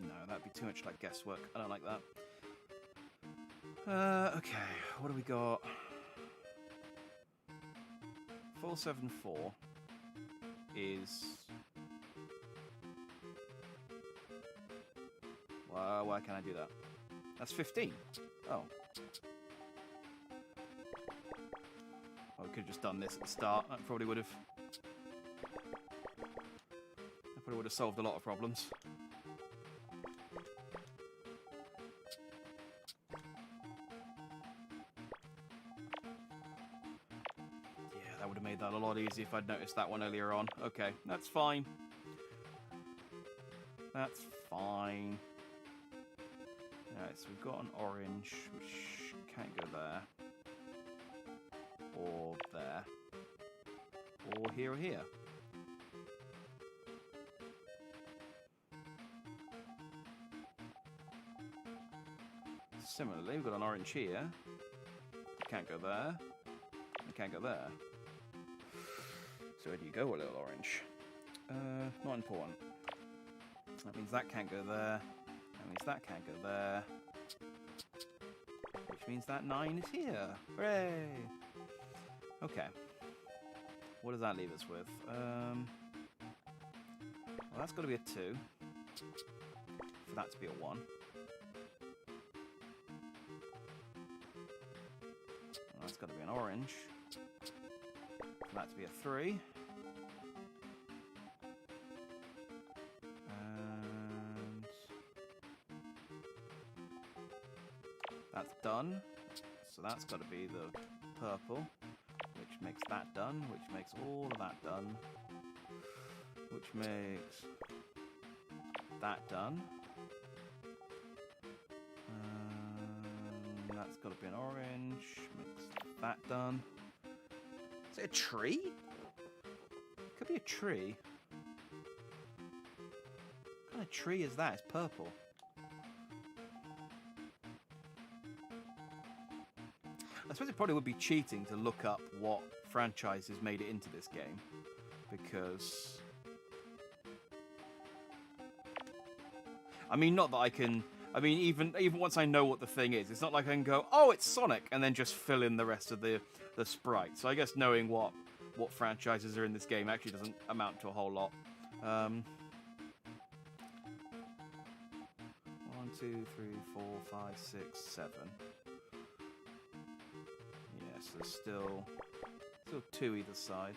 No, that'd be too much like guesswork. I don't like that. Okay, what do we got? 474 is... Well, why can't I do that? That's 15. Oh. Well, we could have just done this at the start. That probably would have... That probably would have solved a lot of problems. Yeah, that would have made that a lot easier if I'd noticed that one earlier on. Okay, that's fine. That's fine. Alright, so we've got an orange, which can't go there. Or there. Or here or here. Similarly, we've got an orange here. It can't go there. It can't go there. So where do you go, a little orange? Not important. That means that can't go there. That means that can't go there. Which means that 9 is here. Hooray! Okay. What does that leave us with? Well, that's got to be a 2. For that to be a 1. That's got to be an orange. For that to be a 3. And that's done. So that's got to be the purple, which makes that done, which makes all of that done, which makes that done. That's got to be an orange, makes that done. Is it a tree? Could be a tree. What kind of tree is that? It's purple. I suppose it probably would be cheating to look up what franchises made it into this game, because... I mean, not that I can... I mean, even once I know what the thing is, it's not like I can go, oh, it's Sonic, and then just fill in the rest of the sprites. So I guess knowing what franchises are in this game actually doesn't amount to a whole lot. 1, 2, 3, 4, 5, 6, 7. Yes, there's still 2 either side.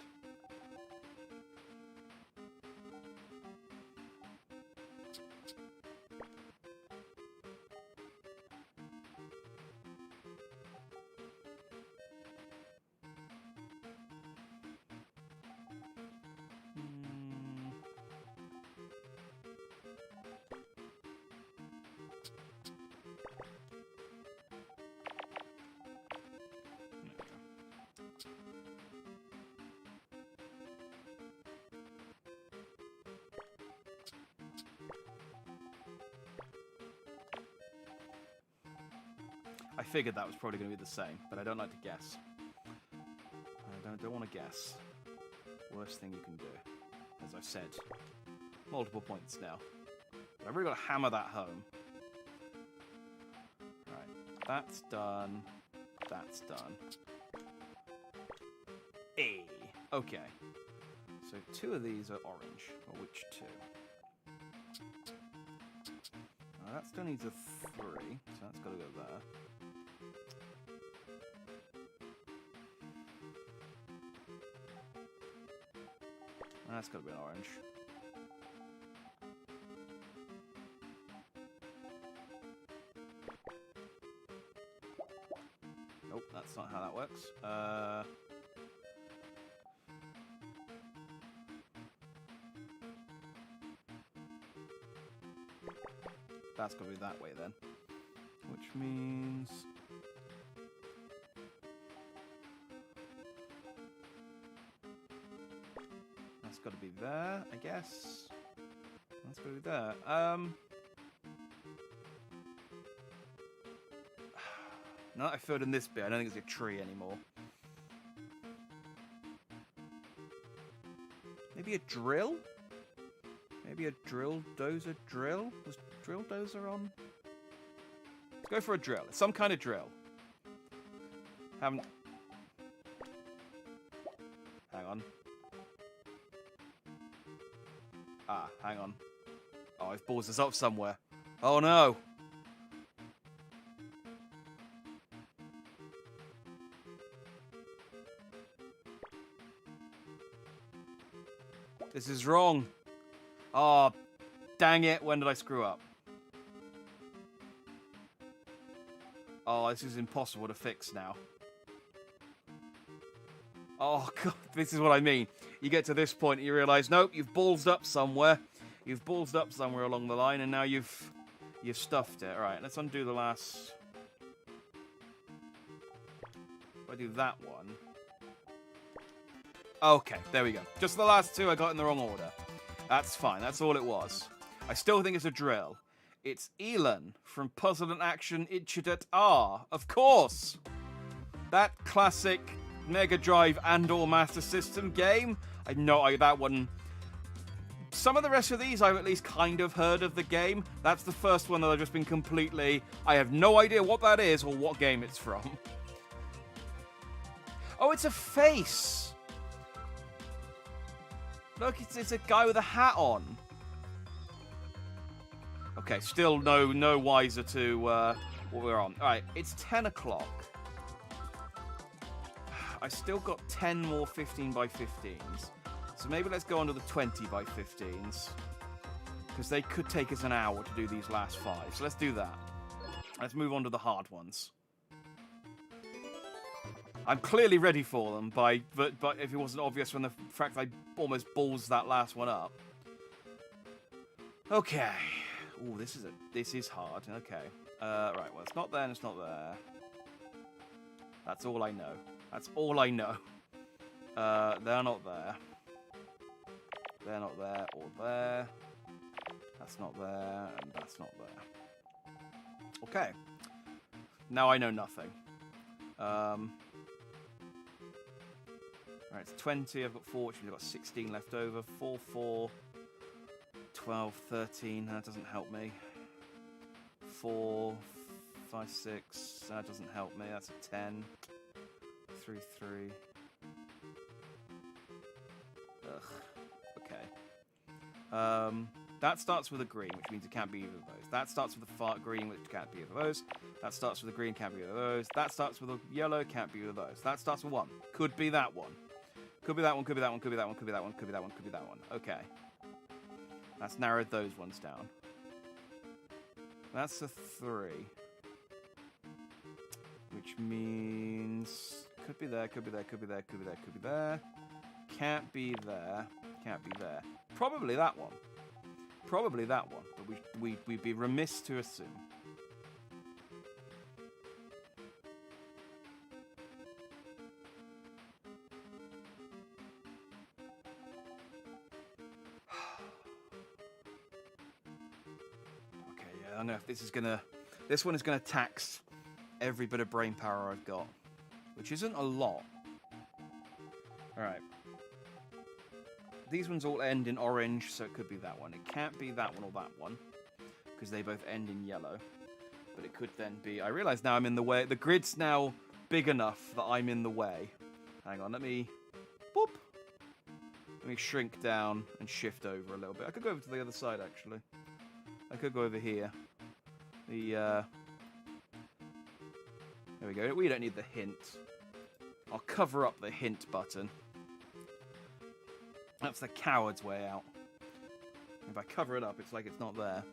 I figured that was probably going to be the same, but I don't like to guess. I don't want to guess. Worst thing you can do. As I've said, multiple points now. But I've really got to hammer that home. Right, that's done. That's done. A. Okay. So 2 of these are orange. Or which 2? That still needs a 3, so that's got to go there. That's got to be an orange. Nope, that's not how that works. That's got to be that way then. Which means... That's got to be there, I guess. That's got to be there. Now that I filled in this bit, I don't think it's a tree anymore. Maybe a drill? Maybe a drill dozer drill? Was drill dozer on? Let's go for a drill. It's some kind of drill. Haven't... Hang on. Ah, hang on. Oh, I've ballsed this up somewhere. Oh, no. This is wrong. Oh, dang it. When did I screw up? Oh, this is impossible to fix now. Oh, God, this is what I mean. You get to this point and you realise, nope, you've ballsed up somewhere. You've ballsed up somewhere along the line, and now you've stuffed it. All right, let's undo the last... If I do that one... Okay, there we go. Just the last two I got in the wrong order. That's fine. That's all it was. I still think it's a drill. It's Elon from Puzzle and Action Ichidat R. Of course! That classic Mega Drive and/or Master System game. I know that one... Some of the rest of these I've at least kind of heard of the game. That's the first one that I've just been completely... I have no idea what that is or what game it's from. Oh, it's a face! Look, it's a guy with a hat on. Okay, still no wiser to what we're on. Alright, it's 10 o'clock. I still got 10 more 15 by 15s. So maybe let's go on to the 20 by 15s. Because they could take us an hour to do these last 5. So let's do that. Let's move on to the hard ones. I'm clearly ready for them, but if it wasn't obvious from the fact I almost balls that last one up. Okay. Ooh, this is hard. Okay. Right, well, it's not there and it's not there. That's all I know. That's all I know. They're not there. They're not there or there. That's not there and that's not there. Okay. Now I know nothing. Alright, it's 20. I've got 4, which means I've got 16 left over. 4, 4, 12, 13. That doesn't help me. 4, 5, 6. That doesn't help me. That's a 10. 3, 3. Ugh. Okay. That starts with a green, which means it can't be either of those. That starts with a fart green, which can't be either of those. That starts with a green, can't be either of those. That starts with a yellow, can't be either of those. That starts with 1. Could be that one. Could be that one, could be that one, could be that one, could be that one, could be that one, could be that one. Okay. That's narrowed those ones down. That's a 3. Which means... Could be there, could be there, could be there, could be there, could be there. Can't be there. Can't be there. Probably that one. Probably that one. But we'd be remiss to assume. I don't know if this is gonna... This one is gonna tax every bit of brain power I've got. Which isn't a lot. Alright. These ones all end in orange, so it could be that one. It can't be that one or that one. Because they both end in yellow. But it could then be... I realise now I'm in the way. The grid's now big enough that I'm in the way. Hang on, let me... Boop! Let me shrink down and shift over a little bit. I could go over to the other side, actually. I could go over here. There we go. We don't need the hint. I'll cover up the hint button. That's the coward's way out. If I cover it up, it's like it's not there.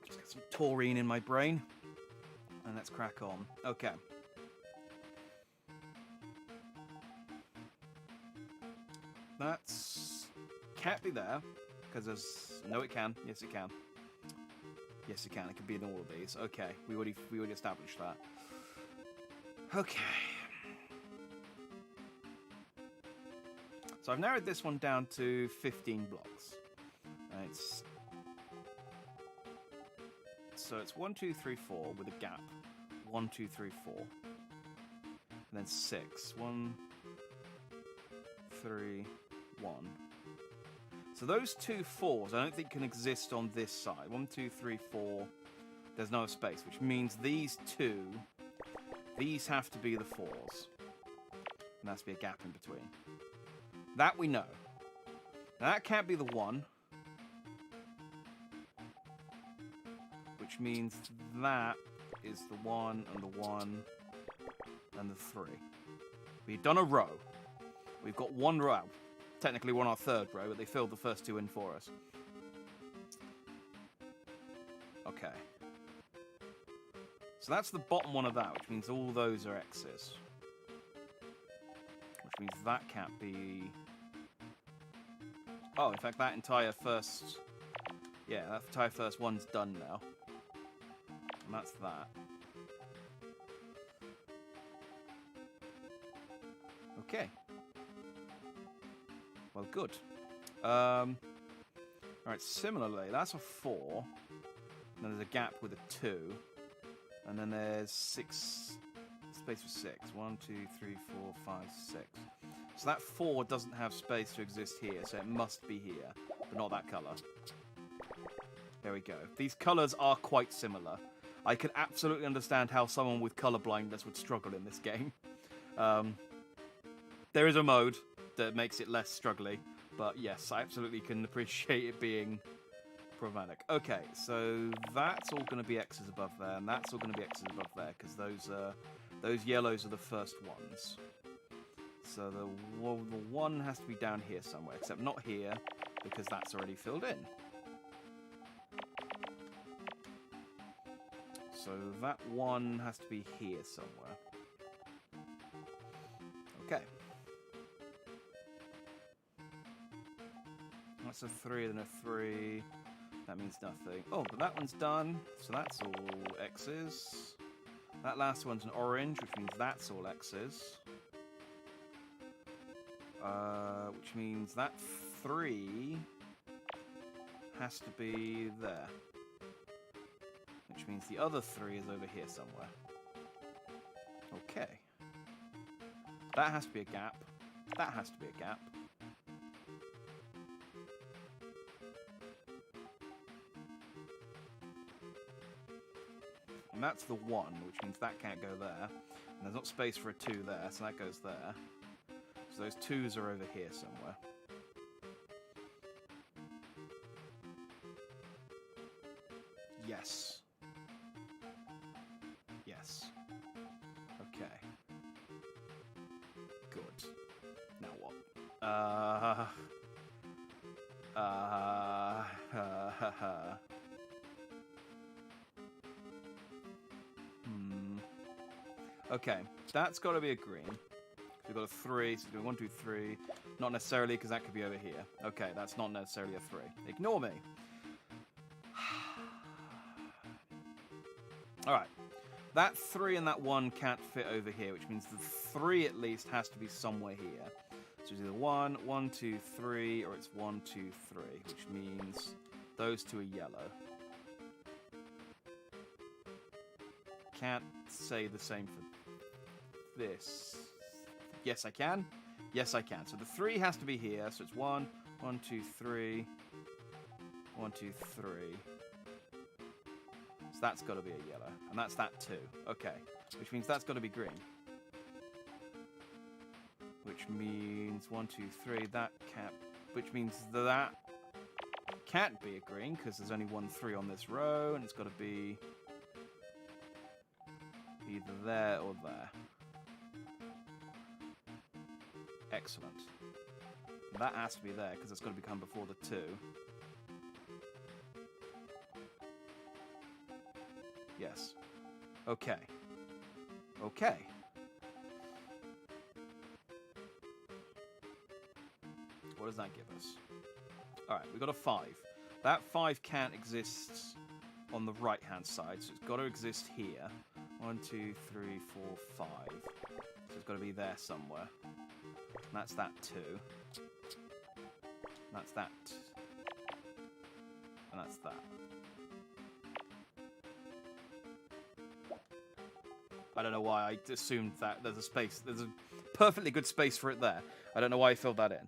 Just get some taurine in my brain. And let's crack on. Okay. That's... Can't be there. Because there's... No, it can. Yes, it can. Yes, it can. It can be in all of these. Okay. We already established that. Okay. So I've narrowed this one down to 15 blocks. So it's 1, 2, 3, 4 with a gap. 1, 2, 3, 4. And then 6. 1, 3, 1. So those 2 4s I don't think can exist on this side. 1, 2, 3, 4. There's no space, which means these two, these have to be the 4s. And there has to be a gap in between. That we know. Now that can't be the 1. Which means that is the 1 and the 1 and the 3. We've done a row. We've got one row. Technically we're on our 3rd row, but they filled the first 2 in for us. Okay. So that's the bottom one of that, which means all those are X's. Which means that can't be... Oh, in fact, that entire first... Yeah, that entire first one's done now. And that's that. Okay. Well, good. Alright, similarly, that's a 4. And then there's a gap with a 2. And then there's 6... Space for 6. 1, 2, 3, 4, 5, 6. So that 4 doesn't have space to exist here, so it must be here. But not that colour. There we go. These colours are quite similar. I can absolutely understand how someone with colour blindness would struggle in this game. There is a mode that makes it less struggly, but yes, I absolutely can appreciate it being problematic. Okay, so that's all going to be X's above there, and that's all going to be X's above there, because those yellows are the first ones. So the 1 has to be down here somewhere, except not here, because that's already filled in. So that 1 has to be here somewhere. Okay. That's a 3, then a 3. That means nothing. Oh, but that one's done, so that's all X's. That last one's an orange, which means that's all X's. Which means that 3 has to be there. Which means the other 3 is over here somewhere. Okay. That has to be a gap. That has to be a gap. And that's the 1, which means that can't go there. And there's not space for a 2 there, so that goes there. So those 2s are over here somewhere. Yes. Yes. Okay. Good. Now what? Okay, that's got to be a green. We've got a 3, so we're doing 1, 2, 3. Not necessarily, because that could be over here. Okay, that's not necessarily a 3. Ignore me. Alright. That 3 and that 1 can't fit over here, which means the 3 at least has to be somewhere here. So it's either 1, 1, 2, 3, or it's 1, 2, 3, which means those 2 are yellow. Can't say the same for this. Yes, I can. Yes, I can. So the 3 has to be here. So it's 1, 1, 2, 3, 1, 2, 3. So that's got to be a yellow. And that's that 2. Okay. Which means that's got to be green. Which means 1, 2, 3. That can't... Which means that can't be a green, because there's only 1 3 on this row, and it's got to be either there or there. Excellent. That has to be there, because it's got to become before the 2. Yes. Okay. Okay. What does that give us? Alright, we've got a 5. That 5 can't exist on the right-hand side, so it's got to exist here. 1, 2, 3, 4, 5. So it's got to be there somewhere. And that's that 2. And that's that. And that's that. I don't know why I assumed that there's a space. There's a perfectly good space for it there. I don't know why I filled that in.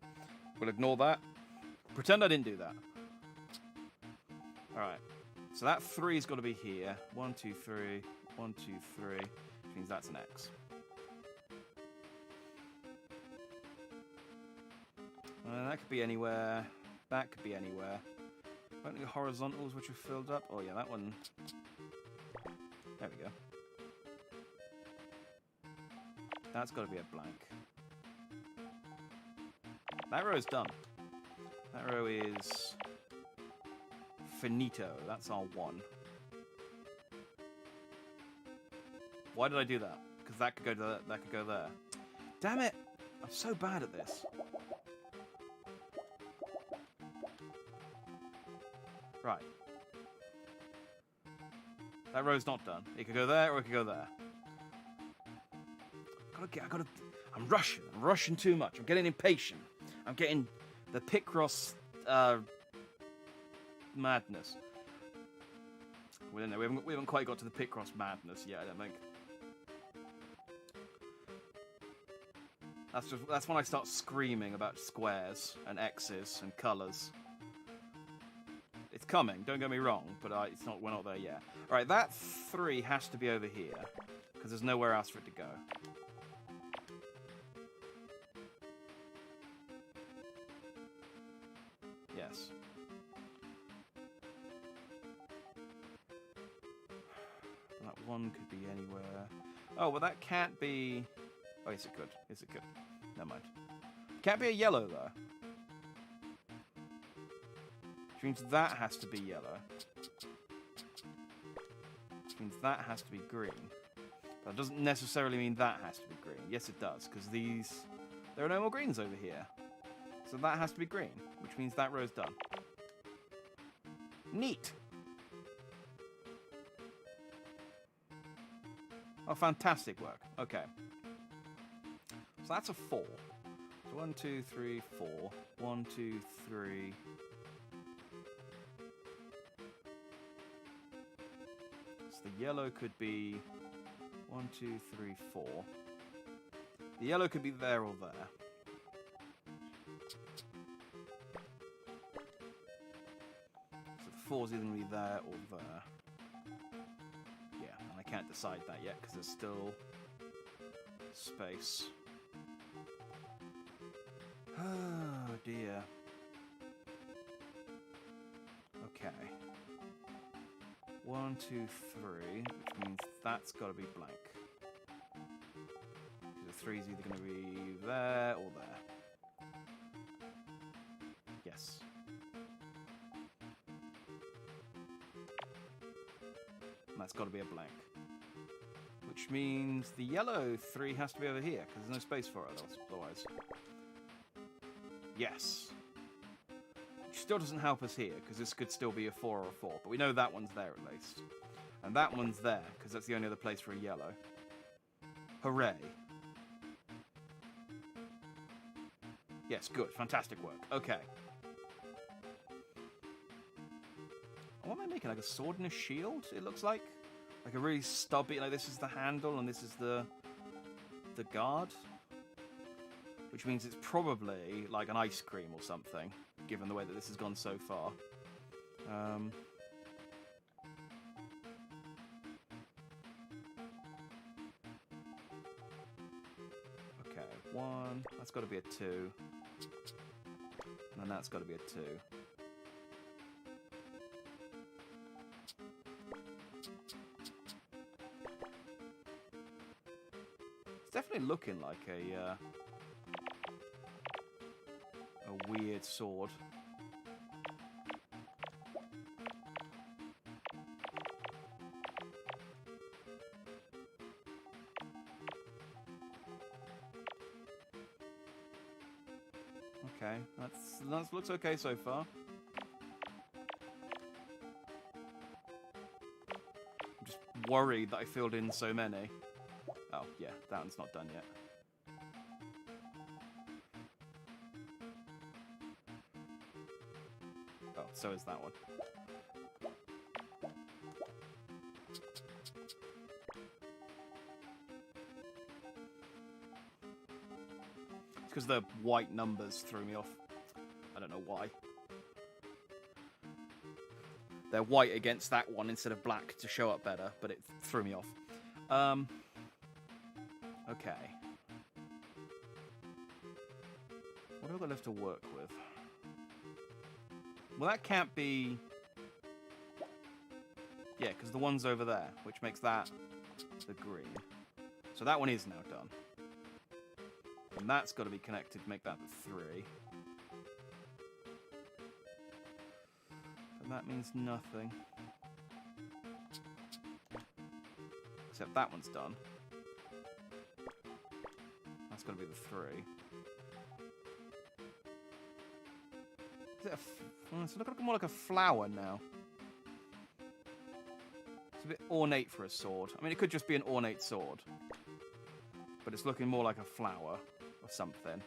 We'll ignore that. Pretend I didn't do that. Alright. So that 3's got to be here. 1, 2, 3. 1, 2, 3. Which means that's an X. That could be anywhere. That could be anywhere. Only horizontals which are filled up. Oh yeah, that one. There we go. That's got to be a blank. That row is done. That row is finito. That's our 1. Why did I do that? Because that could go to that could go there. Damn it! I'm so bad at this. Right. That row's not done. It could go there or it could go there. I'm rushing too much. I'm getting impatient. I'm getting the Picross madness. We don't know. We haven't quite got to the Picross madness yet, I don't think. That's when I start screaming about squares and X's and colours. It's coming, don't get me wrong, but we're not there yet. Alright, that 3 has to be over here, because there's nowhere else for it to go. Yes. That 1 could be anywhere. Oh, well that can't be... Oh, yes it could. Yes it could. Never mind. Can't be a yellow, though. Which means that has to be yellow. Which means that has to be green. But that doesn't necessarily mean that has to be green. Yes, it does, because there are no more greens over here. So that has to be green, which means that row's done. Neat! Oh, fantastic work. Okay. So that's a 4. So 1, 2, 3, 4. 1, 2, 3... The yellow could be 1, 2, 3, 4. The yellow could be there or there. So the 4's either going to be there or there. Yeah, and I can't decide that yet because there's still space. Oh dear. Okay. 1, 2, 3, which means that's got to be blank. The 3's either going to be there or there. Yes. And that's got to be a blank. Which means the yellow 3 has to be over here, because there's no space for it otherwise. Yes. Still doesn't help us here, because this could still be a 4 or a 4, but we know that one's there at least. And that one's there, because that's the only other place for a yellow. Hooray. Yes, good. Fantastic work. Okay. What am I making? Like a sword and a shield, it looks like? Like a really stubby, like this is the handle and this is the guard? Which means it's probably like an ice cream or something, given the way that this has gone so far. Okay, 1, that's got to be a 2. And then that's got to be a 2. It's definitely looking like a weird sword. Okay, that looks okay so far. I'm just worried that I filled in so many. Oh, yeah, that one's not done yet. Oh, so is that one. It's because the white numbers threw me off. I don't know why. they're white against that one instead of black to show up better, but it threw me off. Okay. What have I got left to work with? Well, that can't be... Yeah, because the one's over there, which makes that the green. So that one is now done. And that's got to be connected to make that the 3. And that means nothing. Except that one's done. That's got to be the 3. Is it it's looking more like a flower now. It's a bit ornate for a sword. I mean, it could just be an ornate sword. But it's looking more like a flower or something.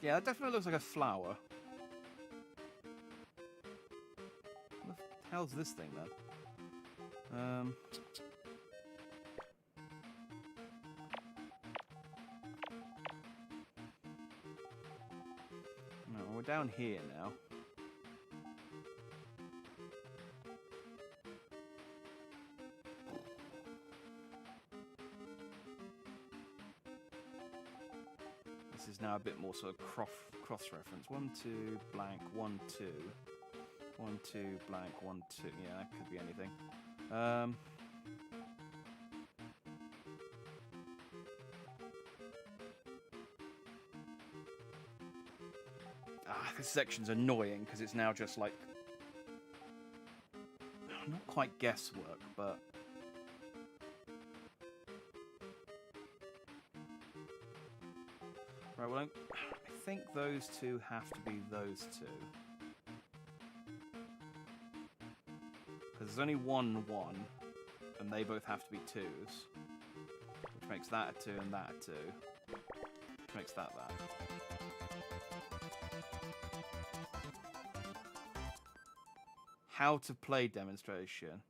Yeah, that definitely looks like a flower. What the hell's this thing, then? No, we're down here now. This is now a bit more sort of cross-reference. 1, 2, blank, 1, 2. 1, 2, blank, 1, 2. Yeah, that could be anything. This section's annoying because it's now just like... Not quite guesswork, but... Right, well, I think those two have to be those two. Because there's only 1, 1, and they both have to be 2s. Which makes that a 2 and that a 2. Which makes that that. How to play demonstration.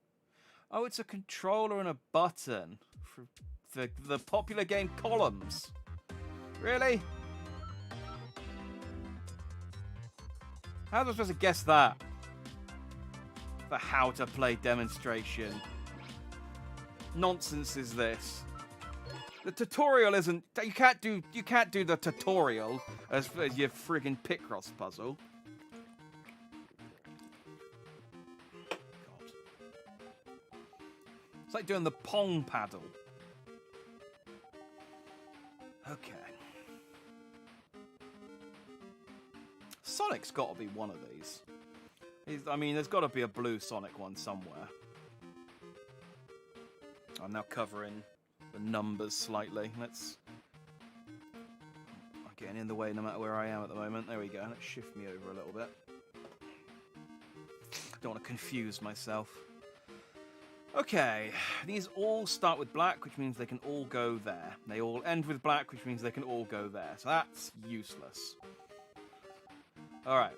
Oh, it's a controller and a button for the popular game Columns. Really? How was I supposed to guess that? The how to play demonstration. Nonsense is this? The tutorial isn't. You can't do the tutorial as your friggin' Picross puzzle. God. It's like doing the pong paddle. Okay. Sonic's got to be one of these. I mean, there's got to be a blue Sonic one somewhere. I'm now covering the numbers slightly. I'm getting in the way no matter where I am at the moment. There we go. Let's shift me over a little bit. Don't want to confuse myself. Okay, these all start with black, which means they can all go there. They all end with black, which means they can all go there. So that's useless. Alright.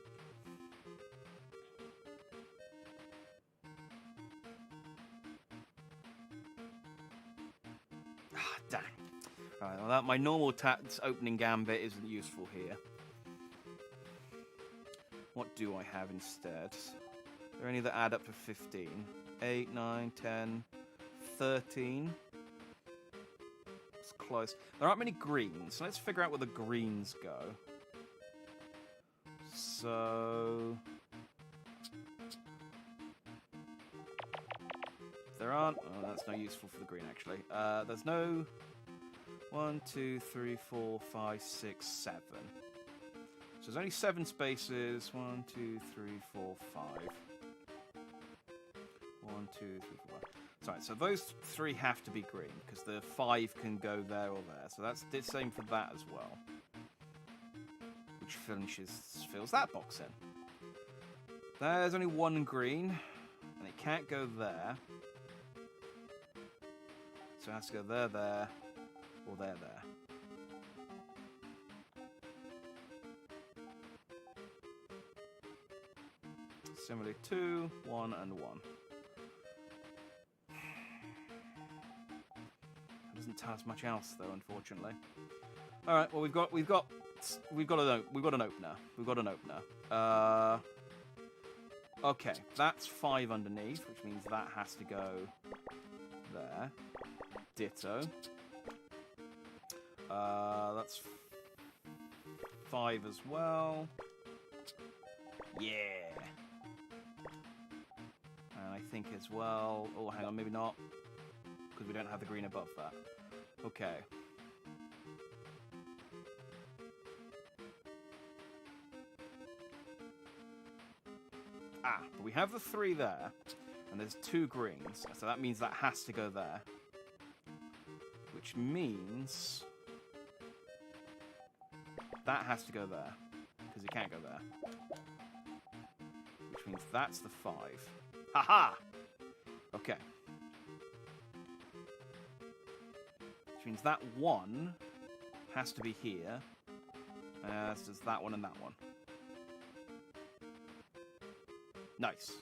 Dang. Alright, well, my normal opening gambit isn't useful here. What do I have instead? Are there any that add up to 15? 8, 9, 10, 13. It's close. There aren't many greens, so let's figure out where the greens go. So... there aren't... oh, that's no useful for the green, actually. There's no... 1, 2, 3, 4, 5, 6, 7. So there's only 7 spaces. 1, 2, 3, 4, 5. 1, 2, 3, 4, 5. Sorry, so those 3 have to be green, because the 5 can go there or there. So that's the same for that as well. Which fills that box in. There's only 1 green, and it can't go there. So it has to go there, there, or there, there. Similarly, 2, 1, and 1. It doesn't tell us much else, though, unfortunately. All right. Well, we've got an opener. We've got an opener. Okay, that's 5 underneath, which means that has to go there. Ditto. That's 5 as well. Yeah. And I think as well... Oh, hang on, maybe not. Because we don't have the green above that. Okay. Ah, but we have the 3 there. And there's 2 greens. So that means that has to go there. Which means... that has to go there. Because it can't go there. Which means that's the 5. Haha! Okay. Which means that 1 has to be here. As does that one and that one. Nice.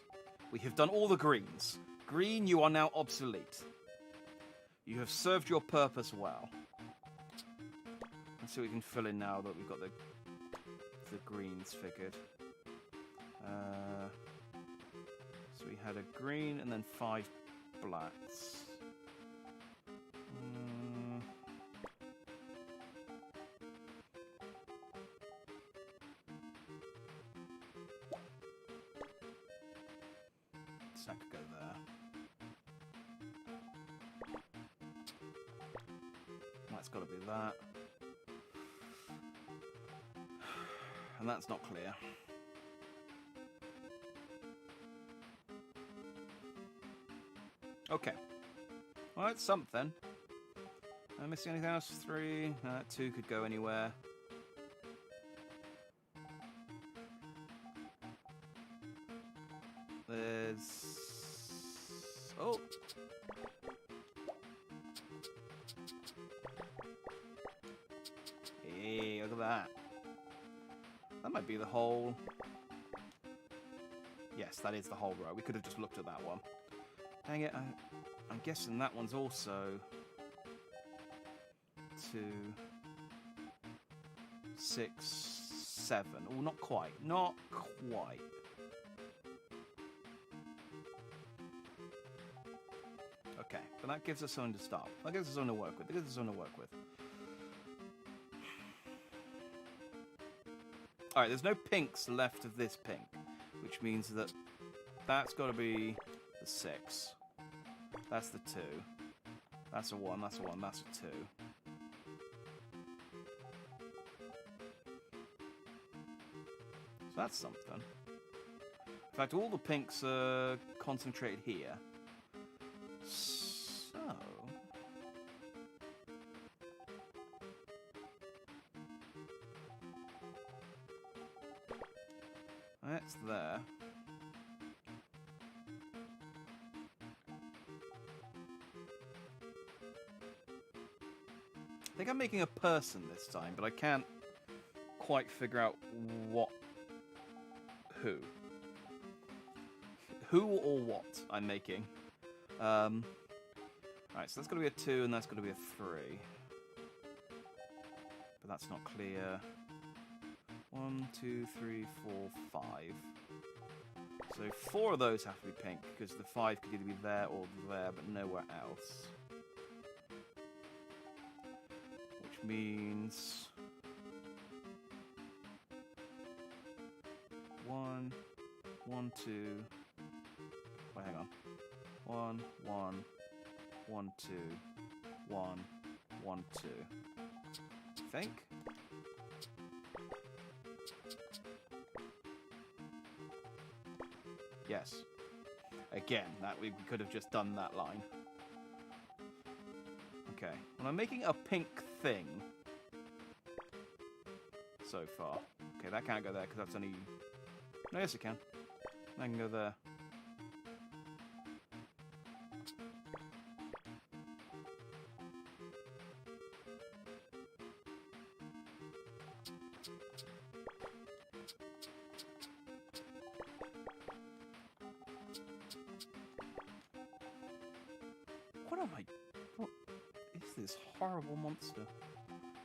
We have done all the greens. Green, you are now obsolete. You have served your purpose well. Let's see what we can fill in now that we've got the greens figured. So we had a green and then 5 blacks. So that could go there. That's got to be that. And that's not clear. Okay. Well, that's something. Am I missing anything else? 3. 2 could go anywhere. There's... Oh! Hey, look at that. That might be the whole... Yes, that is the whole row. We could have just looked at that one. Dang it, I'm guessing that one's also 2, 6, 7. Oh, not quite. Not quite. Okay, but that gives us something to start. That gives us something to work with. That gives us something to work with. Alright, there's no pinks left of this pink, which means that that's got to be the 6. That's the 2. That's a 1, that's a 1, that's a 2. So that's something. In fact, all the pinks are concentrated here. So... that's there. I think I'm making a person this time, but I can't quite figure out what... who. Who or what I'm making. Alright, so that's got to be a 2 and that's got to be a 3. But that's not clear. 1, 2, 3, 4, 5. So 4 of those have to be pink, because the 5 could either be there or there, but nowhere else. Which means... 1, 1, 2... Wait, hang on. 1, 1, 1, 2, 1, 1, 2. I think? Yes. Again, that we could have just done that line. Okay. Well, I'm making a pink thing so far. Okay, that can't go there because that's only... No, yes it can. That can go there. What am I... What is this horrible monster?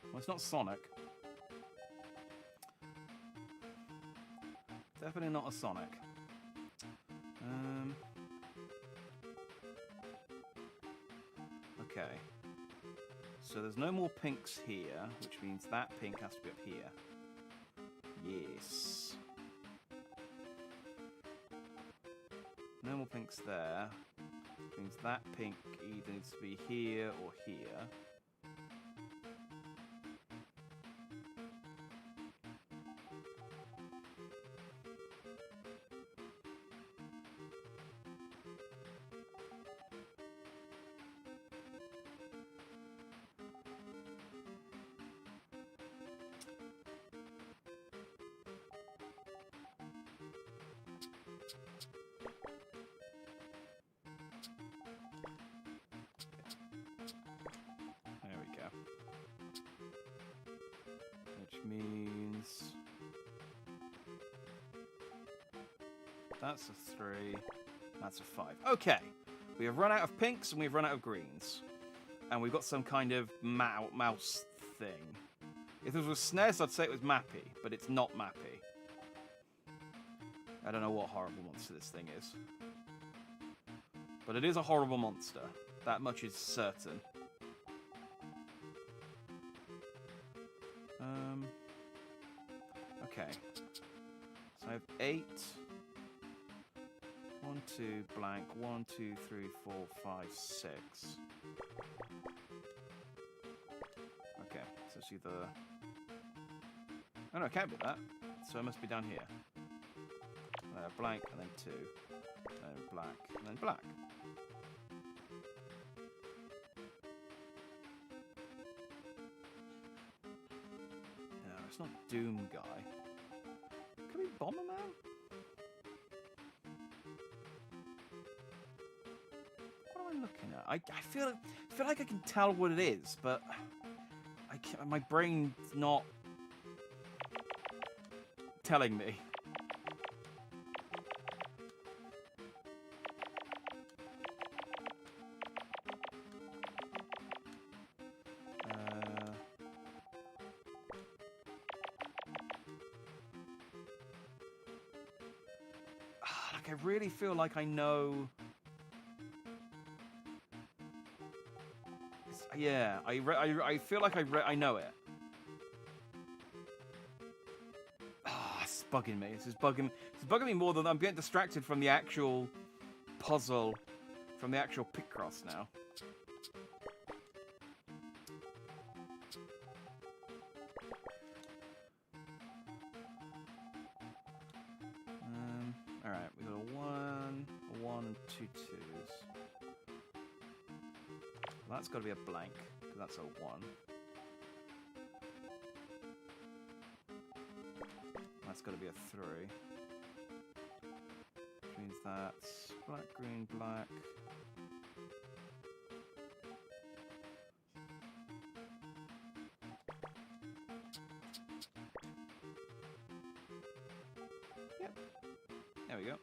Well, it's not Sonic. Definitely not a Sonic. Okay. So there's no more pinks here, which means that pink has to be up here. Yes. No more pinks there. Which means that pink either needs to be here or here. Means that's a 3, that's a 5. Okay, we have run out of pinks and we've run out of greens, and we've got some kind of mouse thing. If this was SNES, I'd say it was Mappy, but it's not Mappy. I don't know what horrible monster this thing is, but it is a horrible monster. That much is certain. Okay, so I have 8. 1, 2, blank. 1, 2, 3, 4, 5, 6. Okay, so it's either... Oh no, it can't be that. So it must be down here. Blank, and then 2. Then black, and then black. No, it's not Doom Guy. Could it be Bomberman? What am I looking at? I feel like I can tell what it is, but my brain's not telling me. I really feel like I know. Yeah, I feel like I know it. It's bugging me. This is bugging me more than I'm getting distracted from the actual puzzle, from the actual Picross now. Alright, we got a 1, and 2 2s. Well, that's got to be a blank, because that's a 1. That's got to be a 3. Which means that's black, green, black. Yep. There we go.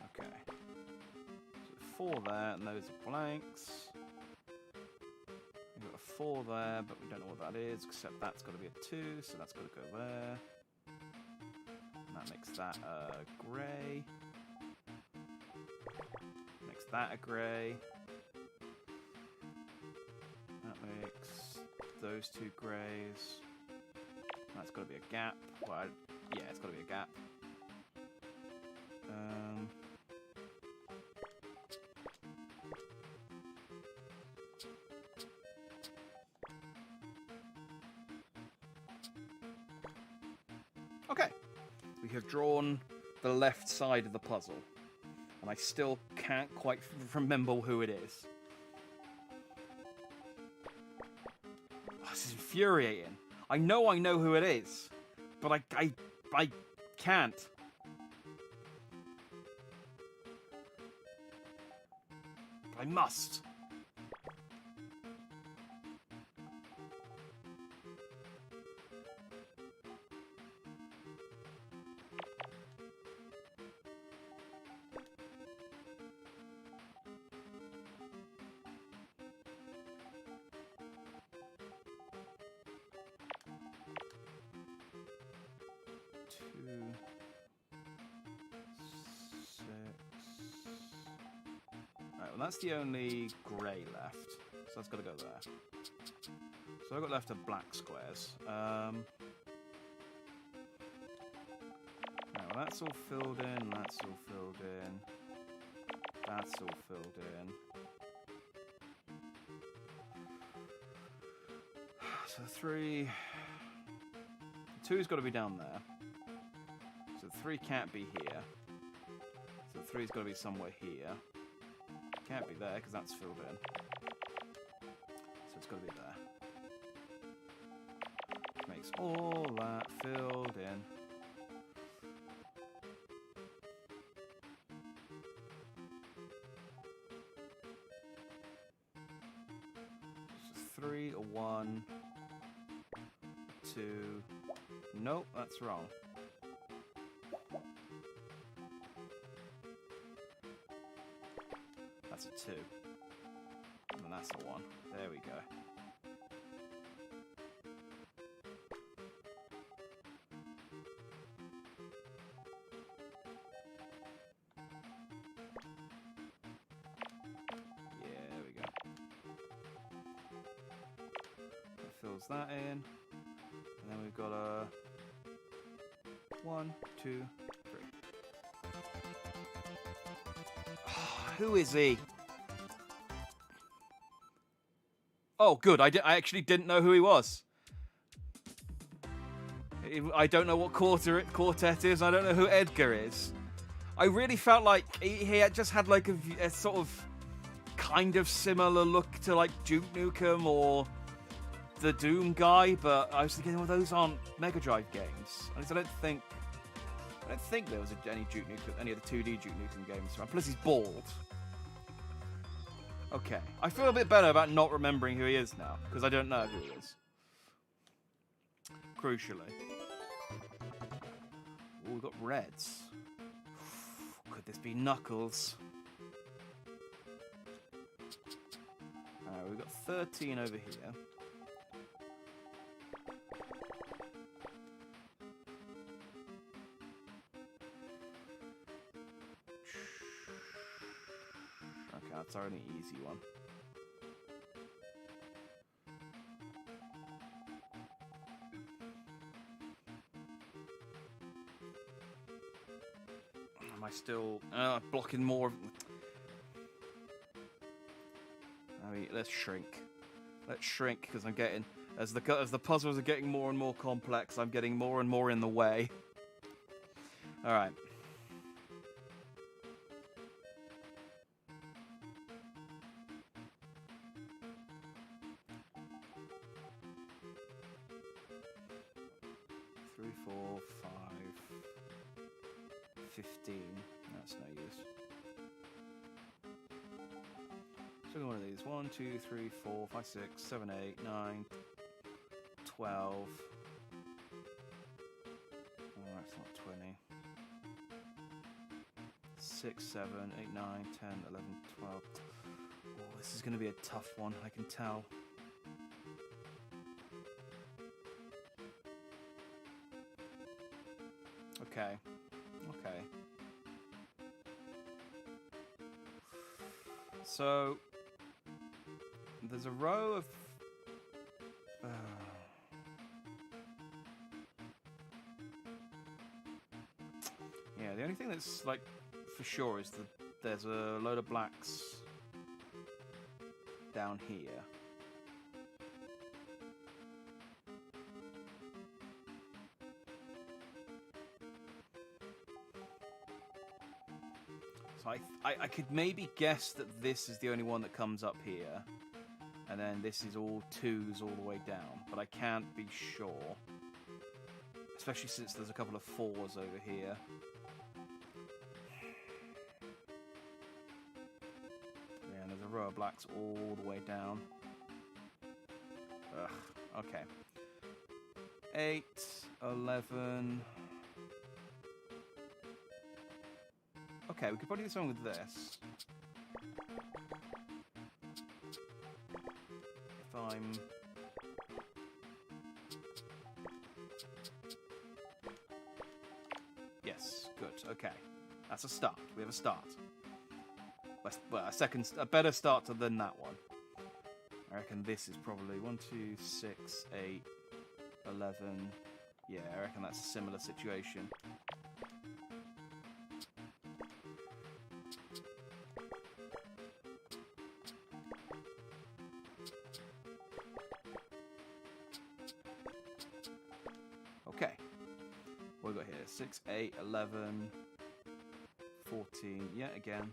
Okay. So 4 there, and those are blanks. We've got a 4 there, but we don't know what that is, except that's got to be a 2, so that's got to go there. And that makes that a grey. Makes that a grey. That makes those 2 greys. That's got to be a gap. Well, yeah, it's got to be a gap. Okay, we have drawn the left side of the puzzle, and I still can't quite remember who it is. Oh, this is infuriating. I know who it is, but I can't. But I must. And that's the only grey left. So that's got to go there. So I've got left are black squares. Now that's all filled in, that's all filled in. That's all filled in. So 3... 2's got to be down there. So 3 can't be here. So 3's got to be somewhere here. Can't be there because that's filled in. So it's got to be there. Makes all that filled in. So 3, a 1, 2. Nope, that's wrong. That's a 2. And that's a 1. There we go. Yeah, there we go. That fills that in. And then we've got a 1, 2, 3. Who is he? Oh, good. I actually didn't know who he was. I don't know what quartet is. I don't know who Edgar is. I really felt like he had just had like a sort of kind of similar look to like Duke Nukem or the Doom guy, but I was thinking, well, those aren't Mega Drive games. And I don't think there was any Duke Nukem, any of the 2D Duke Nukem games around. Plus, he's bald. Okay, I feel a bit better about not remembering who he is now, because I don't know who he is. Crucially. Oh, we've got reds. Could this be Knuckles? Alright, we've got 13 over here. That's our only easy one. Am I still blocking more? I mean, let's shrink. Let's shrink because I'm getting as the puzzles are getting more and more complex. I'm getting more and more in the way. All right. Three, 4, 5, 15. That's no use. So one of these. 1, 2, 3, 4, 5, 6, 7, 8, 9, 12. Oh, that's not 20. 6, 7, 8, 9, 10, 11, 12. Oh, this is going to be a tough one, I can tell. Okay. Okay. So there's a row of yeah, the only thing that's like for sure is that there's a load of blacks down here. So I could maybe guess that this is the only one that comes up here, and then this is all 2s all the way down, but I can't be sure, especially since there's a couple of 4s over here. Yeah, and there's a row of blacks all the way down. Ugh, okay. 8, 11... Okay, we could probably do something with this. If I'm... Yes, good, okay. That's a start. We have a start. well, a better start than that one. I reckon this is probably 1, 2, 6, 8, 11. Yeah, I reckon that's a similar situation. Okay. What have we got here? 6, 8, 11, 14. Yeah, again.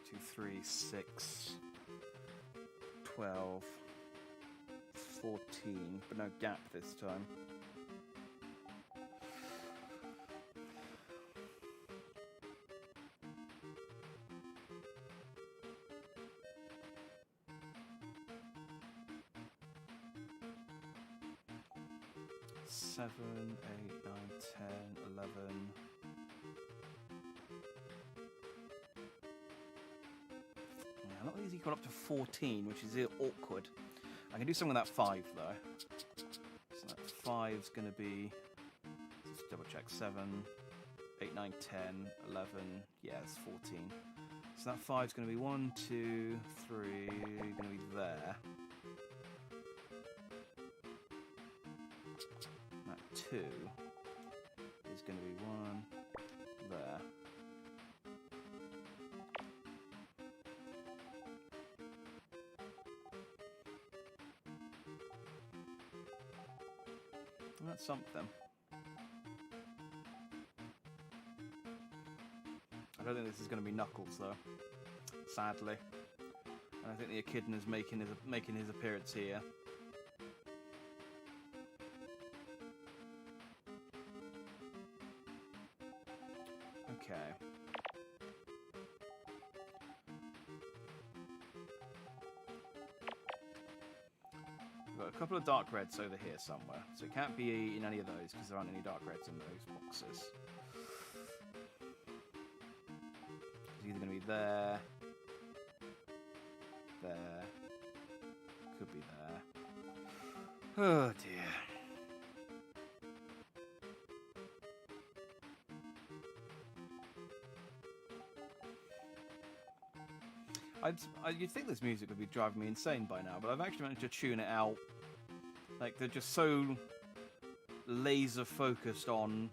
Two, 3, 6, 12, 14, but no gap this time. Seven, 8, 9, 10, 11. Yeah, not easy going up to 14, which is awkward. I can do something with that 5 though. So that 5's going to be, let's double check, 7, 8, 9, 10, 11. Yeah, it's 14. So that 5's going to be 1, 2, 3, going to be there. 2 is going to be 1 there. That's something. I don't think this is going to be Knuckles though, sadly. And I think the Echidna is making his appearance here. Okay. We've got a couple of dark reds over here somewhere, so it can't be in any of those because there aren't any dark reds in those boxes. It's either going to be there, there, could be there. Oh dear. You'd think this music would be driving me insane by now, but I've actually managed to tune it out. Like, they're just so laser focused on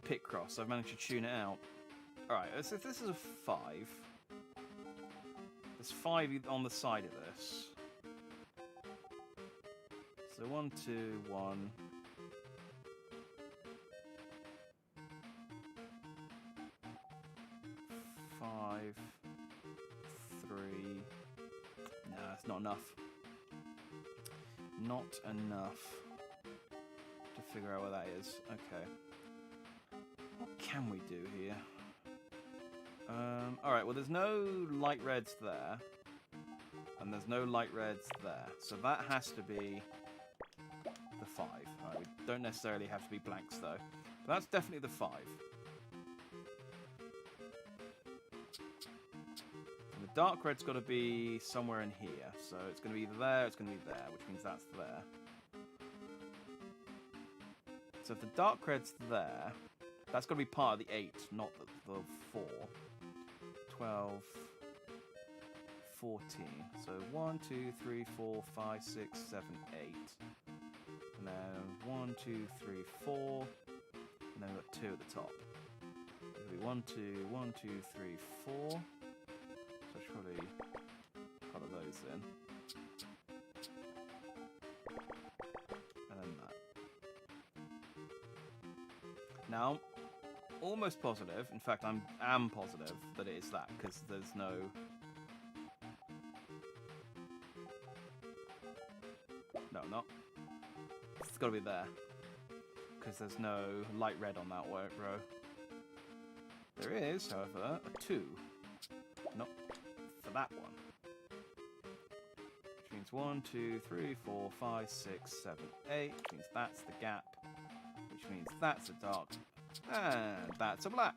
Picross. I've managed to tune it out. Alright, so if this is a 5, there's 5 on the side of this. So 1, 2, 1. Not enough. Not enough to figure out where that is. Okay. What can we do here? Alright, well there's no light reds there. And there's no light reds there. So that has to be the 5. Alright, we don't necessarily have to be blanks though. But that's definitely the 5. Dark red's got to be somewhere in here, so it's going to be either there, it's going to be there, which means that's there. So if the dark red's there, that's got to be part of the 8, not the 4. 12, 14. So 1, 2, 3, 4, 5, 6, 7, 8. And then 1, 2, 3, 4. And then we've got 2 at the top. It'll be 1, 2, 1, 2, 3, 4. So I should probably colour those in. And then that. Now, almost positive, in fact I am positive that it is that, because there's no... No, not. It's got to be there, because there's no light red on that row. There is, however, a 2. Not for that one. Which means 1, 2, 3, 4, 5, 6, 7, 8. Which means that's the gap. Which means that's a dark. And that's a black.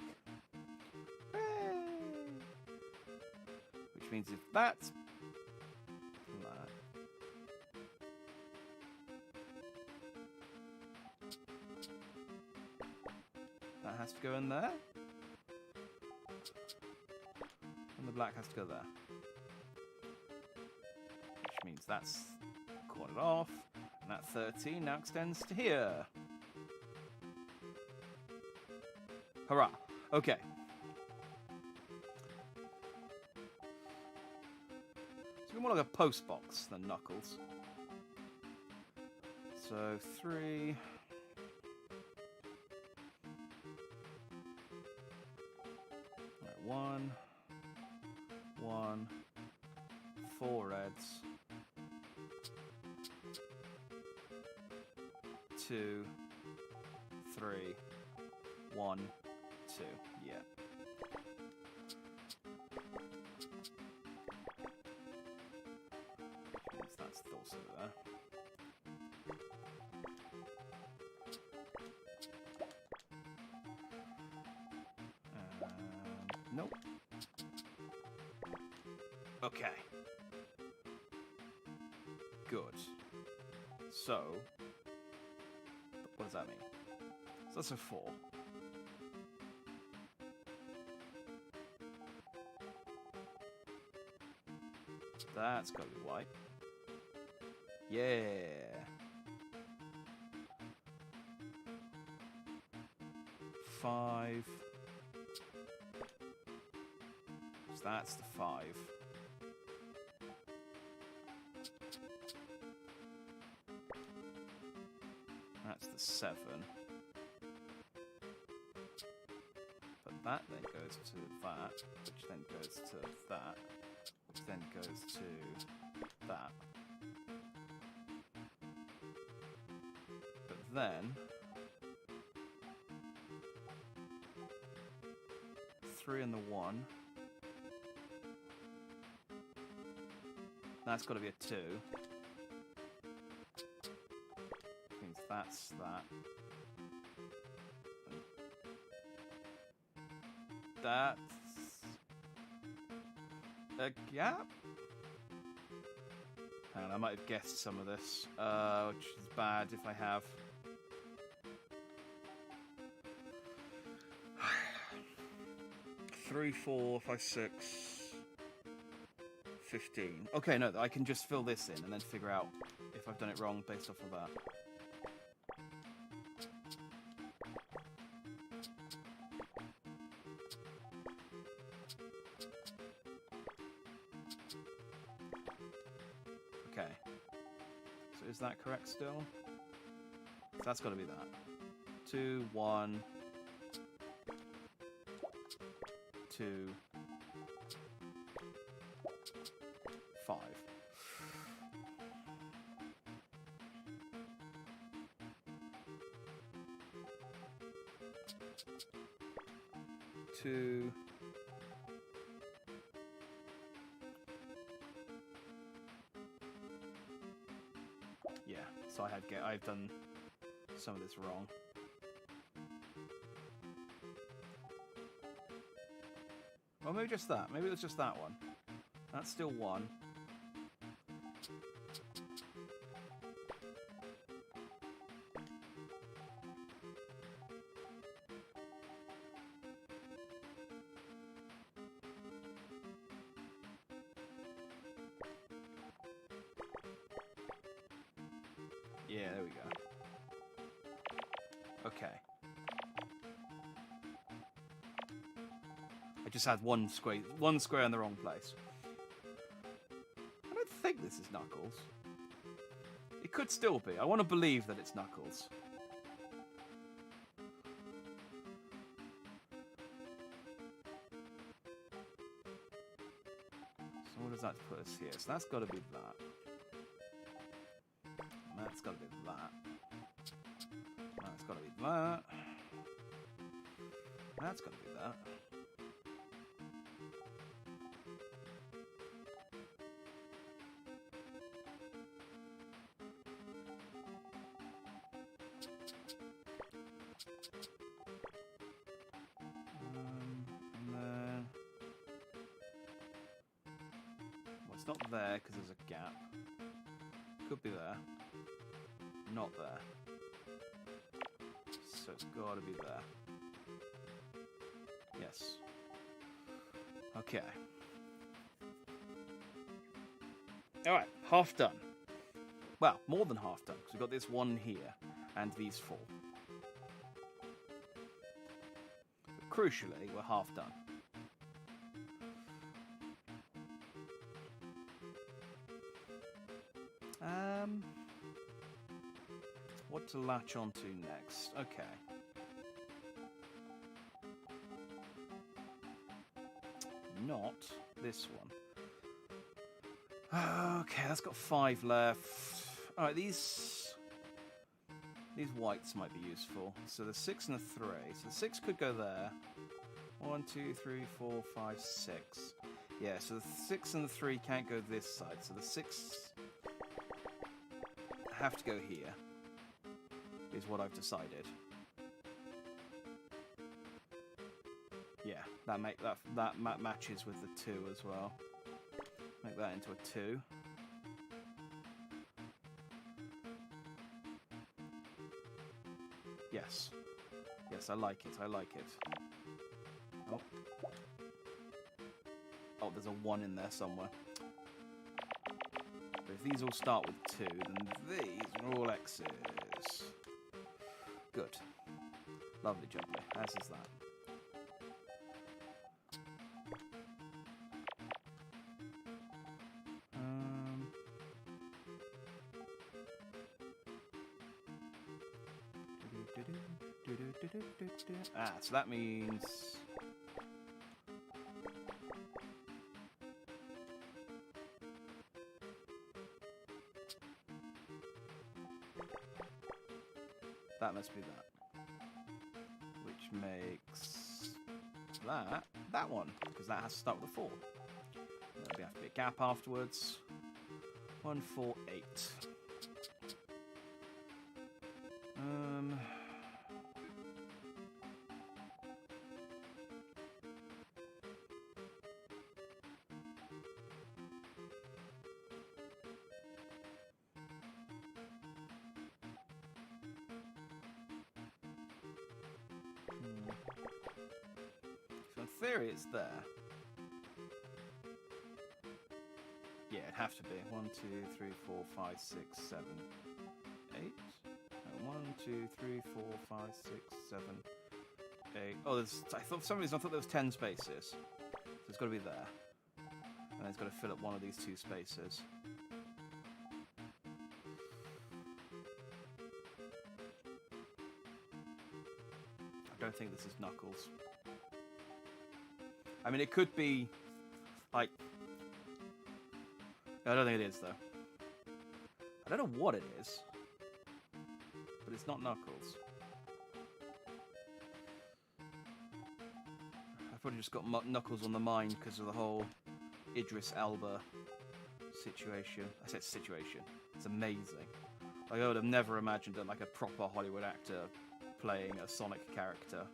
Hooray! Which means if that's has to go in there. And the black has to go there. Which means that's quartered off. And that 13 now extends to here. Hurrah. Okay. So more like a post box than Knuckles. So 3. Right, 1. 1. 4 reds. 2. 3. 1. 2. Yeah. Which means that's also there. Nope. Okay. Good. So, what does that mean? So that's a 4. That's gotta be white. Yeah. Five. So that's the 5. That's the 7. But that then goes to that, which then goes to that, which then goes to that. But then 3 and the 1. That's got to be a 2. Means that's that. That's a gap? Hang on, I might have guessed some of this, which is bad if I have. Three, 4, 5, 6, 15. Okay, no, I can just fill this in and then figure out if I've done it wrong based off of that. Okay. So is that correct still? So that's got to be that. 2, 1, 2, 5. Two. Yeah, so I've done some of this wrong. Well, maybe just that. Maybe it was just that one. That's still 1. Yeah, there we go. Okay. I just had one square in the wrong place. I don't think this is Knuckles. It could still be. I want to believe that it's Knuckles. So what does that put us here? So that's got to be that. And that's got to be that. That's got to be that. That's got to be that. It's not there because there's a gap. Could be there. Not there. So it's got to be there. Yes. Okay. Alright, half done. Well, more than half done, because we've got this one here, and these 4. But crucially, we're half done. What to latch onto next? Okay. Not this one. Okay, that's got 5 left. Alright, these whites might be useful. So the 6 and the 3. So the 6 could go there. 1, 2, 3, 4, 5, 6. Yeah, so the 6 and the 3 can't go this side. So the 6 have to go here, is what I've decided. Yeah, that matches with the 2 as well. Make that into a 2. Yes. Yes, I like it. I like it. Oh. Oh, there's a 1 in there somewhere. But if these all start with 2, then these are all X's. Good. Lovely jubbly, as is that. So that means... that must be that. Which makes that one, because that has to start with a 4. There'll have to be a gap afterwards. 1, 4, 8. So in theory it's there. Yeah, it'd have to be. 1, 2, 3, 4, 5, 6, 7, 8. No, 1, 2, 3, 4, 5, 6, 7, 8. Oh, there's. For some reason I thought there was 10 spaces. So it's got to be there. And then it's got to fill up one of these 2 spaces. I don't think this is Knuckles. I mean, it could be, like... I don't think it is, though. I don't know what it is. But it's not Knuckles. I've probably just got Knuckles on the mind because of the whole Idris Elba situation. I said situation. It's amazing. Like, I would have never imagined like a proper Hollywood actor playing a Sonic character.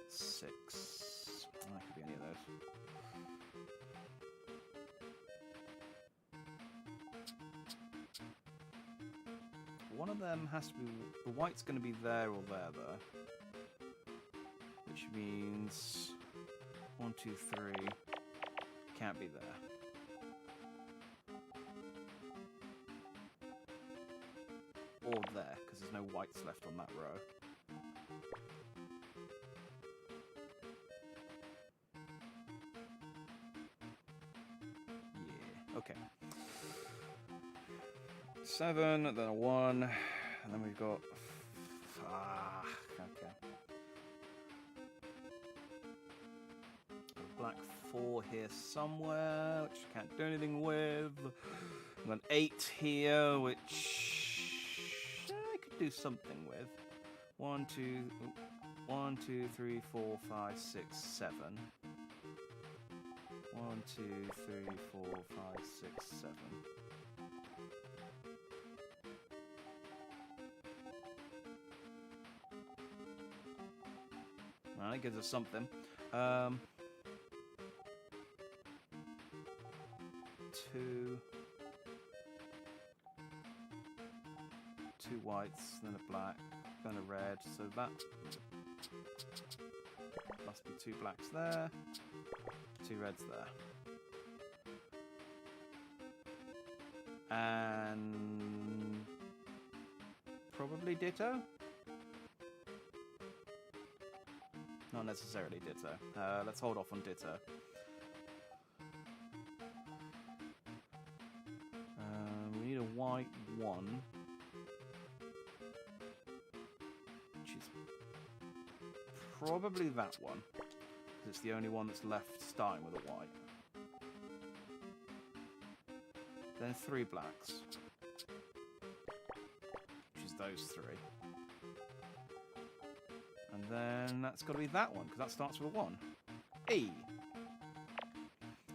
6. That could be any of those. One of them has to be... The white's going to be there or there, though. Which means... 1, 2, 3... Can't be there. Or there, because there's no whites left on that row. Yeah, okay. 7, then a 1, and then we've got... okay. A black 4 here somewhere, which I can't do anything with. I've got an 8 here, which I could do something with. 1, 2, 3, 4, 5, 6, 7. 1, 2, 3, 4, 5, 6, 7. That gives us something. 2 whites, then a black. then a red, so that must be 2 blacks there, 2 reds there. And probably ditto? Not necessarily ditto. Let's hold off on ditto. We need a white 1. Which is probably that one. Because it's the only one that's left starting with a white. Then 3 blacks. Which is those 3. And then that's got to be that one, because that starts with a 1. E.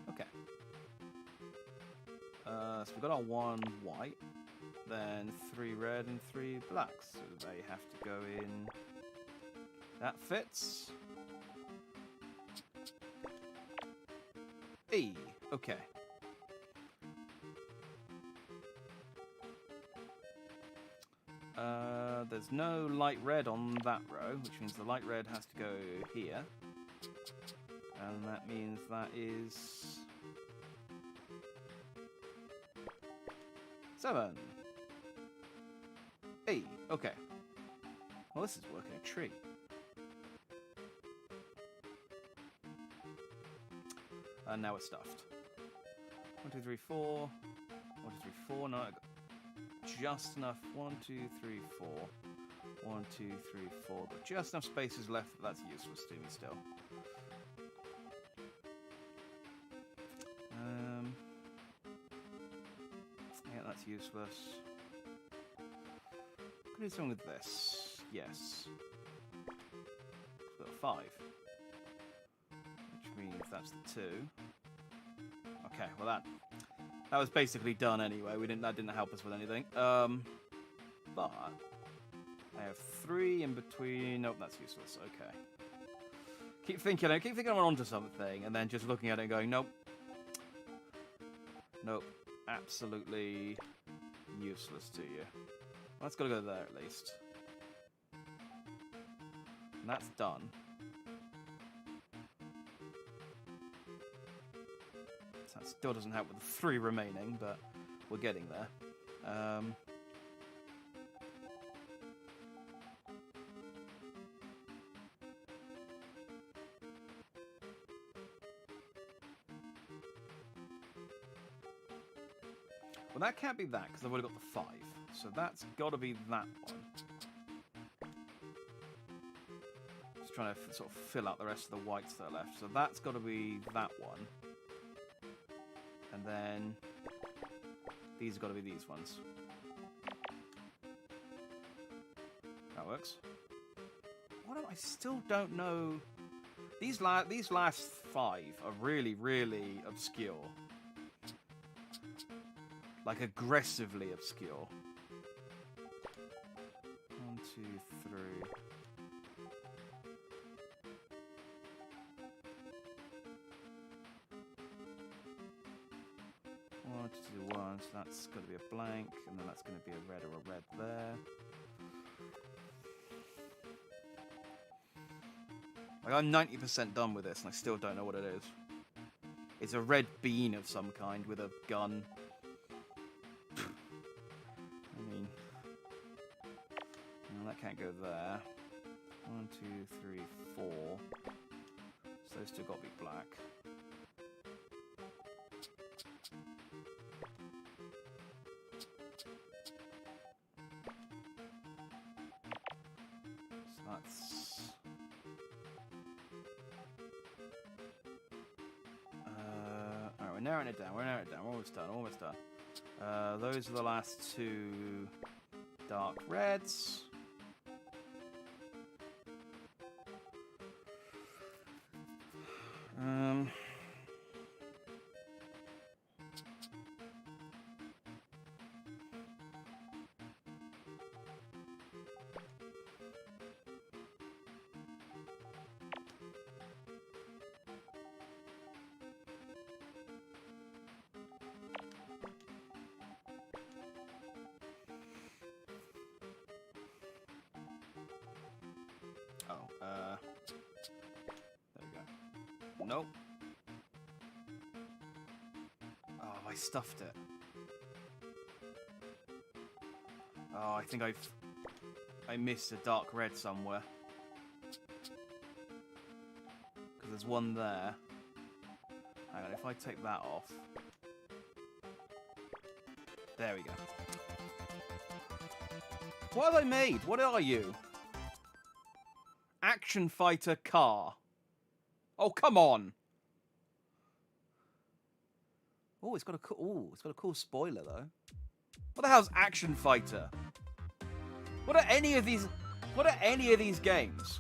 Okay. So we've got our 1 white, then 3 red and 3 blacks. So they have to go in. That fits. E. Okay. There's no light red on that row, which means the light red has to go here. And that means that is 7. E. Okay. Well, this is working a treat. And now we're stuffed. 1, 2, 3, 4. 1, 2, 3, 4. No, I got just enough. 1, 2, 3, 4. 1, 2, 3, 4. But just enough spaces left that that's useless to me still. Yeah, that's useless. Could do something with this. Yes. It's got a 5. Which means that's the 2. Okay, well that was basically done anyway. That didn't help us with anything. But I have 3 in between. Nope, that's useless. Okay. Keep thinking I'm onto something, and then just looking at it and going, nope. Nope. Absolutely useless to you. Well, that's got to go there at least. And that's done. So that still doesn't help with the 3 remaining, but we're getting there. Well, that can't be that, because I've already got the 5. So that's got to be that one. Just trying to sort of fill out the rest of the whites that are left. So that's got to be that one. And then these have got to be these ones. That works. I still don't know. These last 5 are really, really obscure. Like, aggressively obscure. 1, 2, 3. One, 2, 1. So that's got to be a blank, and then that's going to be a red or a red there. Like, I'm 90% done with this, and I still don't know what it is. It's a red bean of some kind with a gun. That can't go there. 1, 2, 3, 4. So those 2 got to be black. So that's... Alright, we're narrowing it down. We're almost done. Those are the last 2 dark reds. Oh, there we go. Nope. Oh, I stuffed it. Oh, I think I missed a dark red somewhere. Because there's one there. Hang on, if I take that off. There we go. What have I made? What are you? Action fighter car. Oh, come on. Oh, it's got a cool spoiler though. What the hell's action fighter? What are any of these games?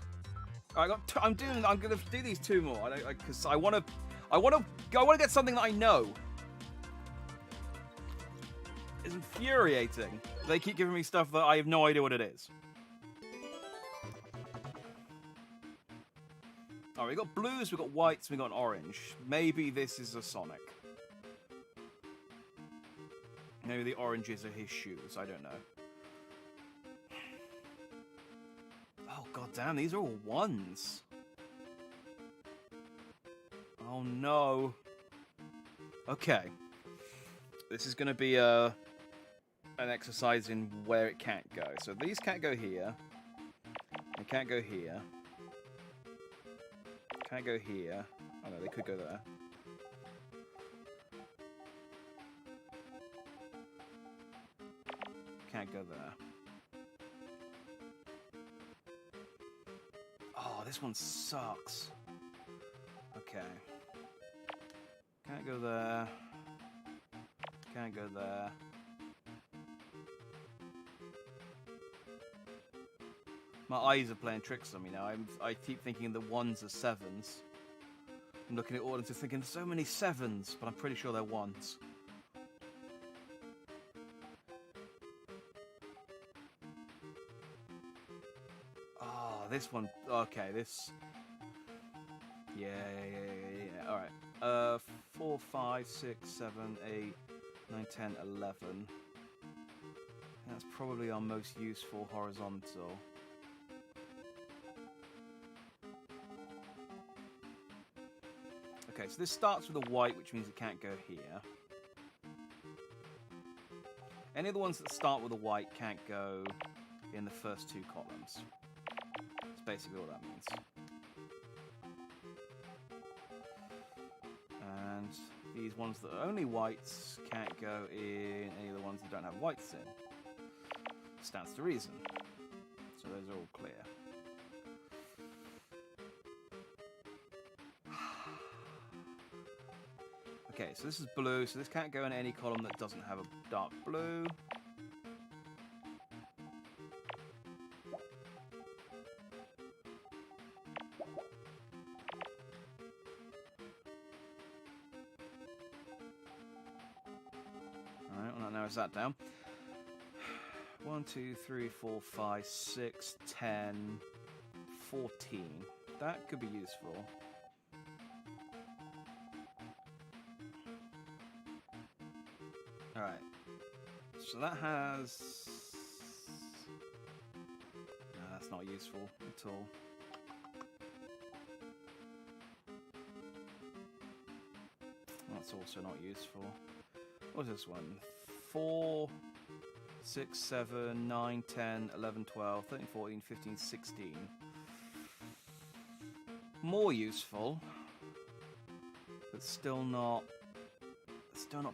I'm gonna do these two more because I want to get something that I know. It's infuriating. They keep giving me stuff that I have no idea what it is. Alright, we got blues, we got whites, we got an orange. Maybe this is a Sonic. Maybe the oranges are his shoes. I don't know. Oh, goddamn, these are all ones. Oh, no. Okay. This is going to be an exercise in where it can't go. So these can't go here. They can't go here. Can't go here. Oh, no, they could go there. Can't go there. Oh, this one sucks. Okay. Can't go there. Can't go there. My eyes are playing tricks on me now. I keep thinking the ones are sevens. I'm looking at all and just thinking so many sevens, but I'm pretty sure they're ones. Oh, this one. Okay, this. Yeah. All right. 4, 5, 6, 7, 8, 9, 10, 11. That's probably our most useful horizontal. Okay, so this starts with a white, which means it can't go here. Any of the ones that start with a white can't go in the first two columns. That's basically what that means. And these ones that are only whites can't go in any of the ones that don't have whites in. Stands to reason. So those are all clear. Okay, so this is blue, so this can't go in any column that doesn't have a dark blue. Alright, well that narrows that down. 1, 2, 3, 4, 5, 6, 10, 14. That could be useful. Alright, so that has... No, that's not useful at all. That's also not useful. What's this one? 4, 6, 7, 9, 10, 11, 12, 13, 14, 15, 16. More useful, but still not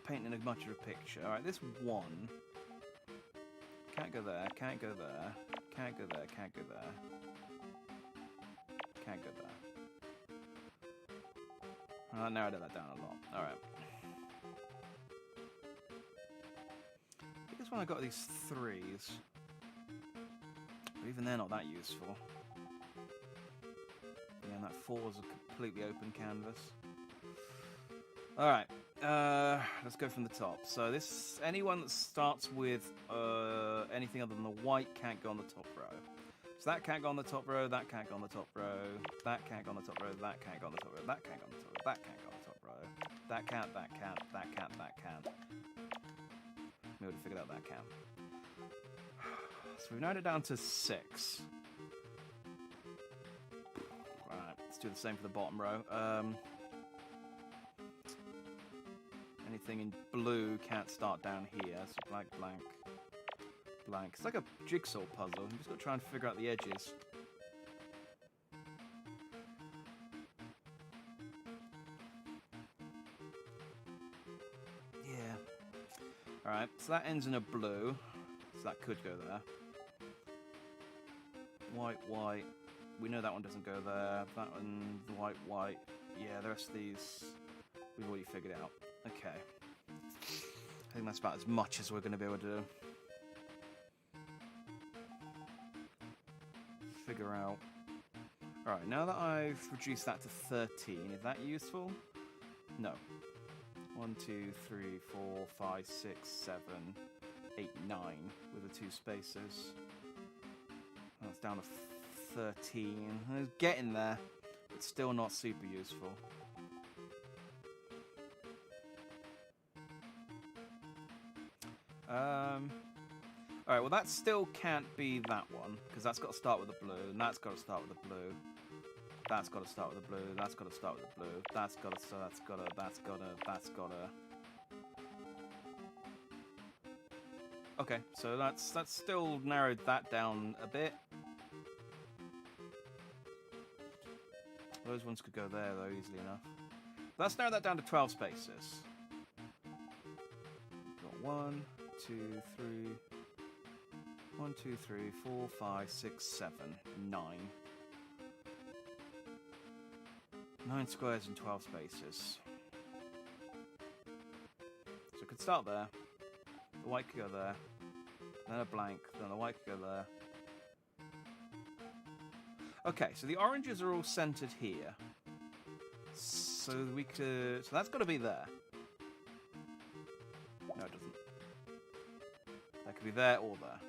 painting as much of a picture. Alright, this one can't go there, can't go there, can't go there, can't go there, can't go there. I narrowed that down a lot. Alright. I guess when I got these threes, but even they're not that useful. Yeah, and that 4 is a completely open canvas. Alright. Let's go from the top. So this, anyone that starts with anything other than the white can't go on the top row. So that can't go on the top row, that can't go on the top row, that can't go on the top row, that can't go on the top row, that can't go on the top row, that can't go on the top row, that can't, that can't, that can't, that can't. We already figured out that can't. So we've narrowed it down to 6. Let's do the same for the bottom row. Anything in blue can't start down here. So blank, blank, blank. It's like a jigsaw puzzle. You just got to try and figure out the edges. Yeah. Alright, so that ends in a blue. So that could go there. White, white. We know that one doesn't go there. That one, the white, white. Yeah, the rest of these, we've already figured out. Okay. I think that's about as much as we're going to be able to figure out. Alright, now that I've reduced that to 13, is that useful? No. 1, 2, 3, 4, 5, 6, 7, 8, 9 with the 2 spaces. That's down to 13. It's getting there, but still not super useful. Alright, well that still can't be that one, because that's got to start with the blue, and that's got to start with the blue. That's got to start with the blue, that's got to start with the blue. That's got to. Okay, so that's still narrowed that down a bit. Those ones could go there, though, easily enough. Let's narrow that down to 12 spaces. Got 1, 2, 3... 1, 2, 3, 4, 5, 6, 7, 9. 9 squares and 12 spaces. So it could start there. The white could go there. Then a blank. Then the white could go there. Okay, so the oranges are all centered here. So we could... So that's got to be there. No, it doesn't. That could be there or there.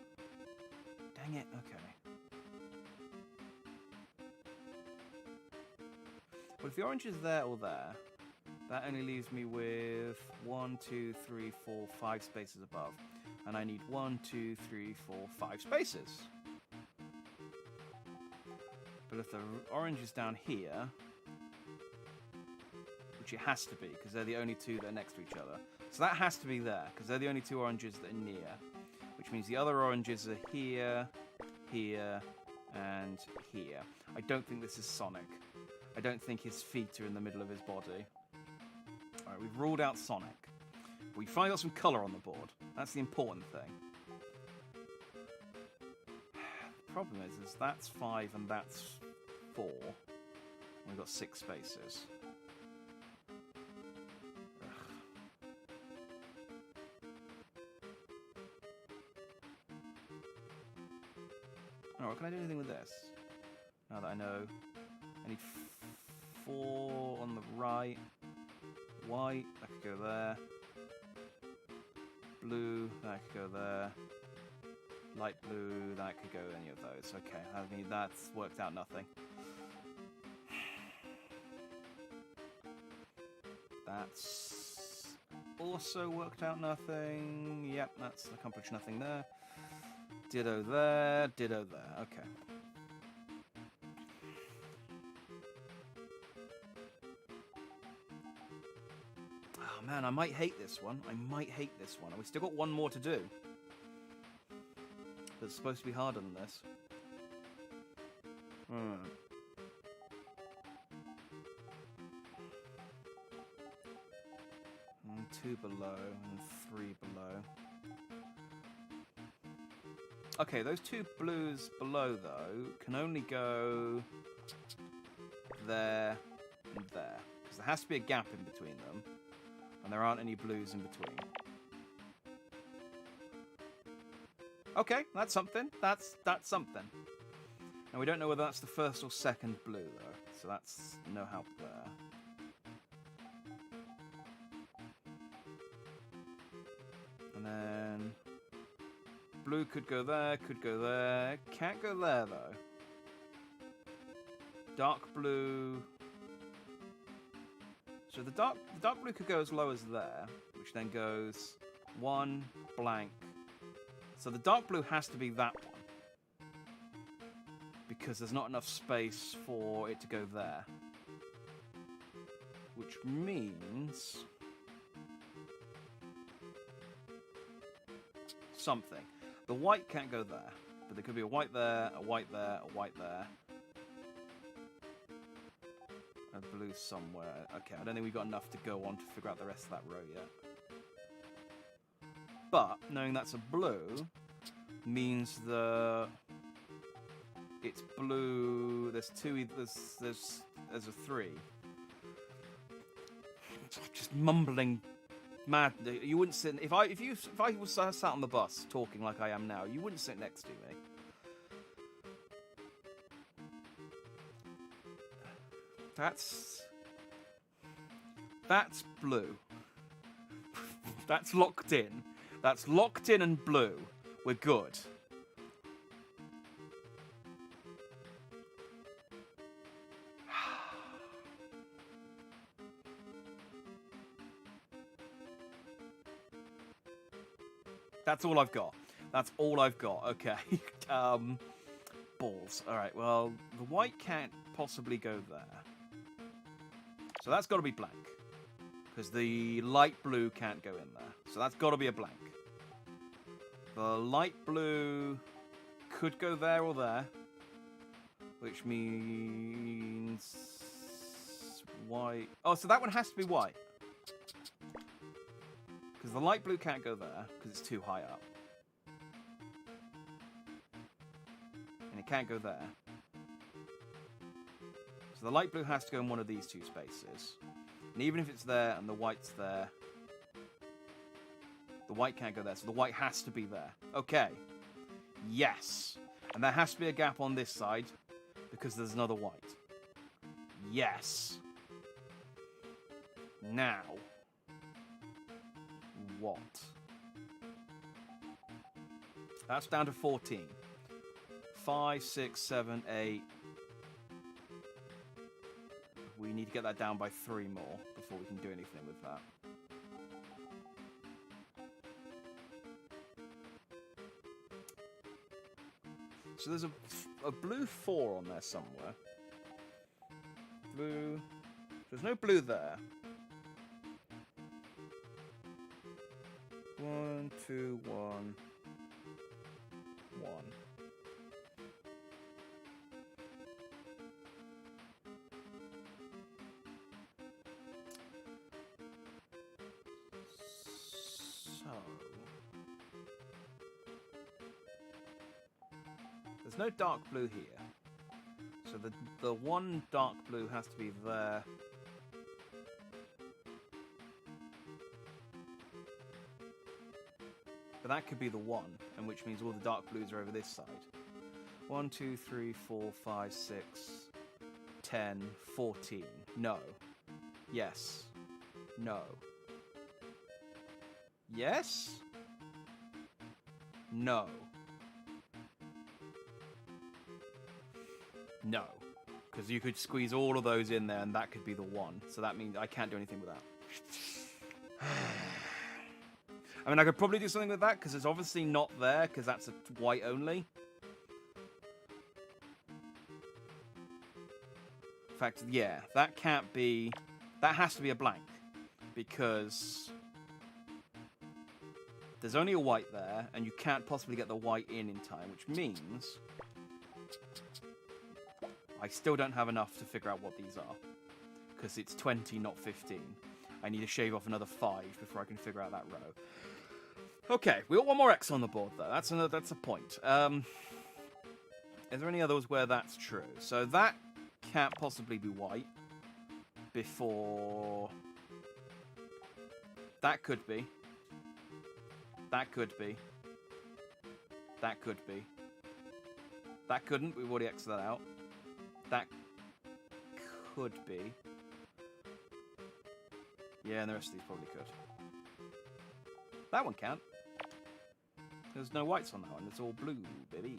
Dang it, okay. Well, if the orange is there or there, that only leaves me with 1, 2, 3, 4, 5 spaces above. And I need 1, 2, 3, 4, 5 spaces. But if the orange is down here, which it has to be, because they're the only two that are next to each other. So that has to be there, because they're the only 2 oranges that are near. Which means the other oranges are here, here, and here. I don't think this is Sonic. I don't think his feet are in the middle of his body. Alright, we've ruled out Sonic. But we finally got some colour on the board. That's the important thing. The problem is that's 5 and that's 4. And we've got 6 spaces. Alright, can I do anything with this? Now that I know. I need 4 on the right. White, that could go there. Blue, that could go there. Light blue, that could go any of those. Okay, I mean, that's worked out nothing. That's also worked out nothing. Yep, that's accomplished nothing there. Ditto there, ditto there. Okay. Oh man, I might hate this one. I might hate this one. We still got one more to do. That's supposed to be harder than this. And 2 below and 3 below. Okay, those 2 blues below, though, can only go there and there. Because there has to be a gap in between them. And there aren't any blues in between. Okay, that's something. That's something. And we don't know whether that's the first or second blue, though. So that's no help there. And then... blue could go there, could go there. Can't go there, though. Dark blue... So the dark blue could go as low as there, which then goes 1, blank. So the dark blue has to be that one. Because there's not enough space for it to go there. which means something. The white can't go there, but there could be a white there, a white there, a white there. And blue somewhere. Okay, I don't think we've got enough to go on to figure out the rest of that row yet. But knowing that's a blue means it's blue. There's two. There's a three. Just mumbling mad. You wouldn't sit if I was sat on the bus talking like I am now. You wouldn't sit next to me. That's blue. That's locked in. That's locked in and blue. We're good. That's all I've got. That's all I've got. Okay. Balls. All right. Well, the white can't possibly go there. So that's got to be blank. Because the light blue can't go in there. So that's got to be a blank. The light blue could go there or there. Which means white. Oh, so that one has to be white. Because the light blue can't go there, because it's too high up. And it can't go there. So the light blue has to go in one of these two spaces. And even if it's there and the white's there, the white can't go there, so the white has to be there. Okay. Yes. And there has to be a gap on this side, because there's another white. Yes. Now. What? That's down to 14. 5, 6, 7, 8. We need to get that down by 3 more before we can do anything with that. So there's a blue 4 on there somewhere. Blue. There's no blue there. 1, 2, 1, 1. So there's no dark blue here. So the one dark blue has to be there. But that could be the 1, and which means all the dark blues are over this side. 1, 2, 3, 4, 5, 6, 10, 14. No. Yes. No. Yes? No. No. Because you could squeeze all of those in there, and that could be the 1. So that means I can't do anything with that. I mean, I could probably do something with that, because it's obviously not there, because that's a white only. In fact, yeah, that can't be... That has to be a blank, because there's only a white there, and you can't possibly get the white in time, which means I still don't have enough to figure out what these are, because it's 20, not 15. I need to shave off another 5 before I can figure out that row. Okay, we got one more X on the board, though. That's a point. Is there any others where that's true? So that can't possibly be white before... That could be. That could be. That could be. That couldn't. We've already X'd that out. That could be. Yeah, and the rest of these probably could. That one can't. There's no whites on that one. It's all blue, baby.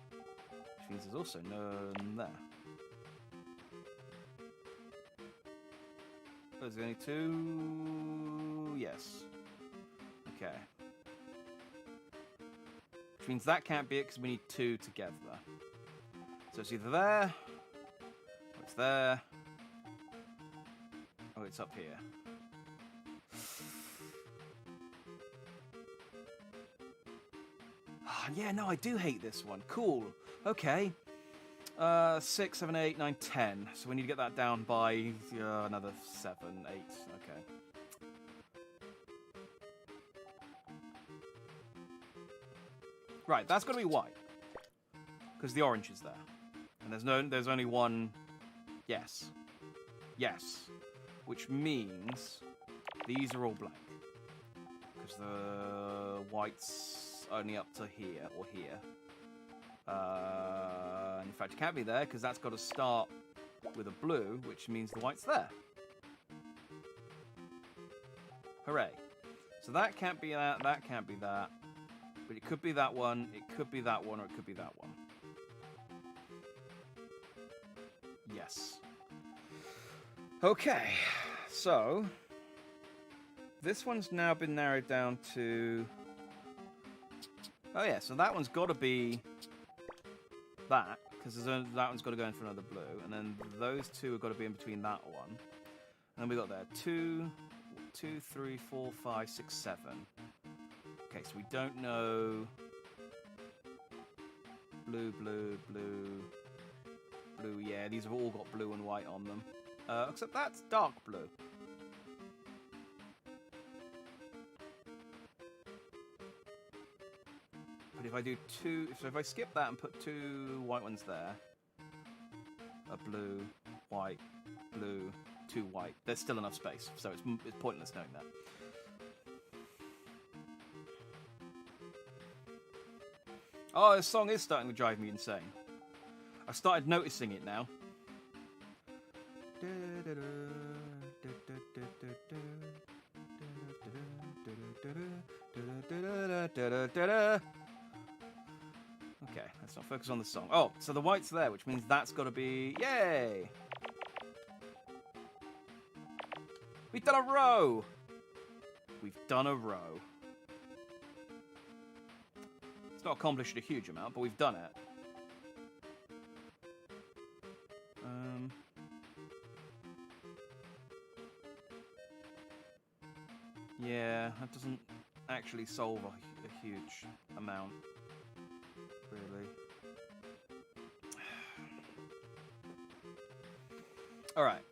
Which means there's also none there. There's only 2... Yes. Okay. Which means that can't be it because we need 2 together. So it's either there, there. Oh, it's up here. Yeah, no, I do hate this one. Cool. Okay. 6, 7, 8, 9, 10. So we need to get that down by another 7, 8. Okay. Right, that's got to be white. Because the orange is there. And there's only one. Yes. Yes. Which means these are all blank. Because the white's only up to here or here. In fact, it can't be there because that's got to start with a blue, which means the white's there. Hooray. So that can't be that, that can't be that. But it could be that one, it could be that one, or it could be that one. Yes. Okay, so this one's now been narrowed down to... Oh yeah, so that one's got to be that, because that one's got to go in for another blue, and then those two have got to be in between that one. And then we got there 2, 3, 4, 5, 6, 7. Okay, so we don't know blue, blue, blue, blue. Yeah, these have all got blue and white on them. Except that's dark blue. But if I do two, so if I skip that and put 2 white ones there, a blue, white, blue, 2 white, there's still enough space, so it's pointless knowing that. Oh, this song is starting to drive me insane. I've started noticing it now. Okay, let's not focus on the song. Oh, so the white's there, which means that's got to be... Yay! We've done a row! We've done a row. It's not accomplished a huge amount, but we've done it. Yeah, that doesn't actually solve a huge amount, really. Alright.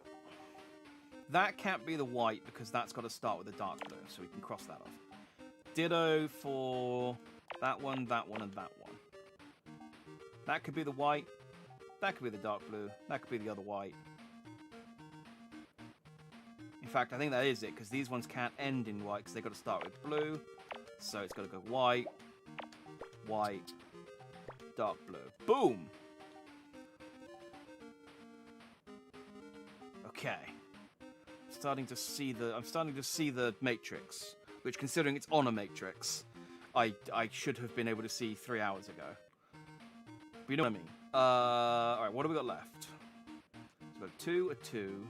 That can't be the white because that's got to start with a dark blue, so we can cross that off. Ditto for that one, and that one. That could be the white, that could be the dark blue, that could be the other white. In fact, I think that is it, because these ones can't end in white, because they've got to start with blue. So it's got to go white, white, dark blue. Boom! Okay. I'm starting to see the matrix, which, considering it's on a matrix, I should have been able to see 3 hours ago. But you know what I mean. Alright, what have we got left? So we've got 2, a 2.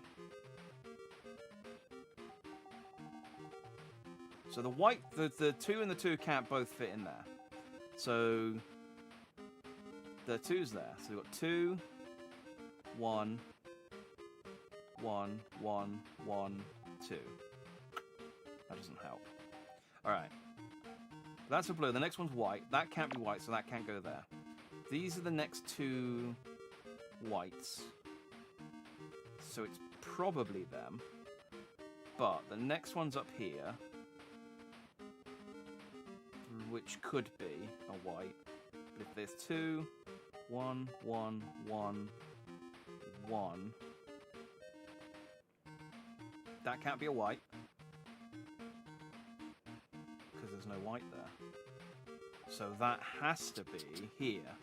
So the white, the 2 and the 2 can't both fit in there. So the 2's there. So we've got 2, 1, 1, 1, 1, 2. That doesn't help. Alright. That's a blue. The next one's white. That can't be white, so that can't go there. These are the next 2 whites. So it's probably them. But the next one's up here, which could be a white. But if there's 2, 1, 1, 1, 1, that can't be a white, because there's no white there. So that has to be here.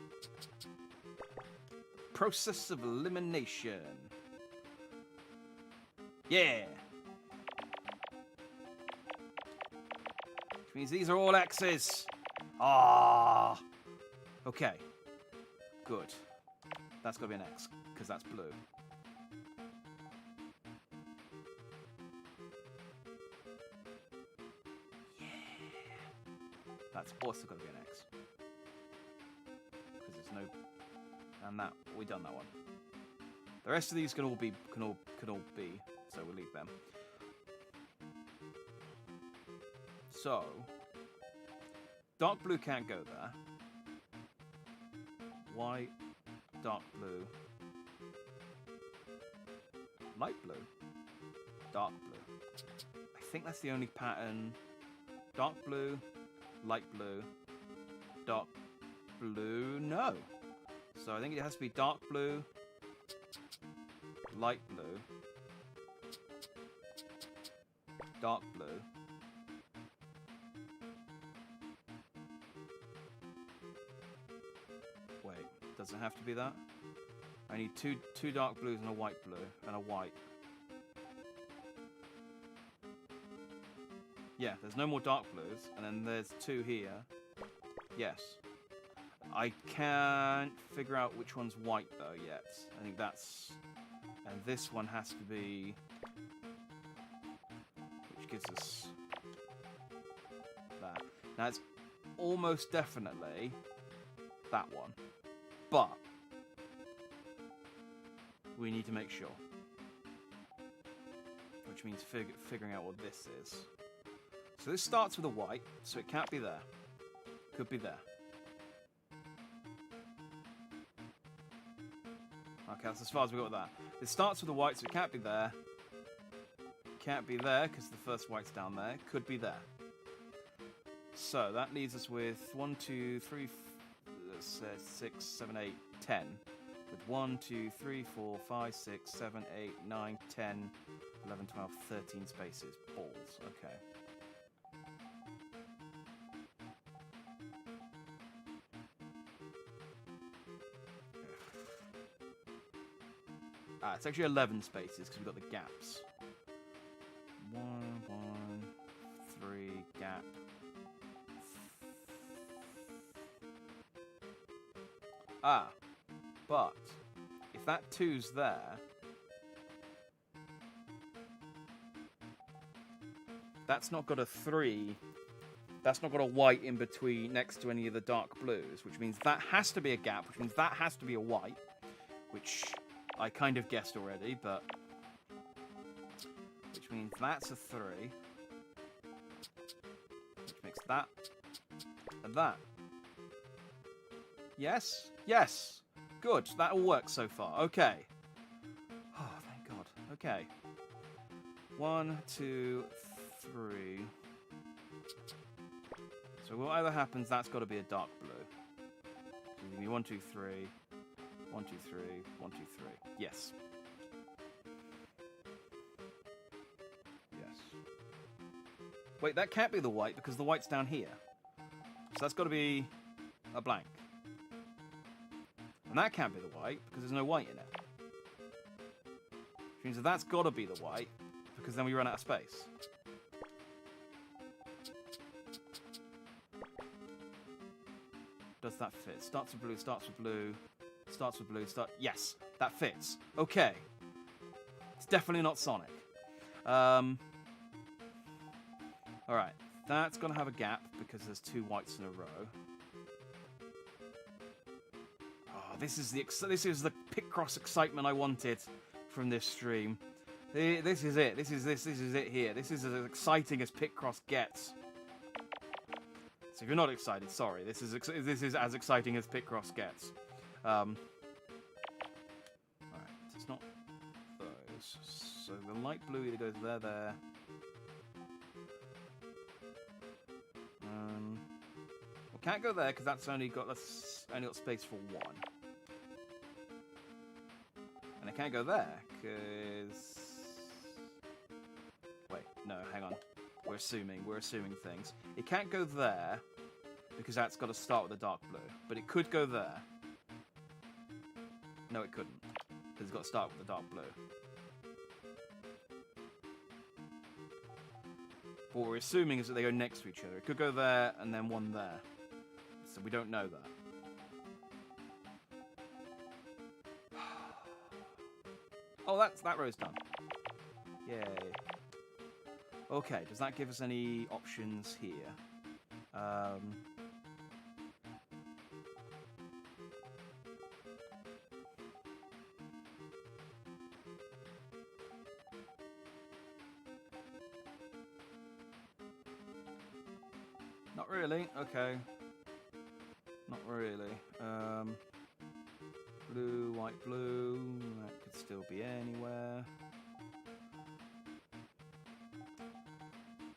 Process of elimination. Yeah! Which means these are all X's. Ah. Okay. Good. That's got to be an X, because that's blue. Yeah. That's also got to be an X. Because there's no... And that... We've done that one. The rest of these can all be, so we'll leave them. So, dark blue can't go there. White, dark blue, light blue, dark blue. I think that's the only pattern. Dark blue, light blue, dark blue, no. So I think it has to be dark blue, light blue, dark blue, wait, does it have to be that? I need two dark blues and a white blue, and a white. Yeah, there's no more dark blues, and then there's 2 here. Yes. I can't figure out which one's white, though, yet. I think that's... And this one has to be... Which gives us... that. Now, it's almost definitely that one. But... we need to make sure. Which means figuring out what this is. So this starts with a white, so it can't be there. Could be there. Okay, that's as far as we got with that. It starts with a white, so it can't be there. Can't be there, because the first white's down there. Could be there. So that leaves us with 1, 2, 3, 6, 7, 8, 10. With 1, 2, 3, 4, 5, 6, 7, 8, 9, 10, 11, 12, 13 spaces. Balls. Okay. It's actually 11 spaces because we've got the gaps. 1, 1, 3, gap. But if that 2's there, that's not got a 3. That's not got a white in between next to any of the dark blues, which means that has to be a gap, which means that has to be a white, which I kind of guessed already, but... which means that's a 3. Which makes that... and that. Yes? Yes! Good, that all works so far. Okay. Oh, thank God. Okay. 1, 2, 3... So whatever happens, that's got to be a dark blue. So give me 1, 2, 3... 1, 2, 3, 1, 2, 3. Yes. Yes. Wait, that can't be the white because the white's down here. So that's got to be a blank. And that can't be the white because there's no white in it. Which means that that's got to be the white because then we run out of space. Does that fit? Starts with blue, starts with blue. Starts with blue, yes, that fits. Okay. It's definitely not Sonic. Alright, that's gonna have a gap because there's 2 whites in a row. Oh, this is the Picross excitement I wanted from this stream. This is it. This is it here. This is as exciting as Picross gets. So if you're not excited, sorry. This is as exciting as Picross gets. Alright, so it's not those. So the light blue either goes there. Well, can't go there because that's only got space for 1. And it can't go there because... wait, no, hang on. We're assuming things. It can't go there because that's got to start with a dark blue, but it could go there. No, it couldn't, because it's got to start with the dark blue. But what we're assuming is that they go next to each other. It could go there, and then one there. So we don't know that. Oh, that row's done. Yay. Okay, does that give us any options here? Not really. Okay. Not really. Blue, white, blue. That could still be anywhere.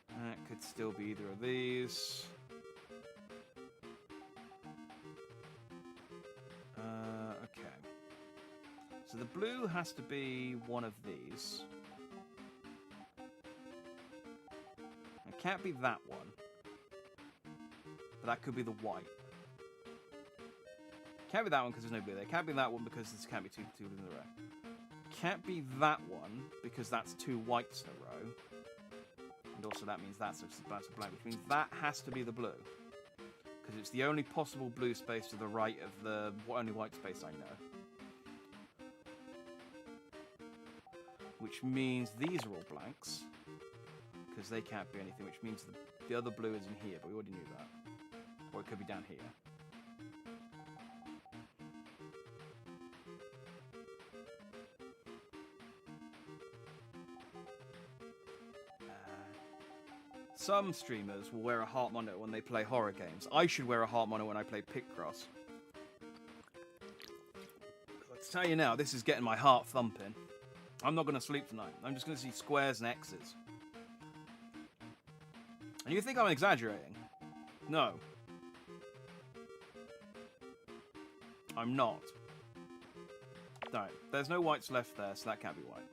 That could still be either of these. Okay. So the blue has to be one of these. It can't be that one. But that could be the white. Can't be that one because there's no blue there. Can't be that one because this can't be two blues in a row. Can't be that one because that's two whites in a row. And also that means that's a blank, which means that has to be the blue. Because it's the only possible blue space to the right of the only white space I know. Which means these are all blanks. Because they can't be anything, which means the other blue is in here, but we already knew that. Or it could be down here. Some streamers will wear a heart monitor when they play horror games. I should wear a heart monitor when I play Picross. I'll tell you now, this is getting my heart thumping. I'm not going to sleep tonight. I'm just going to see squares and X's. And you think I'm exaggerating? No. I'm not. No, there's no whites left there, so that can't be white.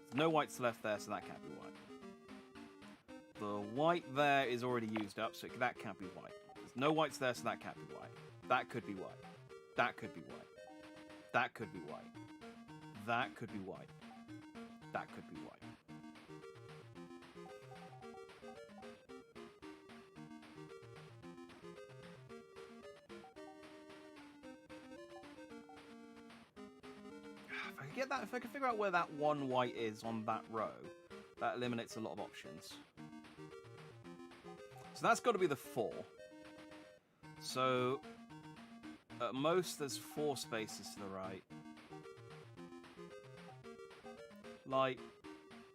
There's no whites left there, so that can't be white. The white there is already used up, so that can't be white. There's no whites there, so that can't be white. That could be white. That could be white. That could be white. That could be white. That could be white. If I can figure out where that one white is on that row, that eliminates a lot of options. So that's got to be the 4. So at most there's 4 spaces to the right. Light.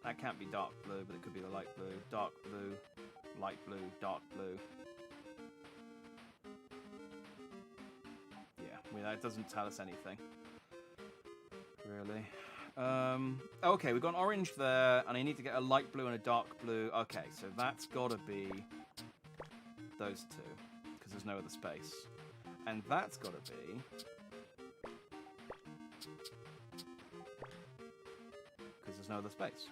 That can't be dark blue, but it could be the light blue. Dark blue. Light blue. Dark blue. Yeah, I mean, that doesn't tell us anything. Really. Okay, we've got an orange there, and I need to get a light blue and a dark blue. Okay, so that's got to be those two, because there's no other space. And that's got to be... because there's no other space.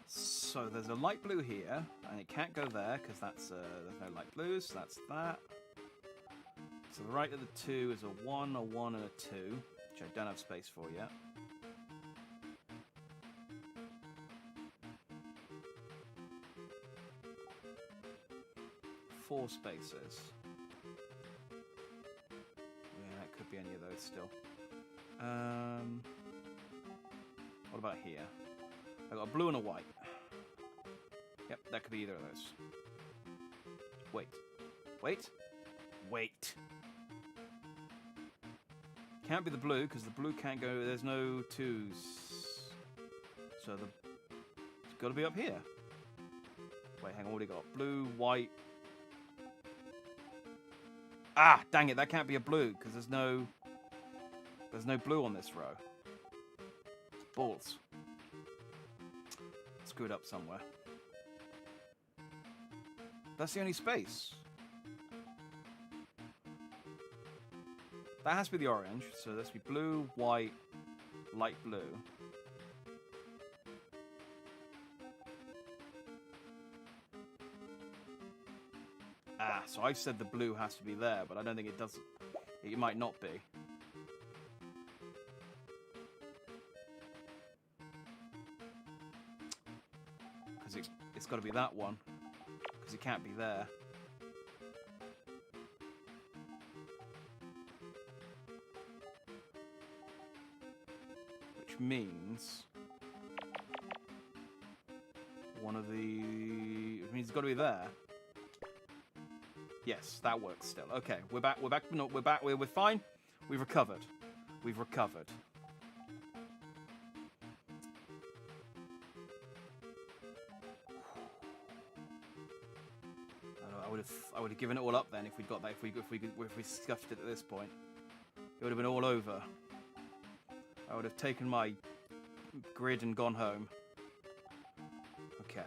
So there's a light blue here, and it can't go there, because that's there's no light blues, so that's that. To the right of the 2 is a 1, a 1, and a 2, which I don't have space for yet. Four spaces. Yeah, that could be any of those still. What about here? I've got a blue and a white. Yep, that could be either of those. Wait. Wait. Wait. Can't be the blue, because the blue can't go... There's no 2s. So it's got to be up here. Wait, hang on, what do you got? Blue, white... Ah, dang it, that can't be a blue, because there's no blue on this row. Balls. Screwed up somewhere. That's the only space. That has to be the orange, so this would be blue, white, light blue. Ah, so I said the blue has to be there, but I don't think it does. It might not be. Because it's got to be that one. Because it can't be there. Which means... one of the... It means it's got to be there. Yes, that works still. Okay, we're back. No, we're back. We're fine. We've recovered. We've recovered. I would have given it all up then if we'd got that. If we scuffed it at this point, it would have been all over. I would have taken my grid and gone home. Okay.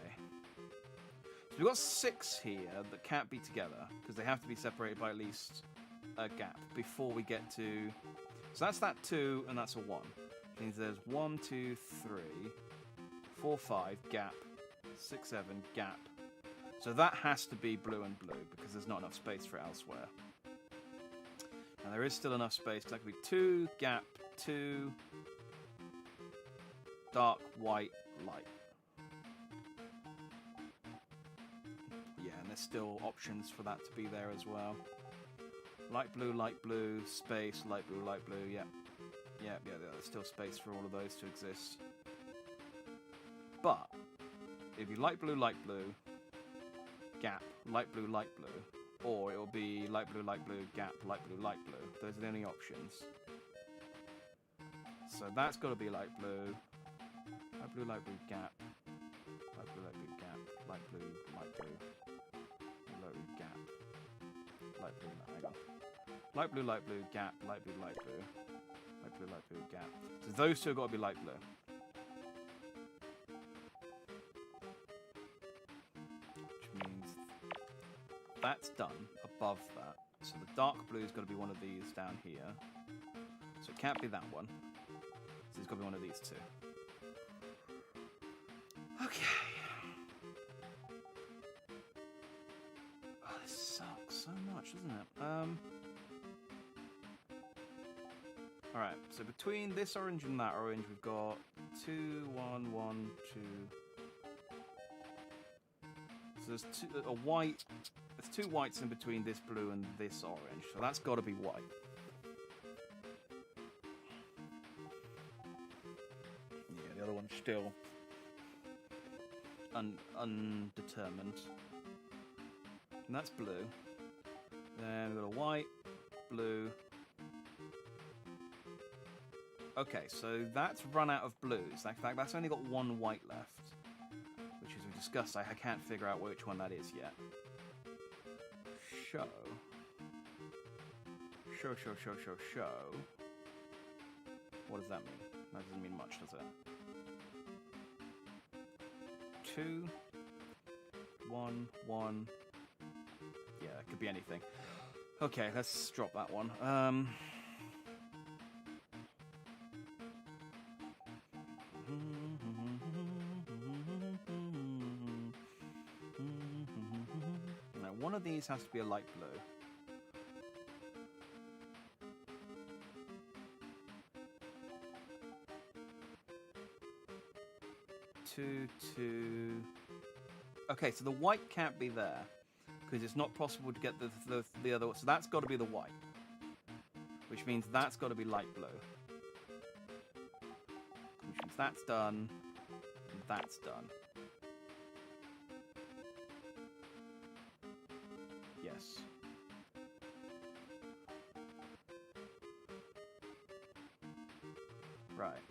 So we've got 6 here that can't be together because they have to be separated by at least a gap before we get to. So that's that 2 and that's a 1. Which means there's 1, 2, 3, 4, 5 gap, 6, 7 gap. So that has to be blue and blue because there's not enough space for it elsewhere. And there is still enough space. That could be 2 gap, 2 dark, white, light. Yeah, and there's still options for that to be there as well. Light blue, space, light blue, yeah. Yeah, there's still space for all of those to exist. But, it'd be light blue, gap, light blue, or it'll be light blue, gap, light blue. Those are the only options. So that's got to be light blue, gap, light blue, gap, light blue, light blue, gap, light blue, hang on. Light blue, gap, light blue, light blue, gap. So those two have got to be light blue. Which means that's done above that. So the dark blue's got to be one of these down here. So it can't be that one. So it's got to be one of these two. Okay. Oh, this sucks so much, doesn't it? Alright, so between this orange and that orange, we've got 2, 1, 1, 2. So there's a white. There's 2 whites in between this blue and this orange, so that's got to be white. Yeah, the other one's still undetermined. And that's blue. Then we've got a white, blue. Okay, so that's run out of blues. In fact, that's only got 1 white left. Which, as we discussed, I can't figure out which one that is yet. Show. What does that mean? That doesn't mean much, does it? 2, 1, 1. Yeah, it could be anything. Okay, let's drop that one. Now, one of these has to be a light blue. Two. Okay, so the white can't be there because it's not possible to get the other one. So that's got to be the white, which means that's got to be light blue, which means that's done. And that's done. Yes. Right.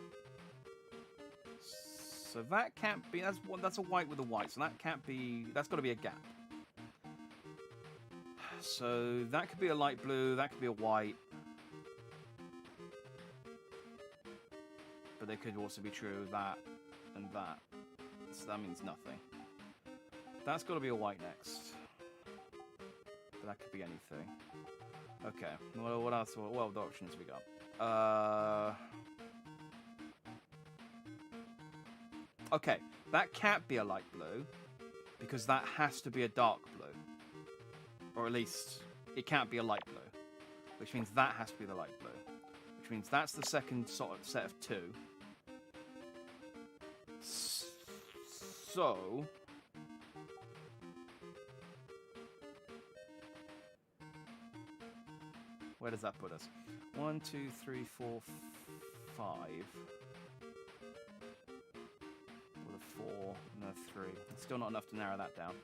So that can't be. That's a white with a white. So that can't be. That's got to be a gap. So that could be a light blue. That could be a white. But they could also be true of that and that. So that means nothing. That's got to be a white next. But that could be anything. Okay. Well, what else? What other options we got? Okay, that can't be a light blue, because that has to be a dark blue. Or at least, it can't be a light blue. Which means that has to be the light blue. Which means that's the second sort of set of 2. So... where does that put us? 1, 2, 3, 4, 5... 4, no 3. It's still not enough to narrow that down.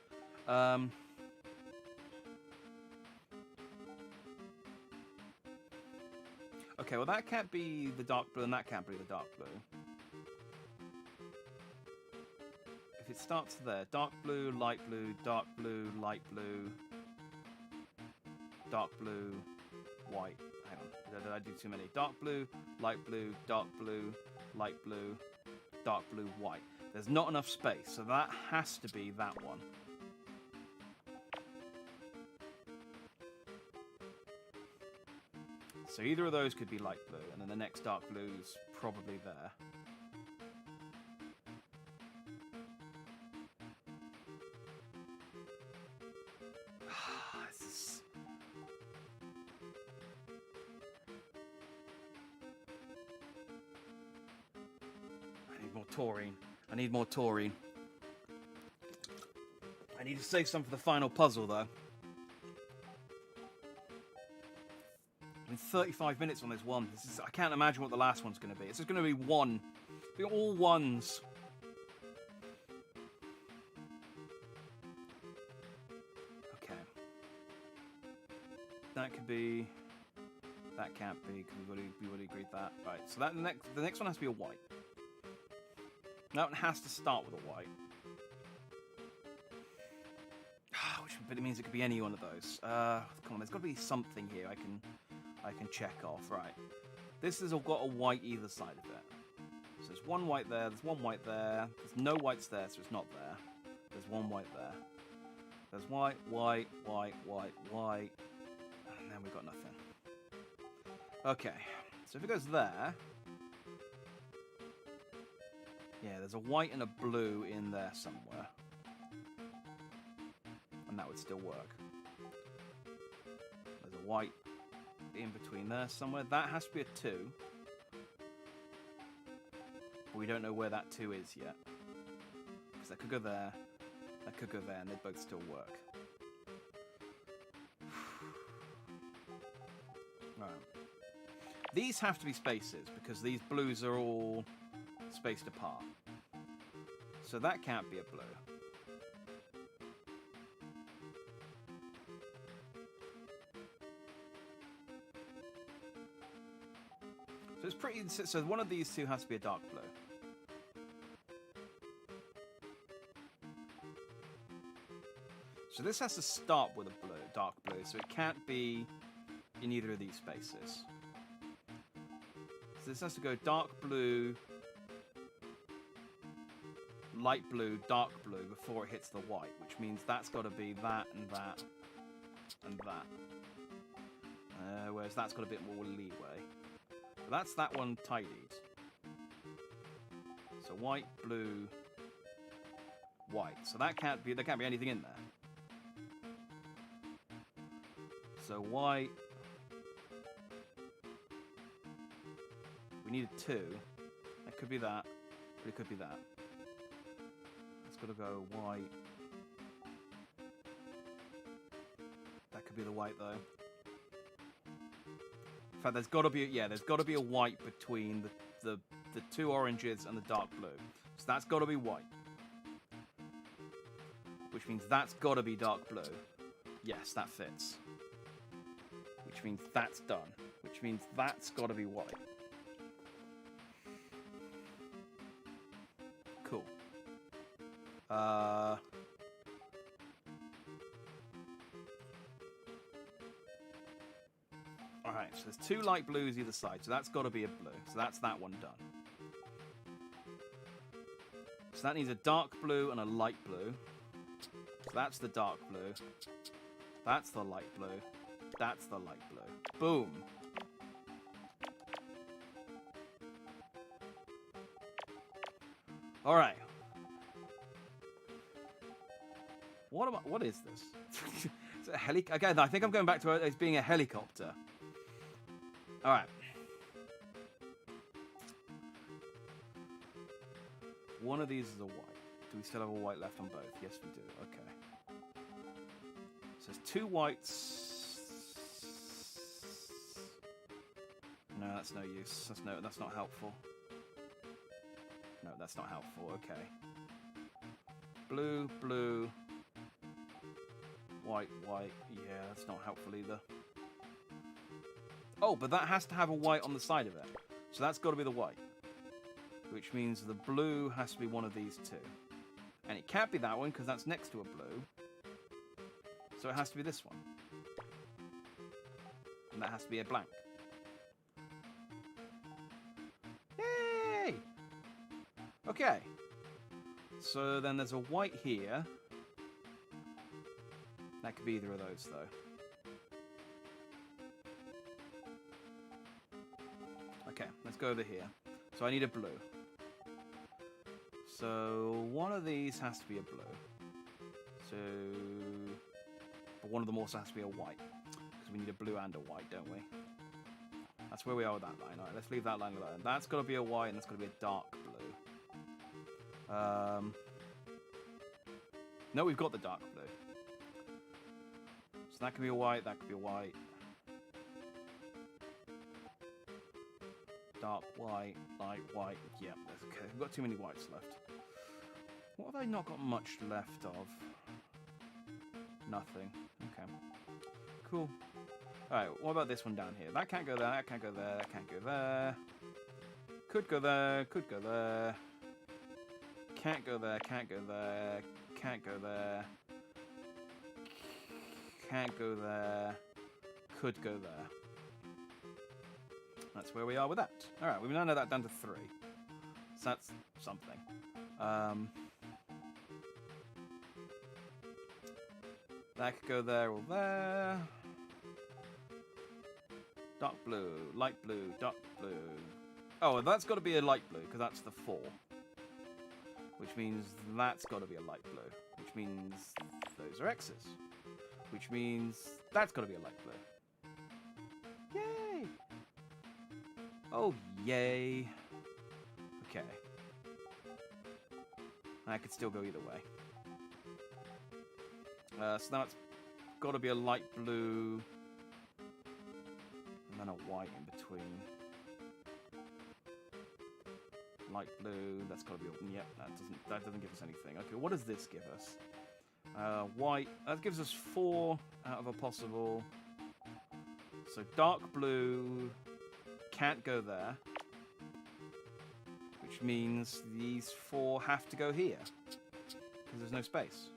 Okay, well that can't be the dark blue and that can't be the dark blue. If it starts there, dark blue, light blue, dark blue, light blue, dark blue, white. Hang on, did I do too many? Dark blue, light blue, dark blue, light blue, dark blue, white. There's not enough space, so that has to be that one. So either of those could be light blue, and then the next dark blue's probably there. I need more taurine. I need more taurine. I need to save some for the final puzzle, though. I mean, 35 minutes on this one. I can't imagine what the last one's going to be. It's just going to be one. Be all ones. Okay. That could be. That can't be. We already agreed that. Right. So that the next one has to be a white. That one has to start with a white. But it means it could be any one of those. Come on, there's got to be something here I can check off. Right. This has all got a white either side of it. So there's one white there, there's one white there. There's no whites there, so it's not there. There's one white there. There's white, white, white, white, white. And then we've got nothing. Okay. So if it goes there... Yeah, there's a white and a blue in there somewhere. And that would still work. There's a white in between there somewhere. That has to be a 2. But we don't know where that 2 is yet. Because that could go there, that could go there, and they both still work. Right. These have to be spaces, because these blues are all spaced apart. So that can't be a blue. So it's pretty. So one of these two has to be a dark blue. So this has to start with a blue, dark blue. So it can't be in either of these spaces. So this has to go dark blue, light blue, dark blue before it hits the white, which means that's got to be that and that and that. Whereas that's got a bit more leeway. But that's that one tidied. So white, blue, white. So that can't be. There can't be anything in there. So white. We needed 2. That could be that. But it could be that. It's got to go white. That could be the white though. In fact, there's got to be there's got to be a white between the 2 oranges and the dark blue. So that's got to be white. Which means that's got to be dark blue. Yes, that fits. Which means that's done. Which means that's got to be white. Cool. Alright, so there's 2 light blues either side, so that's got to be a blue. So that's that one done. So that needs a dark blue and a light blue. So that's the dark blue. That's the light blue. That's the light blue. Boom. Alright. What is this? Is it a again, I think I'm going back to it being a helicopter. Alright. One of these is a white. Do we still have a white left on both? Yes, we do. Okay. So there's 2 whites. No, that's no use. That's not helpful. No, that's not helpful. Okay. Blue, blue. White, white. Yeah, that's not helpful either. Oh, but that has to have a white on the side of it. So that's got to be the white. Which means the blue has to be one of these 2. And it can't be that one because that's next to a blue. So it has to be this one. and that has to be a blank. Yay! Okay. So then there's a white here. That could be either of those, though. Okay, let's go over here. So I need a blue. So one of these has to be a blue. So... But one of them also has to be a white. Because we need a blue and a white, don't we? That's where we are with that line. Alright, let's leave that line alone. That's got to be a white, and that's got to be a dark blue. No, we've got the dark blue. So that could be a white, that could be a white. Dark white, light white. Yeah, that's okay. We've got too many whites left. What have I not got much left of? Nothing. Okay. Cool. Alright, what about this one down here? That can't go there, that can't go there, that can't go there. Could go there, could go there. Can't go there, can't go there, can't go there. Can't go there. Could go there. That's where we are with that. Alright, we've now narrowed that down to 3. So that's something. That could go there or there. Dark blue, light blue, dark blue. Oh, that's got to be a light blue, because that's the 4. Which means that's got to be a light blue. Which means those are X's. Which means that's got to be a light blue. Yay! Oh, yay. Okay. I could still go either way. So now it's got to be a light blue. And then a white in between. Light blue, that's got to be... Yep, that doesn't give us anything. Okay, what does this give us? White, that gives us 4 out of a possible. So dark blue can't go there, which means these 4 have to go here, because there's no space.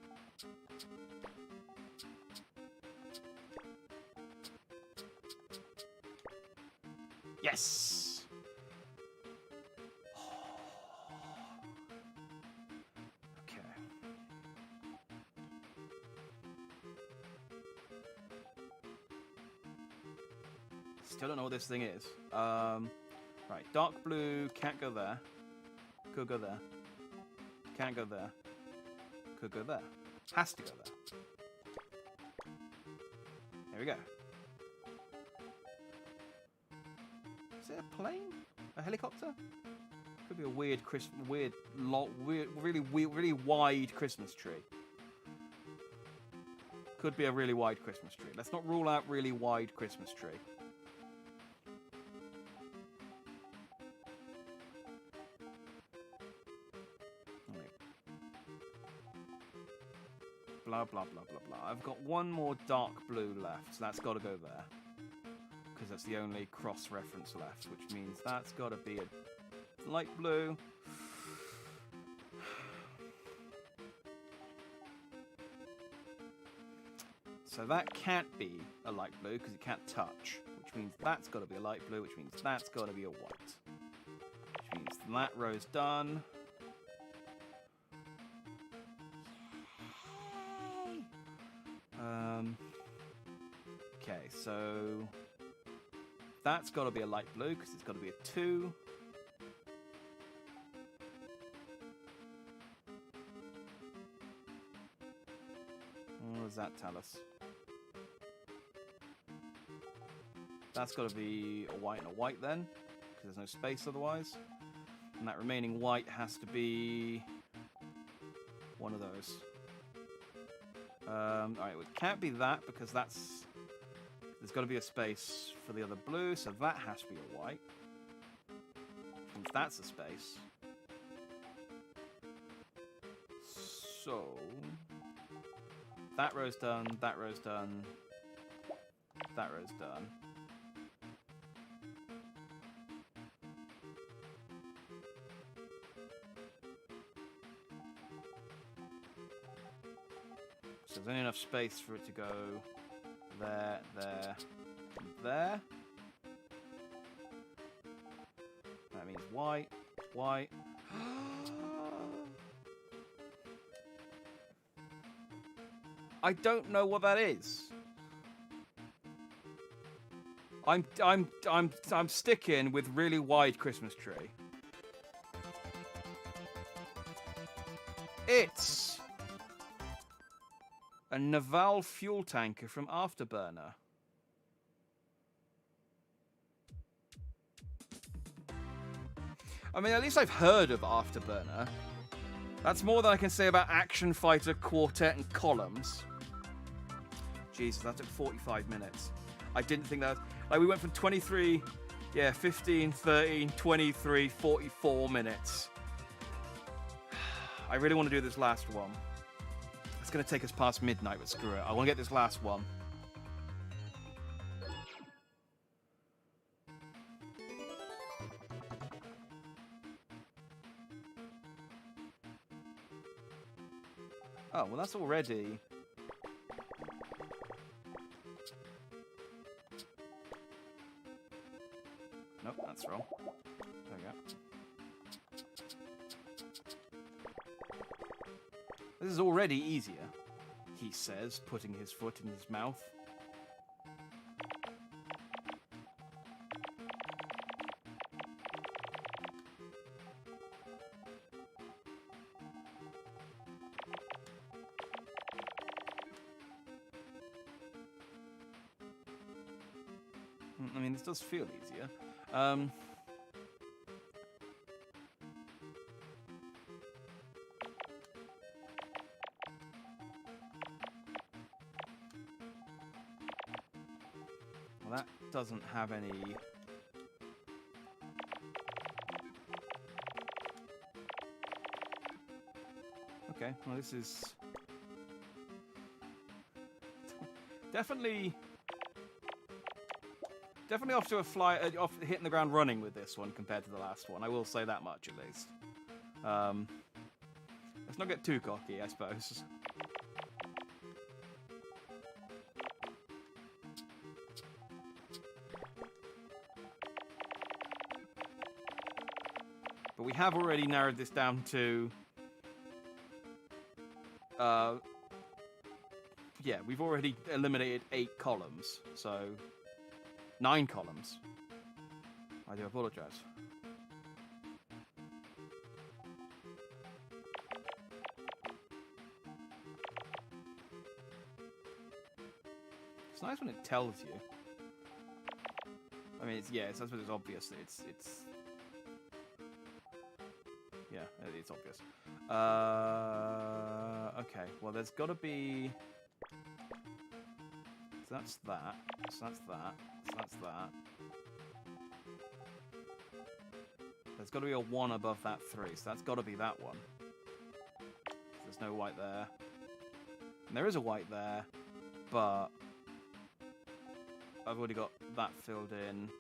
Yes! Still don't know what this thing is. Right, dark blue can't go there. Could go there. Can't go there. Could go there. Has to go there. There we go. Is it a plane? A helicopter? Could be a weird, really wide Christmas tree. Could be a really wide Christmas tree. Let's not rule out really wide Christmas tree. Blah, blah, blah, blah, blah. I've got one more dark blue left, so that's got to go there. Because that's the only cross-reference left, which means that's got to be a light blue. So that can't be a light blue, because it can't touch. Which means that's got to be a light blue, which means that's got to be a white. Which means that row's done. Okay, so that's got to be a light blue because it's got to be a 2. What does that tell us? That's got to be a white and a white then, because there's no space otherwise. And that remaining white has to be one of those. Alright, it can't be that because that's... There's got to be a space for the other blue, so that has to be a white. Which means that's a space. So... That row's done, that row's done, that row's done. So there's only enough space for it to go there, there, there. That means white, white. I don't know what that is. I'm sticking with really wide Christmas tree. It's a naval fuel tanker from Afterburner. I mean, at least I've heard of Afterburner. That's more than I can say about Action Fighter, Quartet, and Columns. Jesus, that took 45 minutes. I didn't think that... Like, we went from 23... Yeah, 15, 13, 23, 44 minutes. I really want to do this last one. It's going to take us past midnight, but screw it. I want to get this last one. Oh, well, that's already... Nope, that's wrong. There we go. This is already easier, he says, putting his foot in his mouth. I mean, this does feel easier. Well, that doesn't have any... Okay, well, this is... Definitely off to a fly, off hitting the ground running with this one compared to the last one. I will say that much at least. Let's not get too cocky, I suppose. But we have already narrowed this down to... yeah, we've already eliminated 8 columns, so... 9 columns. I do apologize. It's nice when it tells you. I mean, it's, yeah, it's obvious. It's yeah, it's obvious. Okay, well, there's got to be. So that's that. So that's that. So that's that. There's got to be a 1 above that 3, so that's got to be that one. There's no white there. And there is a white there, but I've already got that filled in.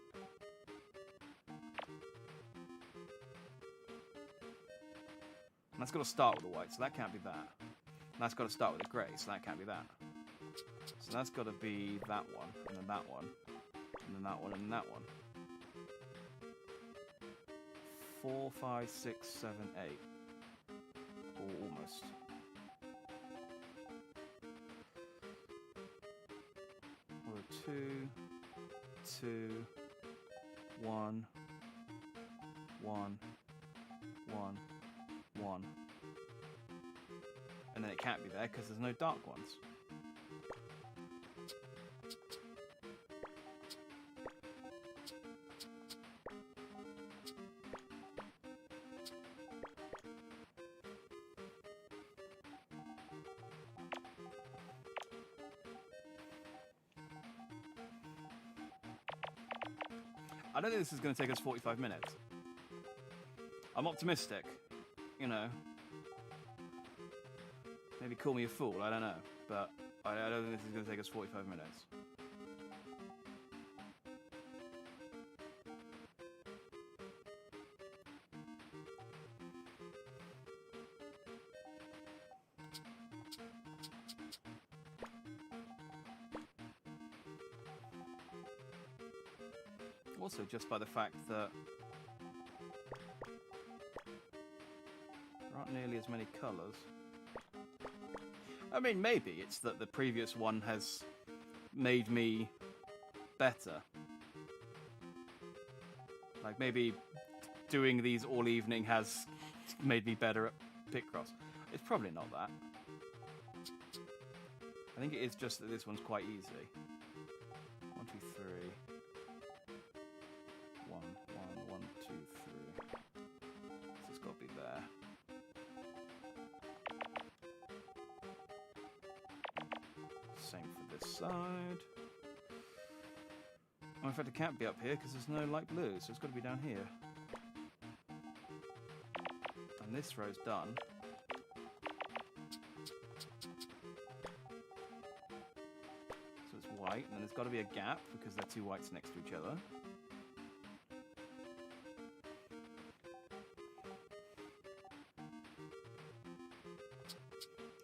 And that's got to start with a white, so that can't be that. And that's got to start with a grey, so that can't be that. So that's got to be that one, and then that one, and then that one, and then that one. 4, 5, 6, 7, 8. Or almost. Or 2, 2, 1, 1, 1, 1. And then it can't be there because there's no dark ones. I don't think this is going to take us 45 minutes. I'm optimistic, you know. Maybe call me a fool, I don't know. But I don't think this is going to take us 45 minutes. Also, just by the fact that there aren't nearly as many colours. I mean, maybe it's that the previous one has made me better. Like, maybe doing these all evening has made me better at Picross. It's probably not that. I think it is just that this one's quite easy. 1, 2, 3. 1, 1, 1, 2, 3. So it's got to be there. Same for this side. Oh, in fact, it can't be up here because there's no light blue, so it's got to be down here. And this row's done. So it's white, and then there's got to be a gap because they're two whites next to each other.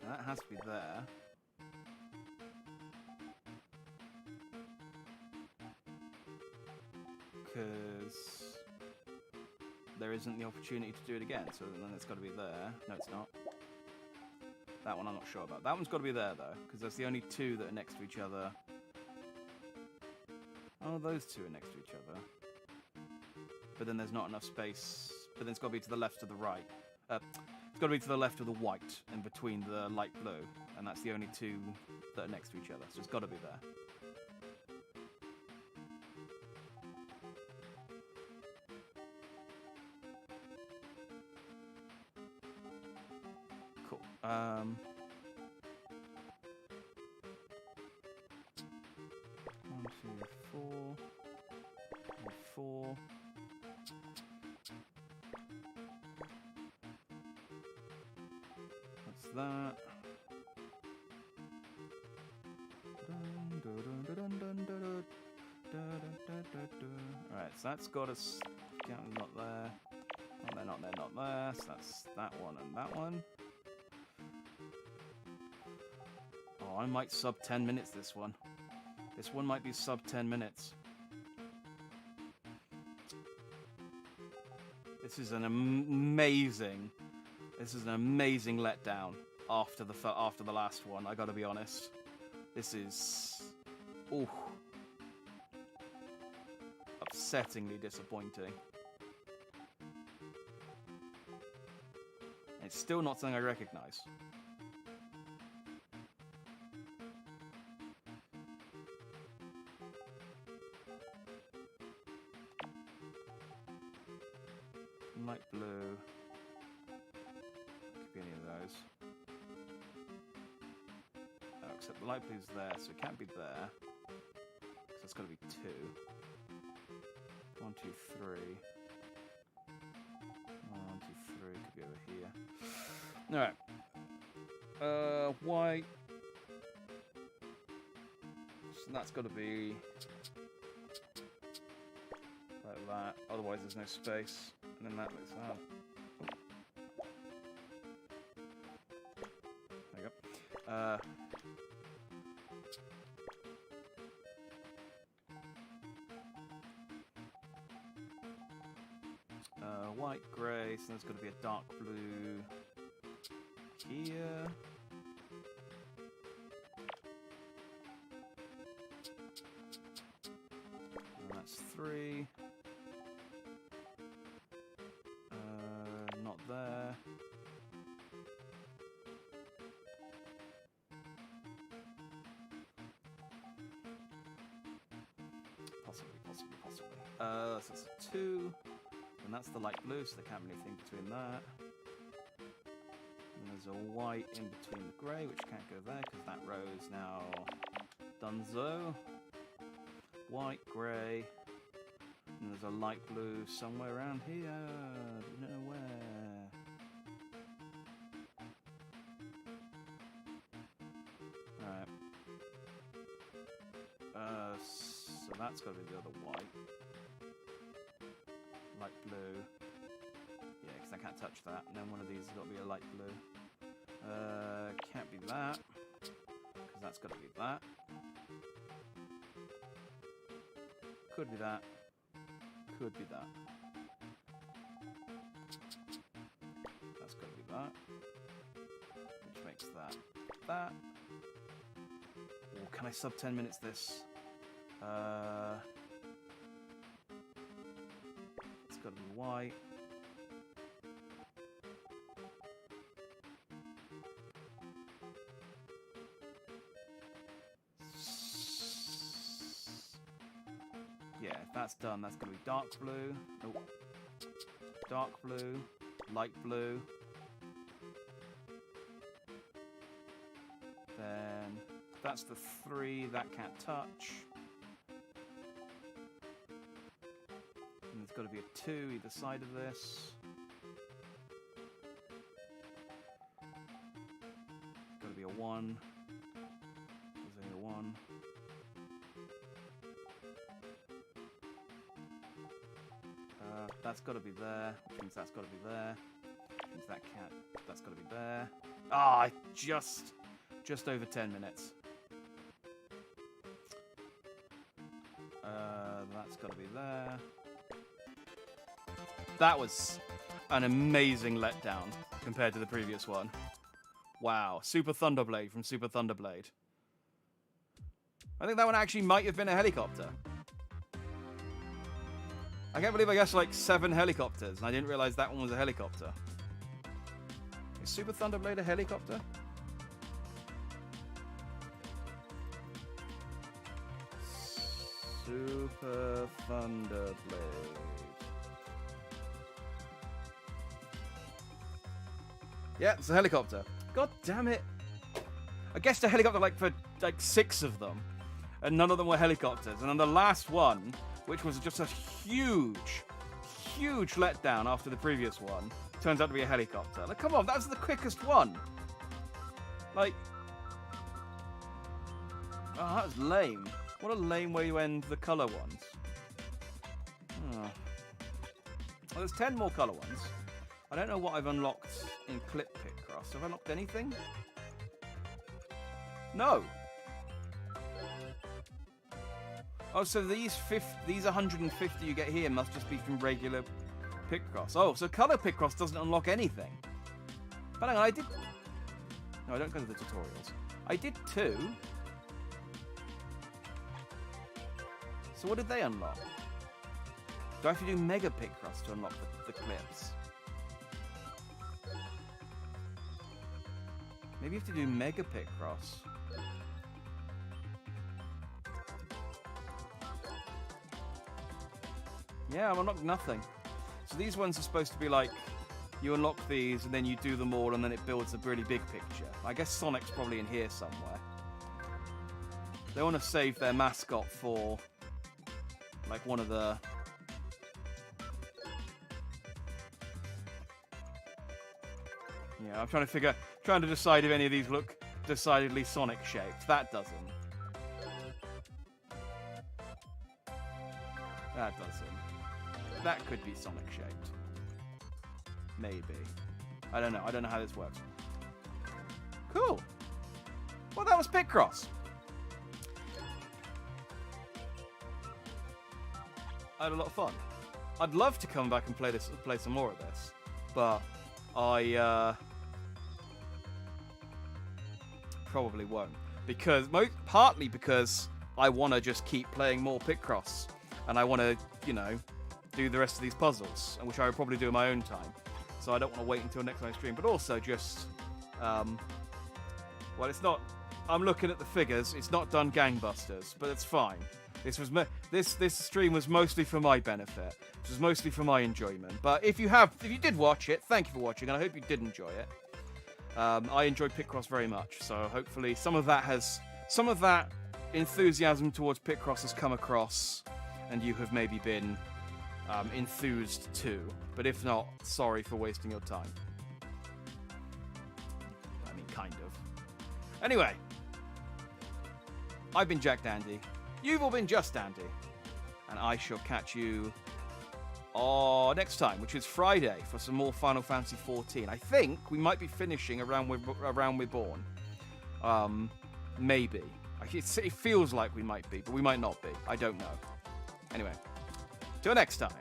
And that has to be there. Because there isn't the opportunity to do it again, so then it's got to be there. No, it's not. That one I'm not sure about. That one's got to be there, though, because there's the only two that are next to each other. Oh, those two are next to each other. But then there's not enough space. But then it's got to be to the left of the right. It's got to be to the left of the white and between the light blue. And that's the only two that are next to each other, so it's got to be there. Cool. 1, 2, 4. 4. What's that? Alright, so that's got us. Not there. Not there, not there, not there. So that's that one and that one. Oh, I might sub 10 minutes this one. This one might be sub 10 minutes. This is an amazing letdown after the last one. I gotta be honest. This is, ooh, upsettingly disappointing. It's still not something I recognise. Light blue. Could be any of those. Oh, except the light blue's there, so it can't be there. Because that's got to be 2. 1, 2, 3. 1, 2, 3. Could be over here. Alright. White. So that's got to be like that. Otherwise, there's no space. And then that looks out. There you go. White, grey, so there's got to be a dark blue here. And that's 3. Not there. Possibly. So it's a 2. And that's the light blue, so there can't be anything between that. And there's a white in between the grey, which can't go there because that row is now donezo. White, grey. And there's a light blue somewhere around here. I don't know where. Alright. So that's got to be the other white. Light blue. Yeah, because I can't touch that. And then one of these has got to be a light blue. Can't be that. Because that's got to be that. Could be that. could be that. That's got to be that. Which makes that that. Or can I sub 10 minutes this? It's got to be white. Yeah, if that's done, that's going to be dark blue. Oh. Dark blue, light blue. Then that's the 3, that can't touch. And there's got to be a 2 either side of this. Got to be a 1. There's only a 1. That's got to be there, which means that's got to be there. Which means that can't. That's got to be there. Ah, just over 10 minutes. That's got to be there. That was an amazing letdown compared to the previous one. Wow, Super Thunderblade from Super Thunderblade. I think that one actually might have been a helicopter. I can't believe I guessed like 7 helicopters, and I didn't realize that one was a helicopter. Is Super Thunderblade a helicopter? Super Thunderblade. Yeah, it's a helicopter. God damn it. I guessed a helicopter like for like 6 of them, and none of them were helicopters. And then the last one, which was just a huge letdown after the previous one, turns out to be a helicopter. Like, come on, that was the quickest one. Like, oh, that was lame. What a lame way to end the colour ones. Oh. Well, there's 10 more colour ones. I don't know what I've unlocked in Clip Picross. Have I unlocked anything? No. Oh, so these 150 you get here must just be from regular Picross. Oh, so Colour Picross doesn't unlock anything. But hang on, I did... No, I don't go to the tutorials. I did 2. So what did they unlock? Do I have to do Mega Picross to unlock the clips? Maybe you have to do Mega Picross. Yeah, I've unlocked nothing. So these ones are supposed to be like, you unlock these and then you do them all and then it builds a really big picture. I guess Sonic's probably in here somewhere. They want to save their mascot for like one of the... Yeah, I'm trying to decide if any of these look decidedly Sonic shaped. That doesn't. That doesn't. That could be Sonic shaped. Maybe. I don't know. I don't know how this works. Cool. Well, that was Picross. I had a lot of fun. I'd love to come back and play some more of this, but I probably won't, because partly because I want to just keep playing more Picross, and I want to, you know, do the rest of these puzzles, which I would probably do in my own time. So I don't want to wait until next time I stream, but also just, well, it's not. I'm looking at the figures. It's not done gangbusters, but it's fine. This stream was mostly for my benefit. It was mostly for my enjoyment. But if you did watch it, thank you for watching, and I hope you did enjoy it. I enjoyed Picross very much, so hopefully some of that enthusiasm towards Picross has come across, and you have maybe been enthused too. But if not, sorry for wasting your time. I mean, kind of. Anyway, I've been Jack Dandy. You've all been Just Dandy. And I shall catch you next time, which is Friday, for some more Final Fantasy XIV. I think we might be finishing around we're born. Maybe. It feels like we might be, but we might not be. I don't know. Anyway, till next time.